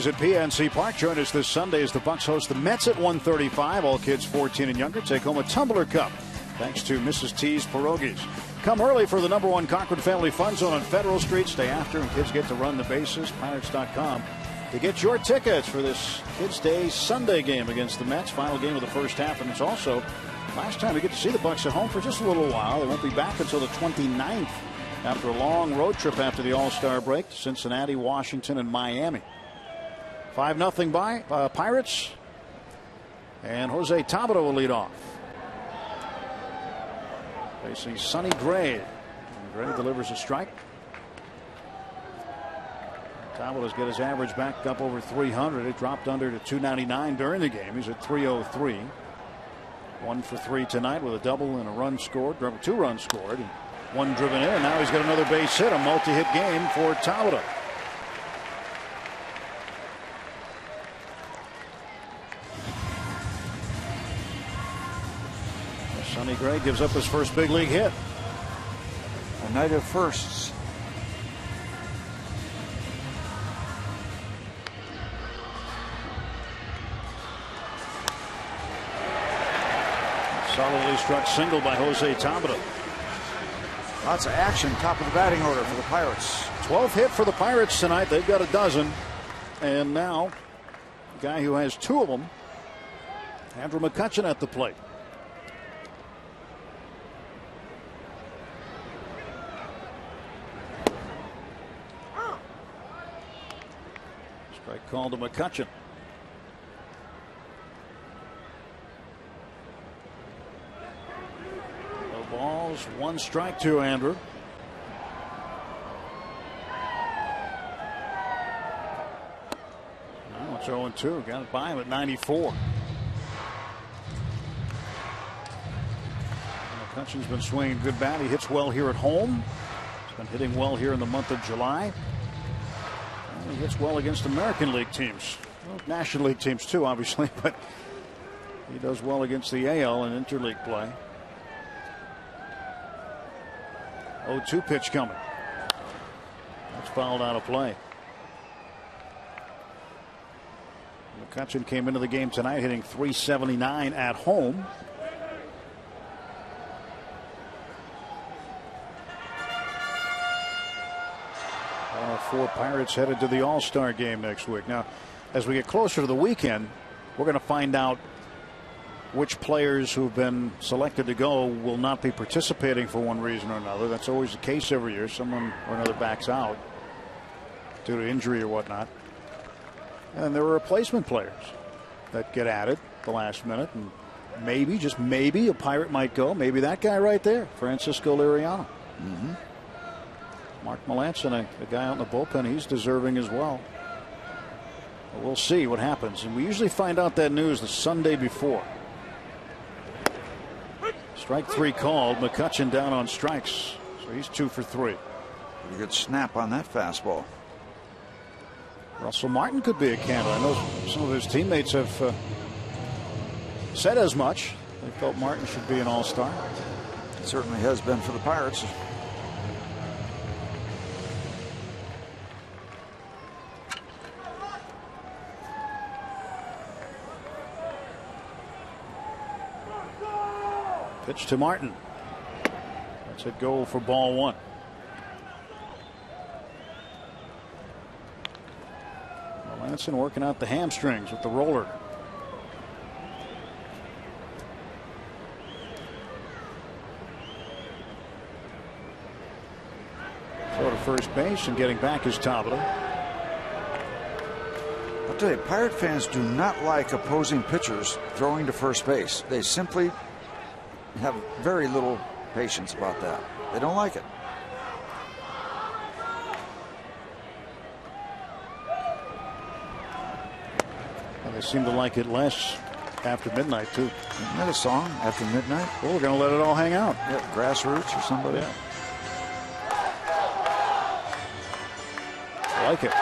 Festivities at PNC Park. Join us this Sunday as the Bucks host the Mets at 1:35. All kids 14 and younger take home a Tumbler Cup, thanks to Mrs. T's Pierogies. Come early for the #1 Concord Family Fun Zone on Federal Street. Stay after, and kids get to run the bases. Pirates.com to get your tickets for this Kids Day Sunday game against the Mets. Final game of the first half, and it's also last time we get to see the Bucks at home for just a little while. They won't be back until the 29th after a long road trip after the All-Star break to Cincinnati, Washington, and Miami. 5-0 by Pirates, and Jose Tabata will lead off. Facing Sonny Gray. Gray delivers a strike. Tabata's got his average back up over 300. It dropped under to 299 during the game. He's at 303. 1 for 3 tonight with a double and a run scored. 2 runs scored. And 1 driven in. And now he's got another base hit. A multi-hit game for Tabata. Sonny Gray gives up his first big league hit. A night of firsts. Solidly struck single by Jose Tabata. Lots of action, top of the batting order for the Pirates. 12th hit for the Pirates tonight. They've got a dozen. And now, the guy who has 2 of them, Andrew McCutchen at the plate. Strike called to McCutchen. No balls, 1 strike to Andrew. Now it's 0-2. Got it by him at 94. McCutchen's been swinging good bat. He hits well here at home. He's been hitting well here in the month of July. He hits well against American League teams. Well, National League teams too, obviously, but he does well against the AL and interleague play. 0-2 pitch coming. That's fouled out of play. McCutchen came into the game tonight hitting .379 at home. Four Pirates headed to the All-Star game next week. Now, as we get closer to the weekend, we're going to find out which players who've been selected to go will not be participating for one reason or another. That's always the case every year. Someone or another backs out due to injury or whatnot. And there are replacement players that get added at the last minute. And maybe, just maybe, a Pirate might go. Maybe that guy right there, Francisco Liriano. Mark Melancon, a guy out in the bullpen, he's deserving as well. But we'll see what happens. And we usually find out that news the Sunday before. Strike 3 called. McCutchen down on strikes. So he's 2 for 3. Pretty good snap on that fastball. Russell Martin could be a candidate. I know some of his teammates have said as much. They felt Martin should be an all-star. It certainly has been for the Pirates. Pitch to Martin. That's a goal for ball 1. Melancon working out the hamstrings with the roller. Throw to first base, and getting back is Tabata. I'll tell you, Pirate fans do not like opposing pitchers throwing to first base. They simply have very little patience about that. They don't like it. And they seem to like it less after midnight too. Isn't that a song, After Midnight? Well, we're going to let it all hang out. Yeah, Grassroots or somebody. Yeah. I like it.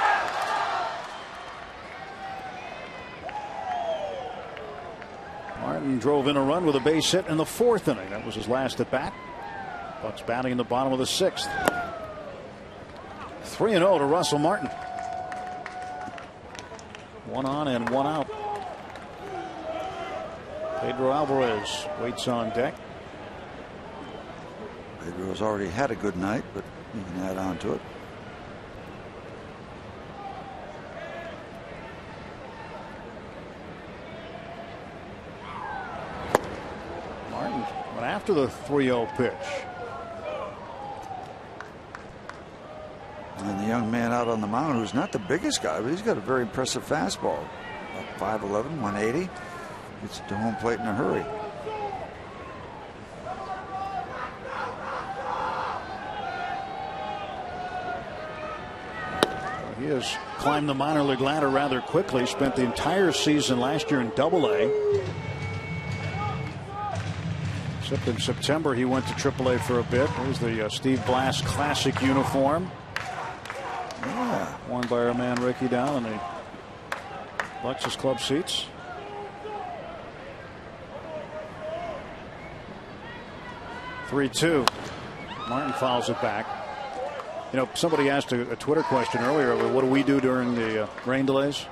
Martin drove in a run with a base hit in the 4th inning. That was his last at bat. Bucks batting in the bottom of the 6th. 3-0 to Russell Martin. 1 on and 1 out. Pedro Alvarez waits on deck. Pedro's already had a good night, but you can add on to it. Martin went after the 3-0 pitch. And the young man out on the mound, who's not the biggest guy, but he's got a very impressive fastball. 5'11", 180. Gets to home plate in a hurry. He has climbed the minor league ladder rather quickly. Spent the entire season last year in Double-A. Except in September he went to Triple-A for a bit. There's the Steve Blass Classic uniform. Yeah. Worn by our man Ricky Dow in the Lexus Club seats. "3-2. Martin fouls it back. You know, somebody asked a Twitter question earlier. What do we do during the rain delays?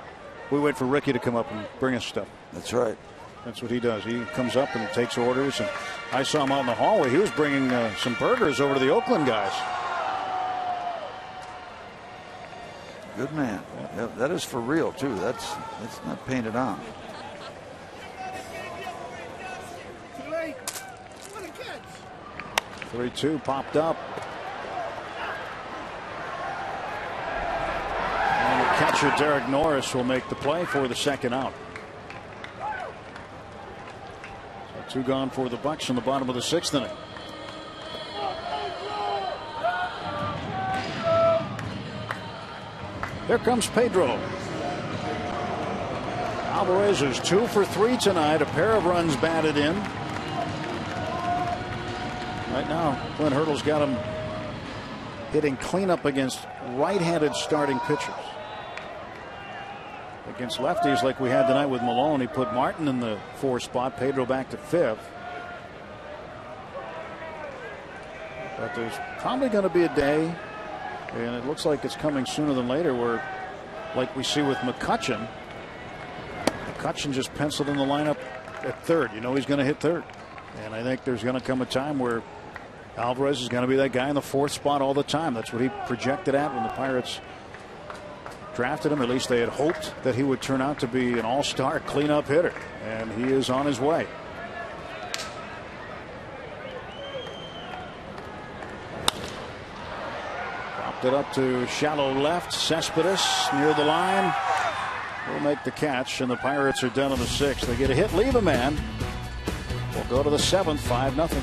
We wait for Ricky to come up and bring us stuff. That's right. That's what he does. He comes up and takes orders. And I saw him out in the hallway. He was bringing some burgers over to the Oakland guys. Good man. Yeah, that is for real too. That's not painted on. Too late. What a catch. 3-2 popped up. And the catcher Derek Norris will make the play for the second out. So 2 gone for the Bucks in the bottom of the 6th inning. Here comes Pedro. Alvarez is 2 for 3 tonight. A pair of runs batted in. Right now, Clint Hurdle's got him hitting cleanup against right-handed starting pitchers. Against lefties like we had tonight with Malone, he put Martin in the 4th spot, Pedro back to 5th. But there's probably going to be a day, and it looks like it's coming sooner than later, where, like we see with McCutchen, just penciled in the lineup at 3rd. You know he's going to hit 3rd. And I think there's going to come a time where Alvarez is going to be that guy in the 4th spot all the time. That's what he projected at when the Pirates drafted him. At least they had hoped that he would turn out to be an all-star cleanup hitter. And he is on his way. Popped it up to shallow left. Cespedes near the line will make the catch, and the Pirates are done in the 6th. They get a hit, leave a man. We'll go to the 7th, 5-0.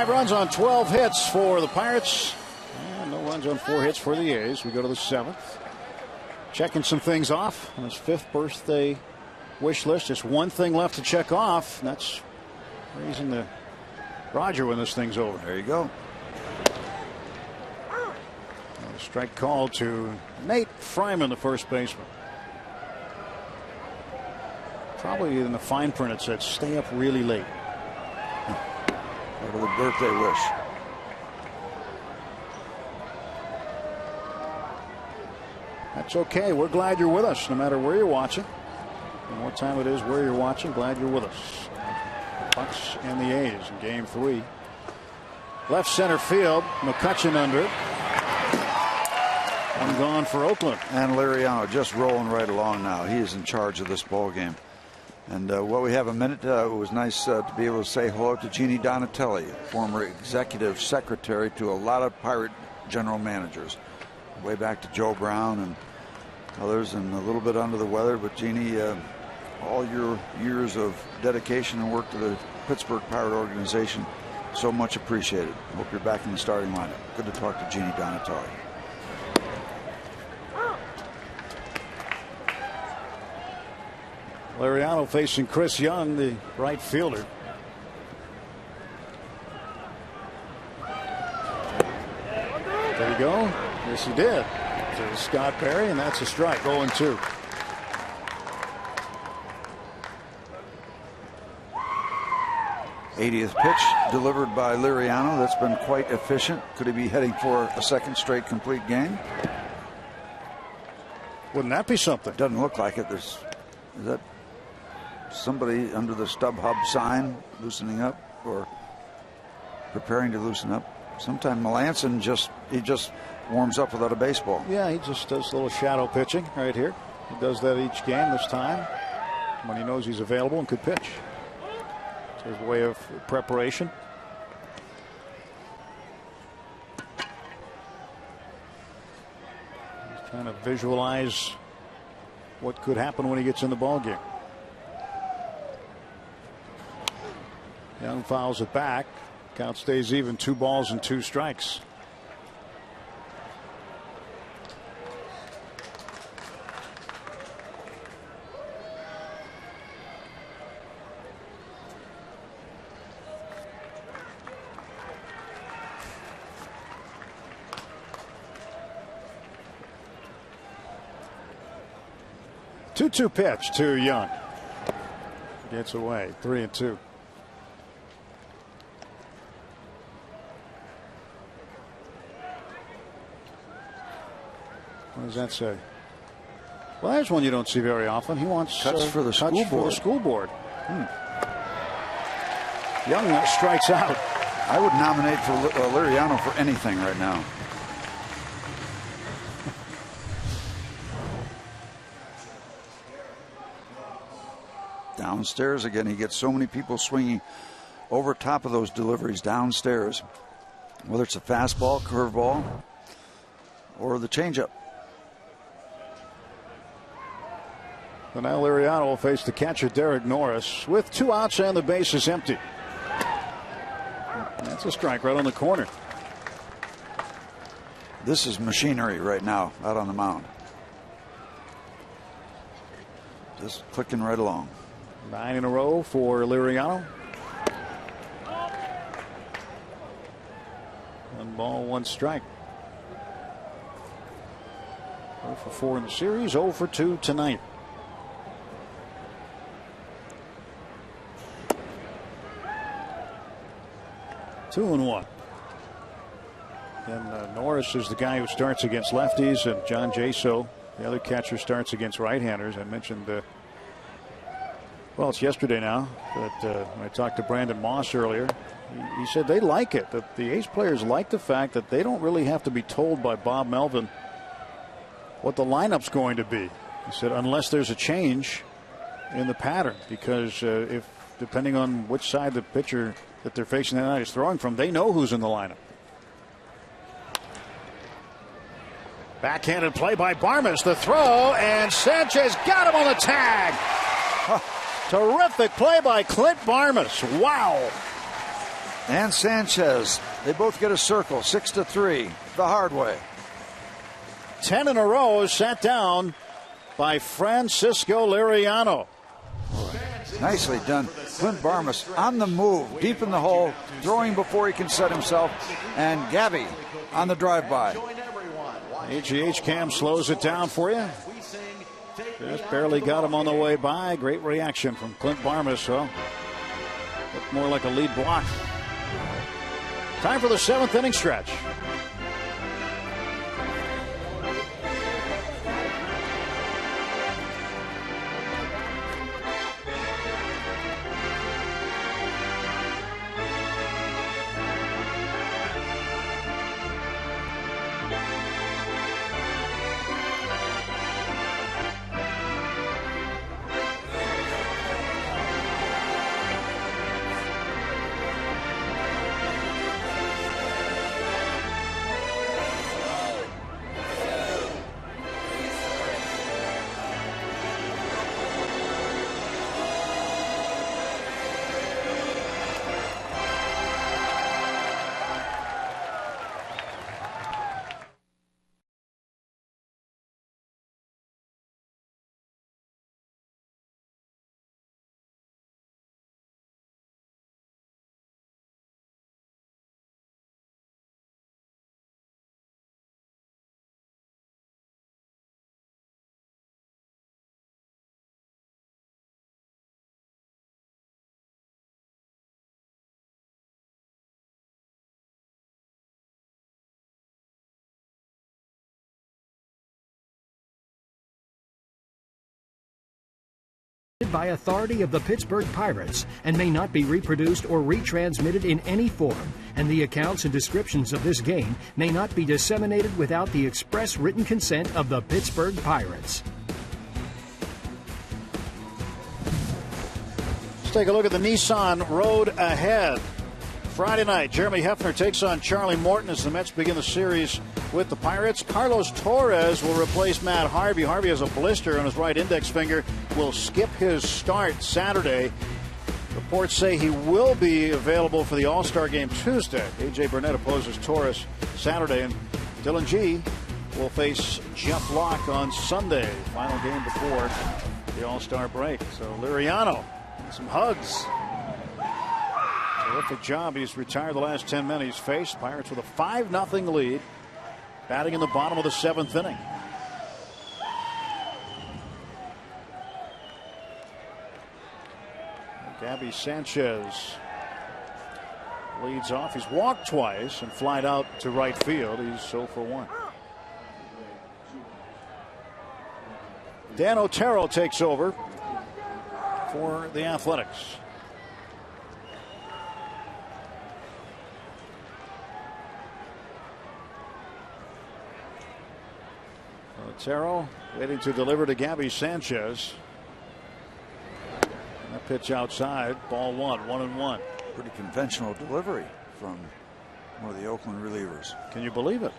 5 runs on 12 hits for the Pirates. And no runs on 4 hits for the A's. We go to the 7th. Checking some things off on his 5th birthday wish list. Just one thing left to check off, and that's raising the Roger when this thing's over. There you go. A strike call to Nate Fryman, the first baseman. Probably in the fine print it said stay up really late. Part of the birthday wish. That's okay. We're glad you're with us no matter where you're watching. And what time it is, where you're watching, glad you're with us. The Bucks and the A's in game 3. Left center field, McCutchen under it. One gone for Oakland. And Liriano just rolling right along now. He is in charge of this ball game. And while we have a minute, it was nice to be able to say hello to Jeannie Donatelli, former executive secretary to a lot of Pirate general managers. Way back to Joe Brown and others, and a little bit under the weather. But Jeannie, all your years of dedication and work to the Pittsburgh Pirate organization, so much appreciated. Hope you're back in the starting lineup. Good to talk to Jeannie Donatelli. Liriano facing Chris Young, the right fielder. There you go. Yes, he did. To Scott Perry, and that's a strike. 0-2. '80th pitch delivered by Liriano. That's been quite efficient. Could he be heading for a second straight complete game? Wouldn't that be something? Doesn't look like it. Is that somebody under the StubHub sign loosening up or preparing to loosen up? Sometime Melanson just warms up without a baseball. Yeah, he just does a little shadow pitching right here. He does that each game this time when he knows he's available and could pitch. It's his way of preparation. He's trying to visualize what could happen when he gets in the ball game. Young fouls it back. Count stays even. 2 balls and 2 strikes. Two pitch to Young. Gets away. 3-2. What does that say? Well, there's one you don't see very often. He wants cuts for the school board. Young strikes out. I would nominate for Liriano for anything right now. Downstairs again. He gets so many people swinging over top of those deliveries downstairs, whether it's a fastball, curveball, or the changeup. So now Liriano will face the catcher Derek Norris with 2 outs and the base is empty. That's a strike right on the corner. This is machinery right now out on the mound. Just clicking right along. 9 in a row for Liriano. 1 ball, 1 strike. 0 for 4 in the series, 0 for 2 tonight. Two and 1. And Norris is the guy who starts against lefties, and John Jaso, the other catcher, starts against right-handers. I mentioned, well, it's yesterday now, but when I talked to Brandon Moss earlier, he said they like it. The A's players like the fact that they don't really have to be told by Bob Melvin what the lineup's going to be. He said unless there's a change in the pattern, because if depending on which side the pitcher that they're facing that night is throwing from, they know who's in the lineup. Backhanded play by Barmes. The throw, and Sanchez got him on the tag. Terrific play by Clint Barmes. Wow. and Sanchez. They both get a circle, 6-3, the hard way. 10 in a row sat down by Francisco Liriano. Nicely done. Clint Barmas on the move, deep in the hole, throwing before he can set himself, and Gabby on the drive-by. AGH Cam slows it down for you. Just barely got him on the way by. Great reaction from Clint Barmas. So looked more like a lead block. Time for the 7th inning stretch. By authority of the Pittsburgh Pirates and may not be reproduced or retransmitted in any form, and the accounts and descriptions of this game may not be disseminated without the express written consent of the Pittsburgh Pirates. Let's take a look at the Nissan Road Ahead. Friday night, Jeremy Hefner takes on Charlie Morton as the Mets begin the series with the Pirates. Carlos Torres will replace Matt Harvey. Harvey has a blister on his right index finger, will skip his start Saturday. Reports say he will be available for the All-Star game Tuesday. A.J. Burnett opposes Torres Saturday, and Dylan G will face Jeff Locke on Sunday, final game before the All-Star break. So Liriano, some hugs. Terrific job. He's retired the last 10 men he's faced. Pirates with a 5-0 lead, batting in the bottom of the 7th inning. Gabby Sanchez leads off. He's walked twice and flied out to right field. He's 0 for 1. Dan Otero takes over for the Athletics. Otero waiting to deliver to Gabby Sanchez. And that pitch outside, ball 1-1-1. Pretty conventional delivery from one of the Oakland relievers. Can you believe it?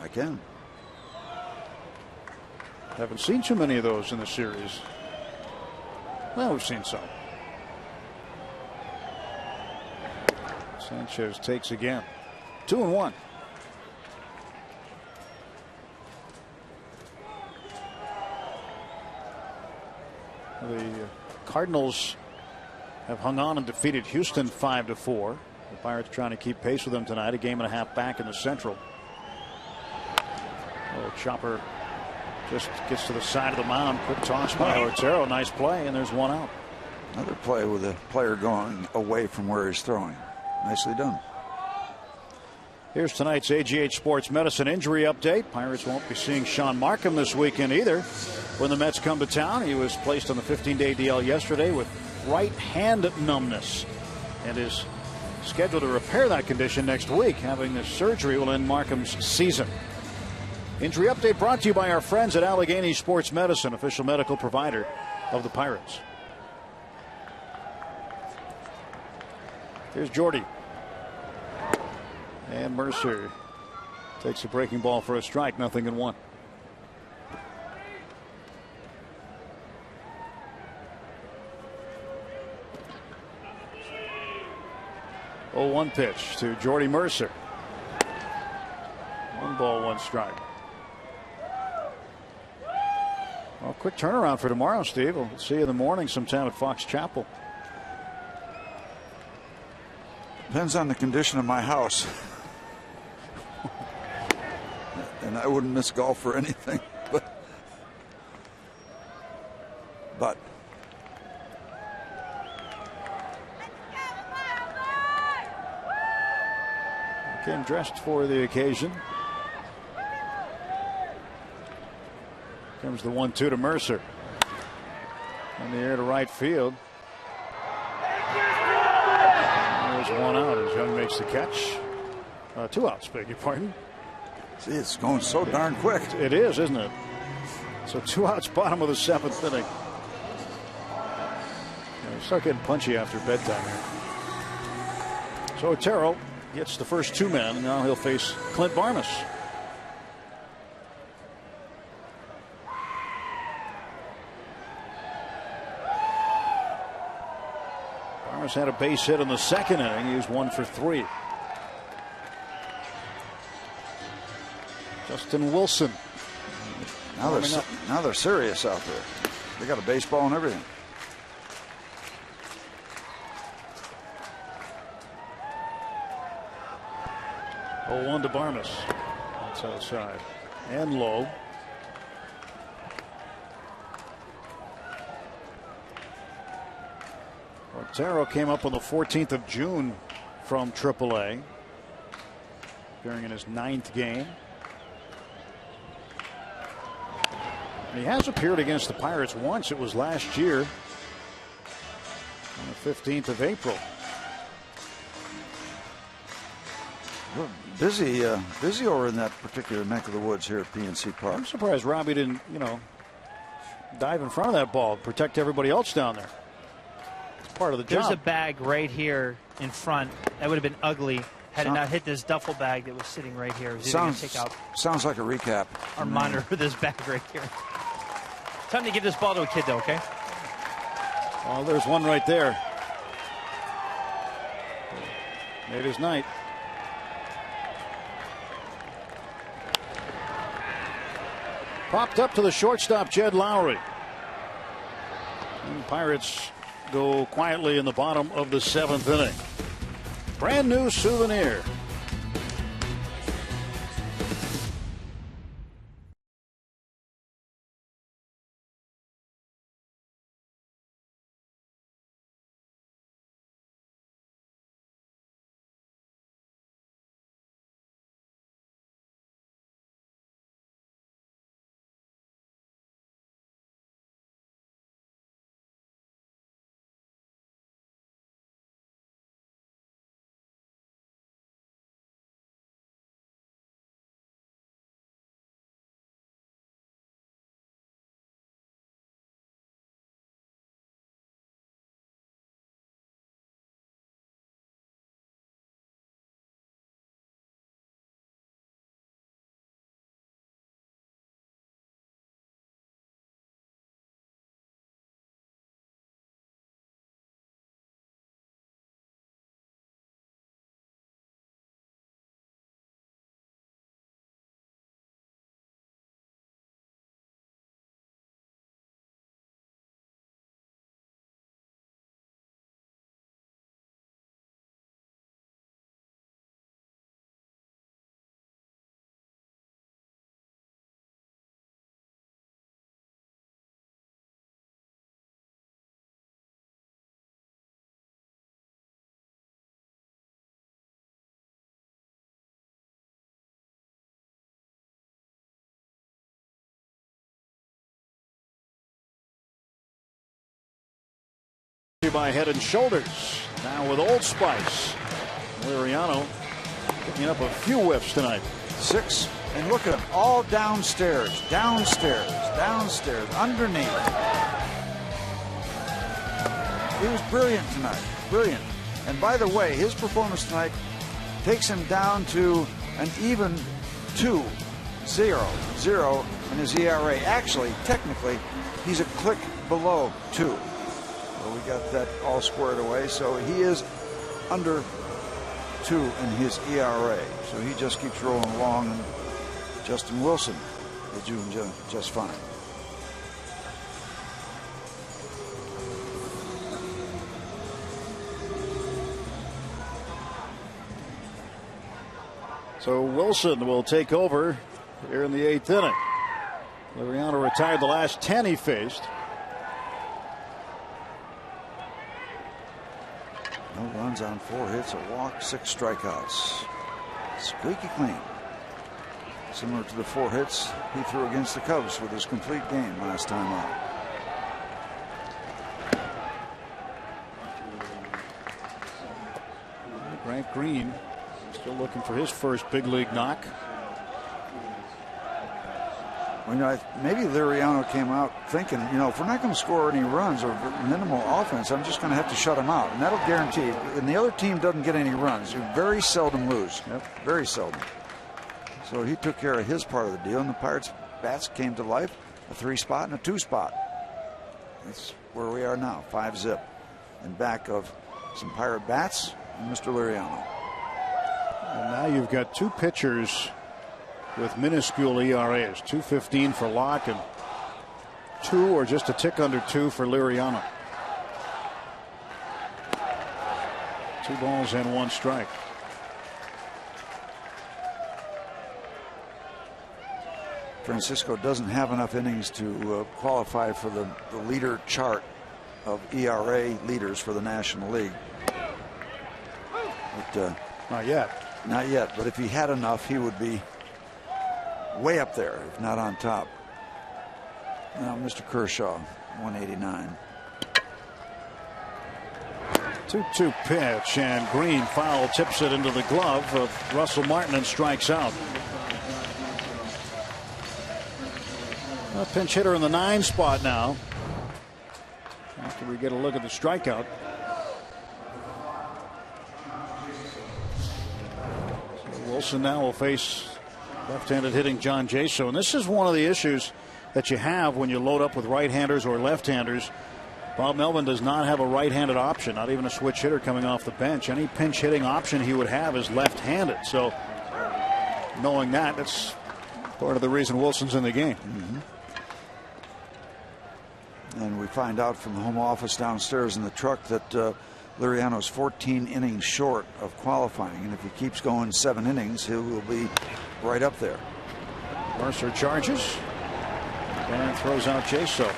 I can. Haven't seen too many of those in the series. Well, we've seen some. Sanchez takes again. 2-1. The Cardinals have hung on and defeated Houston 5-4. The Pirates trying to keep pace with them tonight. A game and a half back in the Central. Oh, Chopper just gets to the side of the mound. Quick toss by Otero. Nice play, and there's one out. Another play with a player going away from where he's throwing. Nicely done. Here's tonight's AGH Sports Medicine injury update. Pirates won't be seeing Sean Markham this weekend either. When the Mets come to town, he was placed on the 15-day DL yesterday with right hand numbness and is scheduled to repair that condition next week. Having this surgery will end Markham's season. Injury update brought to you by our friends at Allegheny Sports Medicine, official medical provider of the Pirates. Here's Jordy. And Mercer takes a breaking ball for a strike, 0-1. 0-1 pitch to Jordy Mercer. 1 ball, 1 strike. Well, quick turnaround for tomorrow, Steve. We'll see you in the morning sometime at Fox Chapel. Depends on the condition of my house. And I wouldn't miss golf for anything. But came dressed for the occasion. Comes the 1-2 to Mercer. In the air to right field. There's 1 out as Young makes the catch. 2 outs, beg your pardon. See, it's going so darn quick. It is, isn't it? So 2 outs, bottom of the 7th inning. You start getting punchy after bedtime here. So Otero gets the first 2 men, and now he'll face Clint Barnes. Barnes had a base hit in the 2nd inning. He was 1 for 3. Justin Wilson. Now they're serious out there. They got a baseball and everything. Oh, 1 to Barnes. That's outside. And low. Otero came up on the 14th of June from AAA. Appearing in his 9th game. He has appeared against the Pirates once. It was last year on the 15th of April. We're busy over in that particular neck of the woods here at PNC Park. I'm surprised Robbie didn't, dive in front of that ball, protect everybody else down there. It's part of the job. There's a bag right here in front. That would have been ugly had it not hit this duffel bag that was sitting right here. Sounds like a recap. Or monitor this bag right here. Time to give this ball to a kid, though, okay? Well, there's one right there. Made his night. Popped up to the shortstop, Jed Lowry. And Pirates go quietly in the bottom of the 7th inning. Brand new souvenir. By Head and Shoulders. Now with Old Spice. Liriano picking up a few whiffs tonight. 6. And look at them. All downstairs, downstairs, downstairs, underneath. He was brilliant tonight. Brilliant. And by the way, his performance tonight takes him down to an even 2.00 in his ERA. Actually, technically, he's a click below 2. We got that all squared away, so he is under .2 in his ERA. So he just keeps rolling along, and Justin Wilson is doing just fine. So Wilson will take over here in the 8th inning. Liriano retired the last 10 he faced. No runs on 4 hits, a walk, 6 strikeouts. Squeaky clean. Similar to the 4 hits he threw against the Cubs with his complete game last time out. Grant Green still looking for his first big league knock. Well, you know, maybe Liriano came out thinking, you know, if we're not going to score any runs or minimal offense, I'm just going to have to shut him out. And that'll guarantee, and the other team doesn't get any runs. You very seldom lose. Yep. Very seldom. So he took care of his part of the deal, and the Pirates' bats came to life. A 3-spot and a 2-spot. That's where we are now, 5-zip. In back of some Pirate bats and Mr. Liriano. And now you've got 2 pitchers with minuscule ERAs, 2.15 for Locke and 2 or just a tick under 2 for Liriano. 2 balls and 1 strike. Francisco doesn't have enough innings to qualify for the leader chart of ERA leaders for the National League. But, not yet. Not yet, but if he had enough, he would be way up there, if not on top. Now, Mr. Kershaw, 189. 2-2 pitch, and Green foul tips it into the glove of Russell Martin and strikes out. A pinch hitter in the 9 spot now. After we get a look at the strikeout. So Wilson now will face left-handed hitting John Jaso. And this is one of the issues that you have when you load up with right-handers or left-handers. Bob Melvin does not have a right-handed option, not even a switch hitter coming off the bench. Any pinch hitting option he would have is left-handed. So knowing that, that's part of the reason Wilson's in the game. Mm-hmm. And we find out from the home office downstairs in the truck that Liriano's 14 innings short of qualifying. And if he keeps going 7 innings, he will be right up there. Mercer charges and throws out Jaso.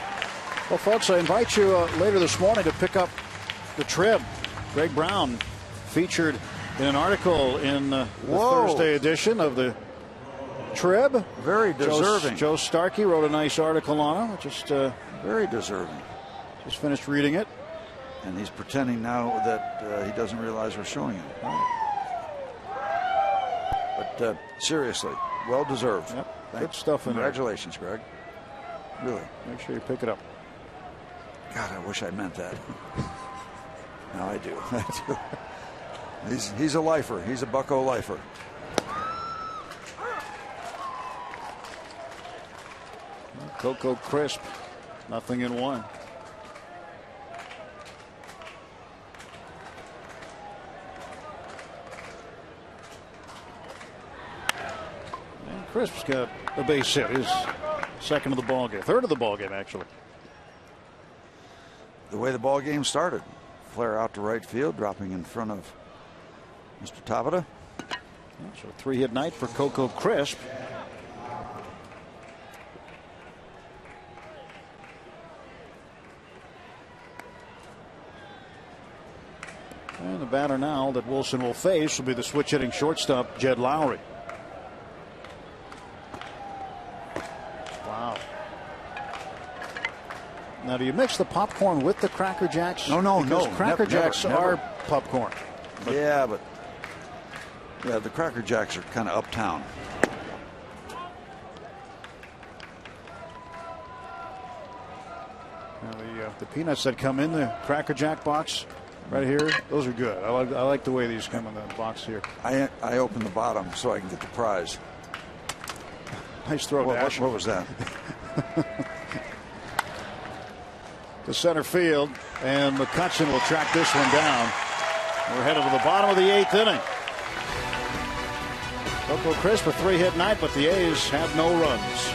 Well, folks, I invite you later this morning to pick up the Trib. Greg Brown featured in an article in the Thursday edition of the Trib. Very deserving. Joe Starkey wrote a nice article on it. Just very deserving. Just finished reading it. And he's pretending now that he doesn't realize we're showing him. But seriously, well deserved. Yep. Good stuff in there. Congratulations, Greg. Really. Make sure you pick it up. God, I wish I meant that. No, I do. I do. He's a lifer. He's a Bucko lifer. Coco Crisp, nothing in 1. And Crisp's got a base hit, his second of the ball game, third of the ball game actually. The way the ball game started, flare out to right field, dropping in front of Mr. Tabata. So 3-hit night for Coco Crisp. And the batter now that Wilson will face will be the switch hitting shortstop, Jed Lowry. Wow. Now, do you mix the popcorn with the Cracker Jacks? No. Because Cracker Jacks are popcorn. But yeah, the Cracker Jacks are kind of uptown. Now the peanuts that come in the Cracker Jack box right here, those are good. I like the way these come in the box here. I opened the bottom so I can get the prize. Nice throw, Dash. What was that? To center field, and McCutchen will track this one down. We're headed to the bottom of the 8th inning. Coco Crisp a 3-hit night, but the A's had no runs.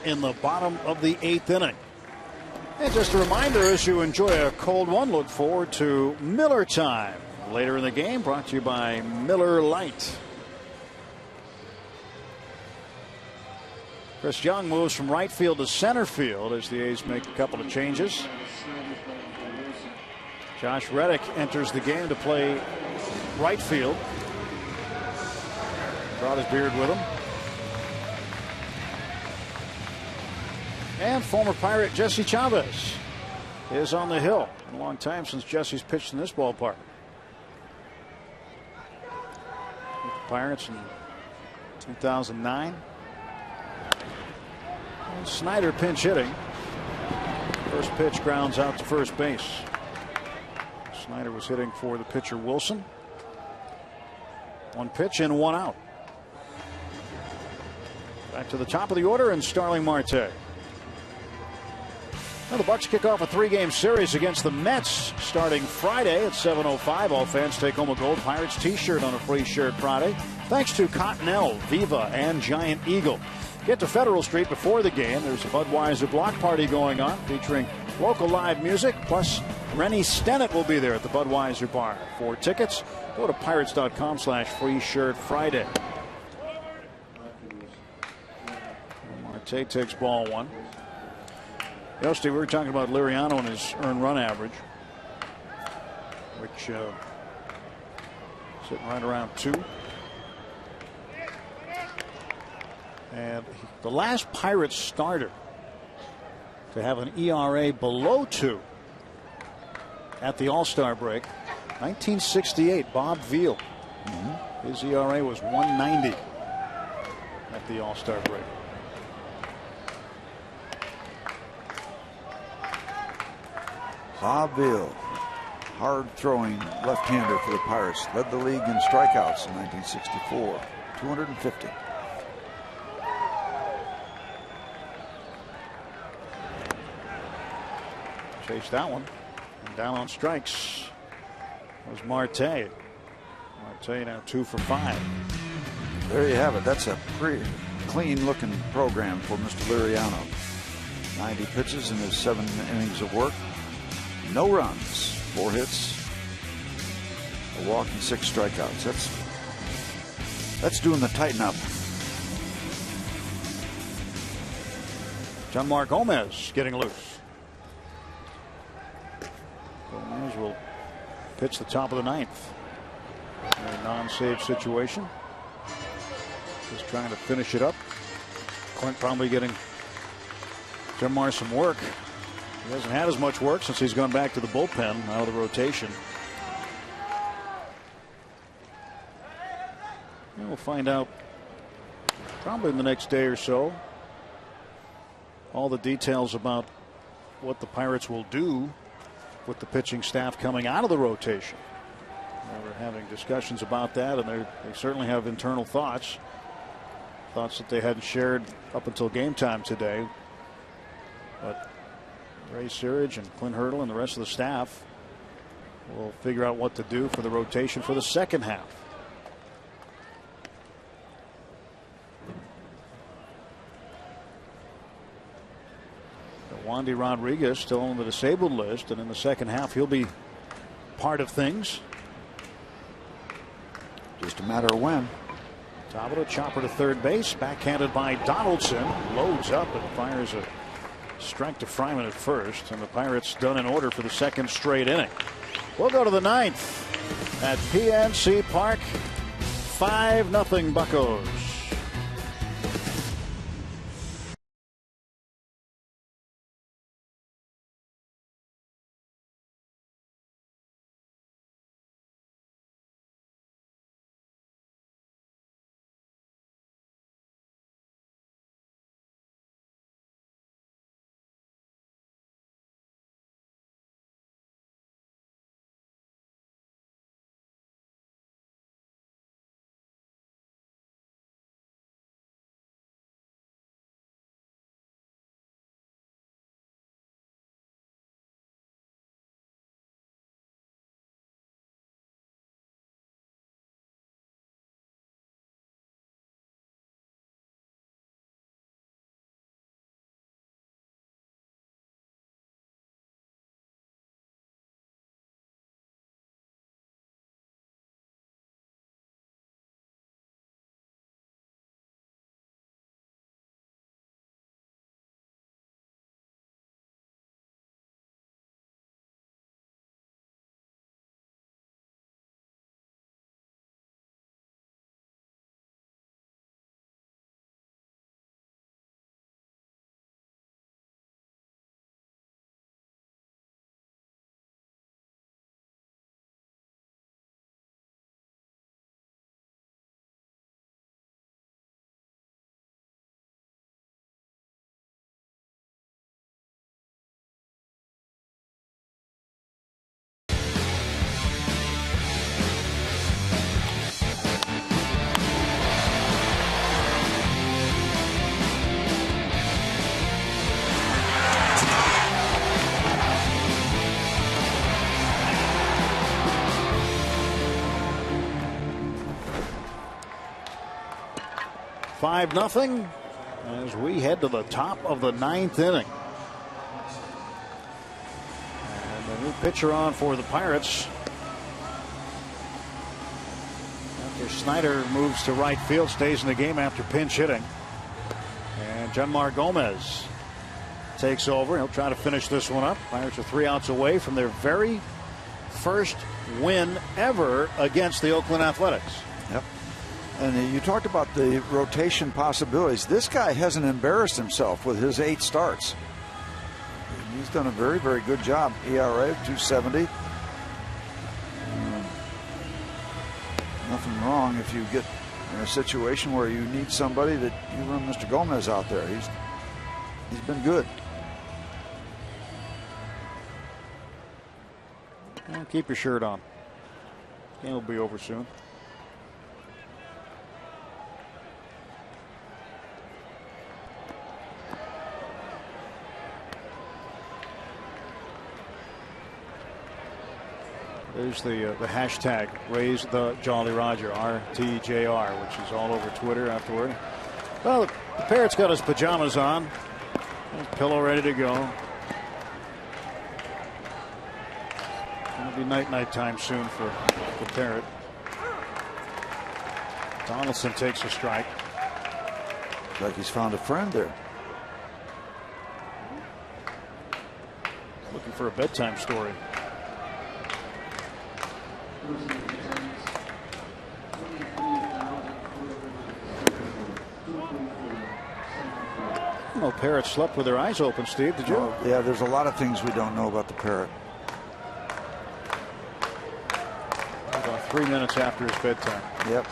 In the bottom of the 8th inning. And just a reminder, as you enjoy a cold one, look forward to Miller Time later in the game, brought to you by Miller Lite. Chris Young moves from right field to center field as the A's make a couple of changes. Josh Reddick enters the game to play right field. Brought his beard with him. And former Pirate Jesse Chavez is on the hill. A long time since Jesse's pitched in this ballpark. With the Pirates in 2009. And Snyder pinch hitting. First pitch grounds out to first base. Snyder was hitting for the pitcher Wilson. One pitch and one out. Back to the top of the order and Starling Marte. Well, the Bucs kick off a 3-game series against the Mets starting Friday at 7:05. All fans take home a Gold Pirates t-shirt on a free shirt Friday. Thanks to Cottonelle, Viva, and Giant Eagle. Get to Federal Street before the game. There's a Budweiser block party going on featuring local live music. Plus, Rennie Stennett will be there at the Budweiser bar. For tickets, go to pirates.com/free shirt Friday. Marte takes ball one. Steve, we were talking about Liriano and his earned run average, which sitting right around 2. And the last Pirates starter to have an ERA below 2 at the All-Star break, 1968, Bob Veal. His ERA was 1.90 at the All-Star break. Bob Veal, hard-throwing left-hander for the Pirates, led the league in strikeouts in 1964, 250. Chased that one. And down on strikes was Marte. Marte now 2 for 5. There you have it. That's a pretty clean-looking program for Mr. Liriano. 90 pitches in his 7 innings of work. No runs, 4 hits, a walk, and 6 strikeouts. That's doing the tighten up. John Mark Gomez getting loose. Gomez will pitch the top of the 9th. In a non-save situation. Just trying to finish it up. Clint probably getting Jamar some work. He hasn't had as much work since he's gone back to the bullpen out of the rotation. And we'll find out probably in the next day or so all the details about what the Pirates will do with the pitching staff coming out of the rotation. We're having discussions about that, and they certainly have internal thoughts that they hadn't shared up until game time today. But Ray Searage and Clint Hurdle and the rest of the staff will figure out what to do for the rotation for the second half. Wandy Rodriguez still on the disabled list, and in the second half he'll be part of things. Just a matter of when. Tabata chopper to third base, backhanded by Donaldson, loads up and fires a strike to Fryman at first, and the Pirates done in order for the second straight inning. We'll go to the ninth at PNC Park. 5-0 Buccos. Five nothing as we head to the top of the ninth inning. And the new pitcher on for the Pirates. After Snyder moves to right field, stays in the game after pinch hitting. And Janmar Gomez takes over. He'll try to finish this one up. Pirates are 3 outs away from their very first win ever against the Oakland Athletics. Yep. And you talked about the rotation possibilities. This guy hasn't embarrassed himself with his 8 starts. He's done a very, very good job. ERA of 2.70. Nothing wrong if you get in a situation where you need somebody that you run Mr. Gomez out there. He's been good. Well, keep your shirt on. Game will be over soon. There's the hashtag raise the Jolly Roger, RTJR, which is all over Twitter afterward. Well, the Parrot's got his pajamas on, his pillow ready to go. It'll be night time soon for the Parrot. Donaldson takes a strike. Looks like he's found a friend there. Looking for a bedtime story. know parrots slept with their eyes open, Steve. Did you? Oh, yeah, there's a lot of things we don't know about the parrot. About 3 minutes after his bedtime. Yep.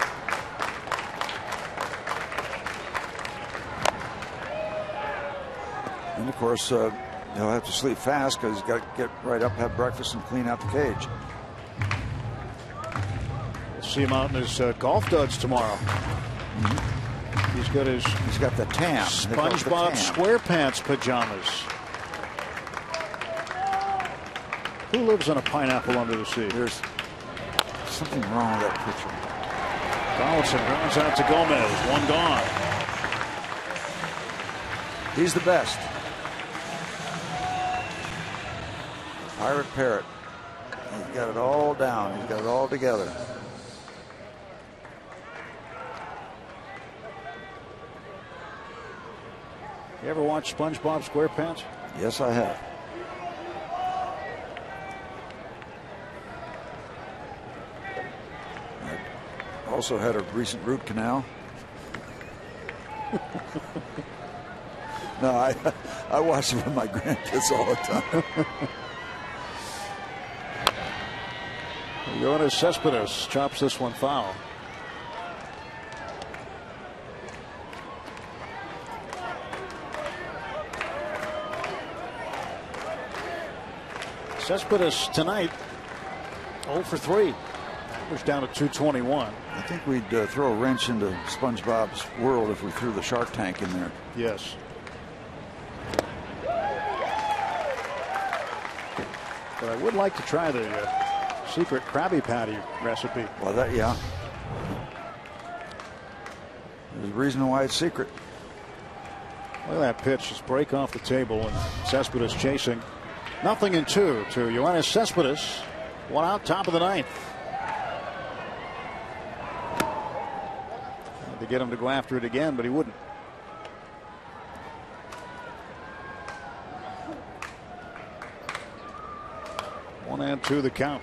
And of course, he'll have to sleep fast because he's got to get right up, have breakfast, and clean out the cage. We'll see him out in his golf duds tomorrow. He's got the tan. SpongeBob SquarePants pajamas. Who lives on a pineapple under the sea? There's something wrong with that picture. Donaldson grounds out to Gomez. One gone. He's the best. Pirate Parrot. He's got it all down. He's got it all together. You ever watch SpongeBob SquarePants? Yes, I have. I also had a recent root canal. No, I watch it with my grandkids all the time. Yoenis Cespedes chops this one foul. Cespedes tonight 0 for 3. We're down to 221. I think we'd throw a wrench into SpongeBob's world if we threw the Shark Tank in there. Yes. But I would like to try the secret Krabby Patty recipe. Well, that, yeah. There's a reason why it's secret. Look at that pitch. Just break off the table, and Cespedes chasing. 0-2 to Yoenis Cespedes. One out, top of the ninth. Had to get him to go after it again, but he wouldn't. One and two the count.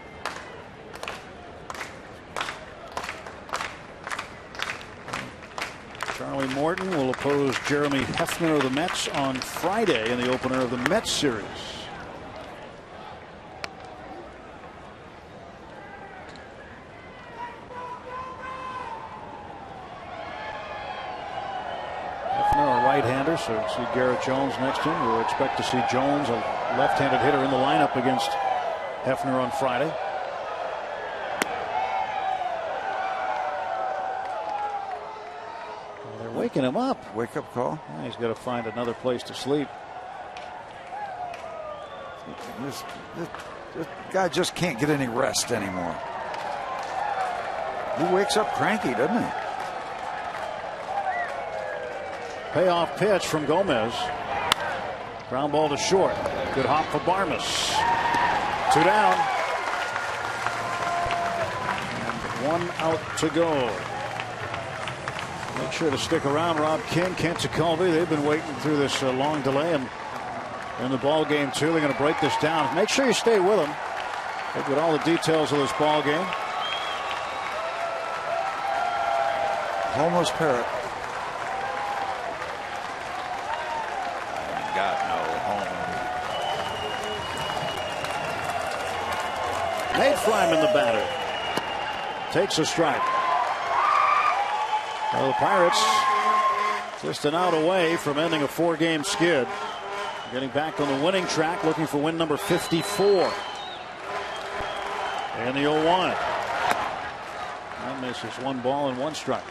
Charlie Morton will oppose Jeremy Hefner of the Mets on Friday in the opener of the Mets series. Hefner, a right-hander, so see Garrett Jones next to him. We'll expect to see Jones, a left-handed hitter, in the lineup against Hefner on Friday. They're waking him up. Wake-up call. Yeah, he's got to find another place to sleep. This guy just can't get any rest anymore. He wakes up cranky, doesn't he? Payoff pitch from Gomez. Ground ball to short. Good hop for Barmes. 2 down. And 1 out to go. Make sure to stick around. Rob King, Kent Tekulve, they've been waiting through this long delay and in the ball game too. They're going to break this down. Make sure you stay with them. Look at all the details of this ball game. Homer's Parrot. Got no home. Nate Fryman, the batter, takes a strike. Well, the Pirates just an out away from ending a 4-game skid. Getting back on the winning track, looking for win number 54. And the 0-1. That misses 1 ball and 1 strike.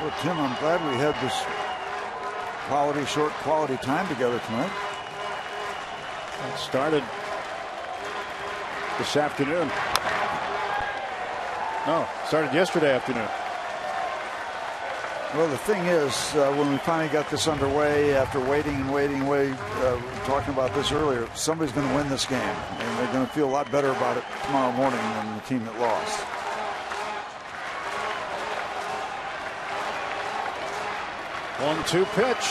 Well, Tim, I'm glad we had this short quality time together tonight. It started this afternoon. No, started yesterday afternoon. Well, the thing is, when we finally got this underway, after waiting, talking about this earlier, somebody's going to win this game, and they're going to feel a lot better about it tomorrow morning than the team that lost. 1-2 pitch.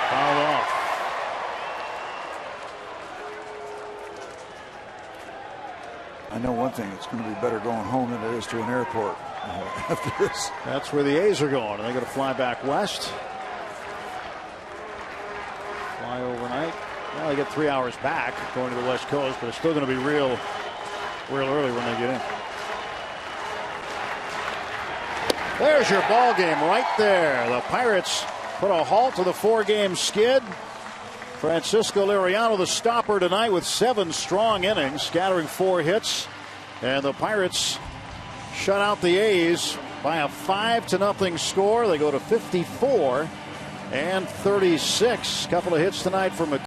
Fouled off. I know one thing, it's going to be better going home than it is to an airport. after this. That's where the A's are going, and they're going to fly back west. Fly overnight. Well, they get 3 hours back going to the West Coast, but it's still going to be real early when they get in. There's your ball game right there. The Pirates put a halt to the 4-game skid. Francisco Liriano, the stopper tonight with 7 strong innings, scattering 4 hits. And the Pirates shut out the A's by a 5-0 score. They go to 54 and 36. Couple of hits tonight from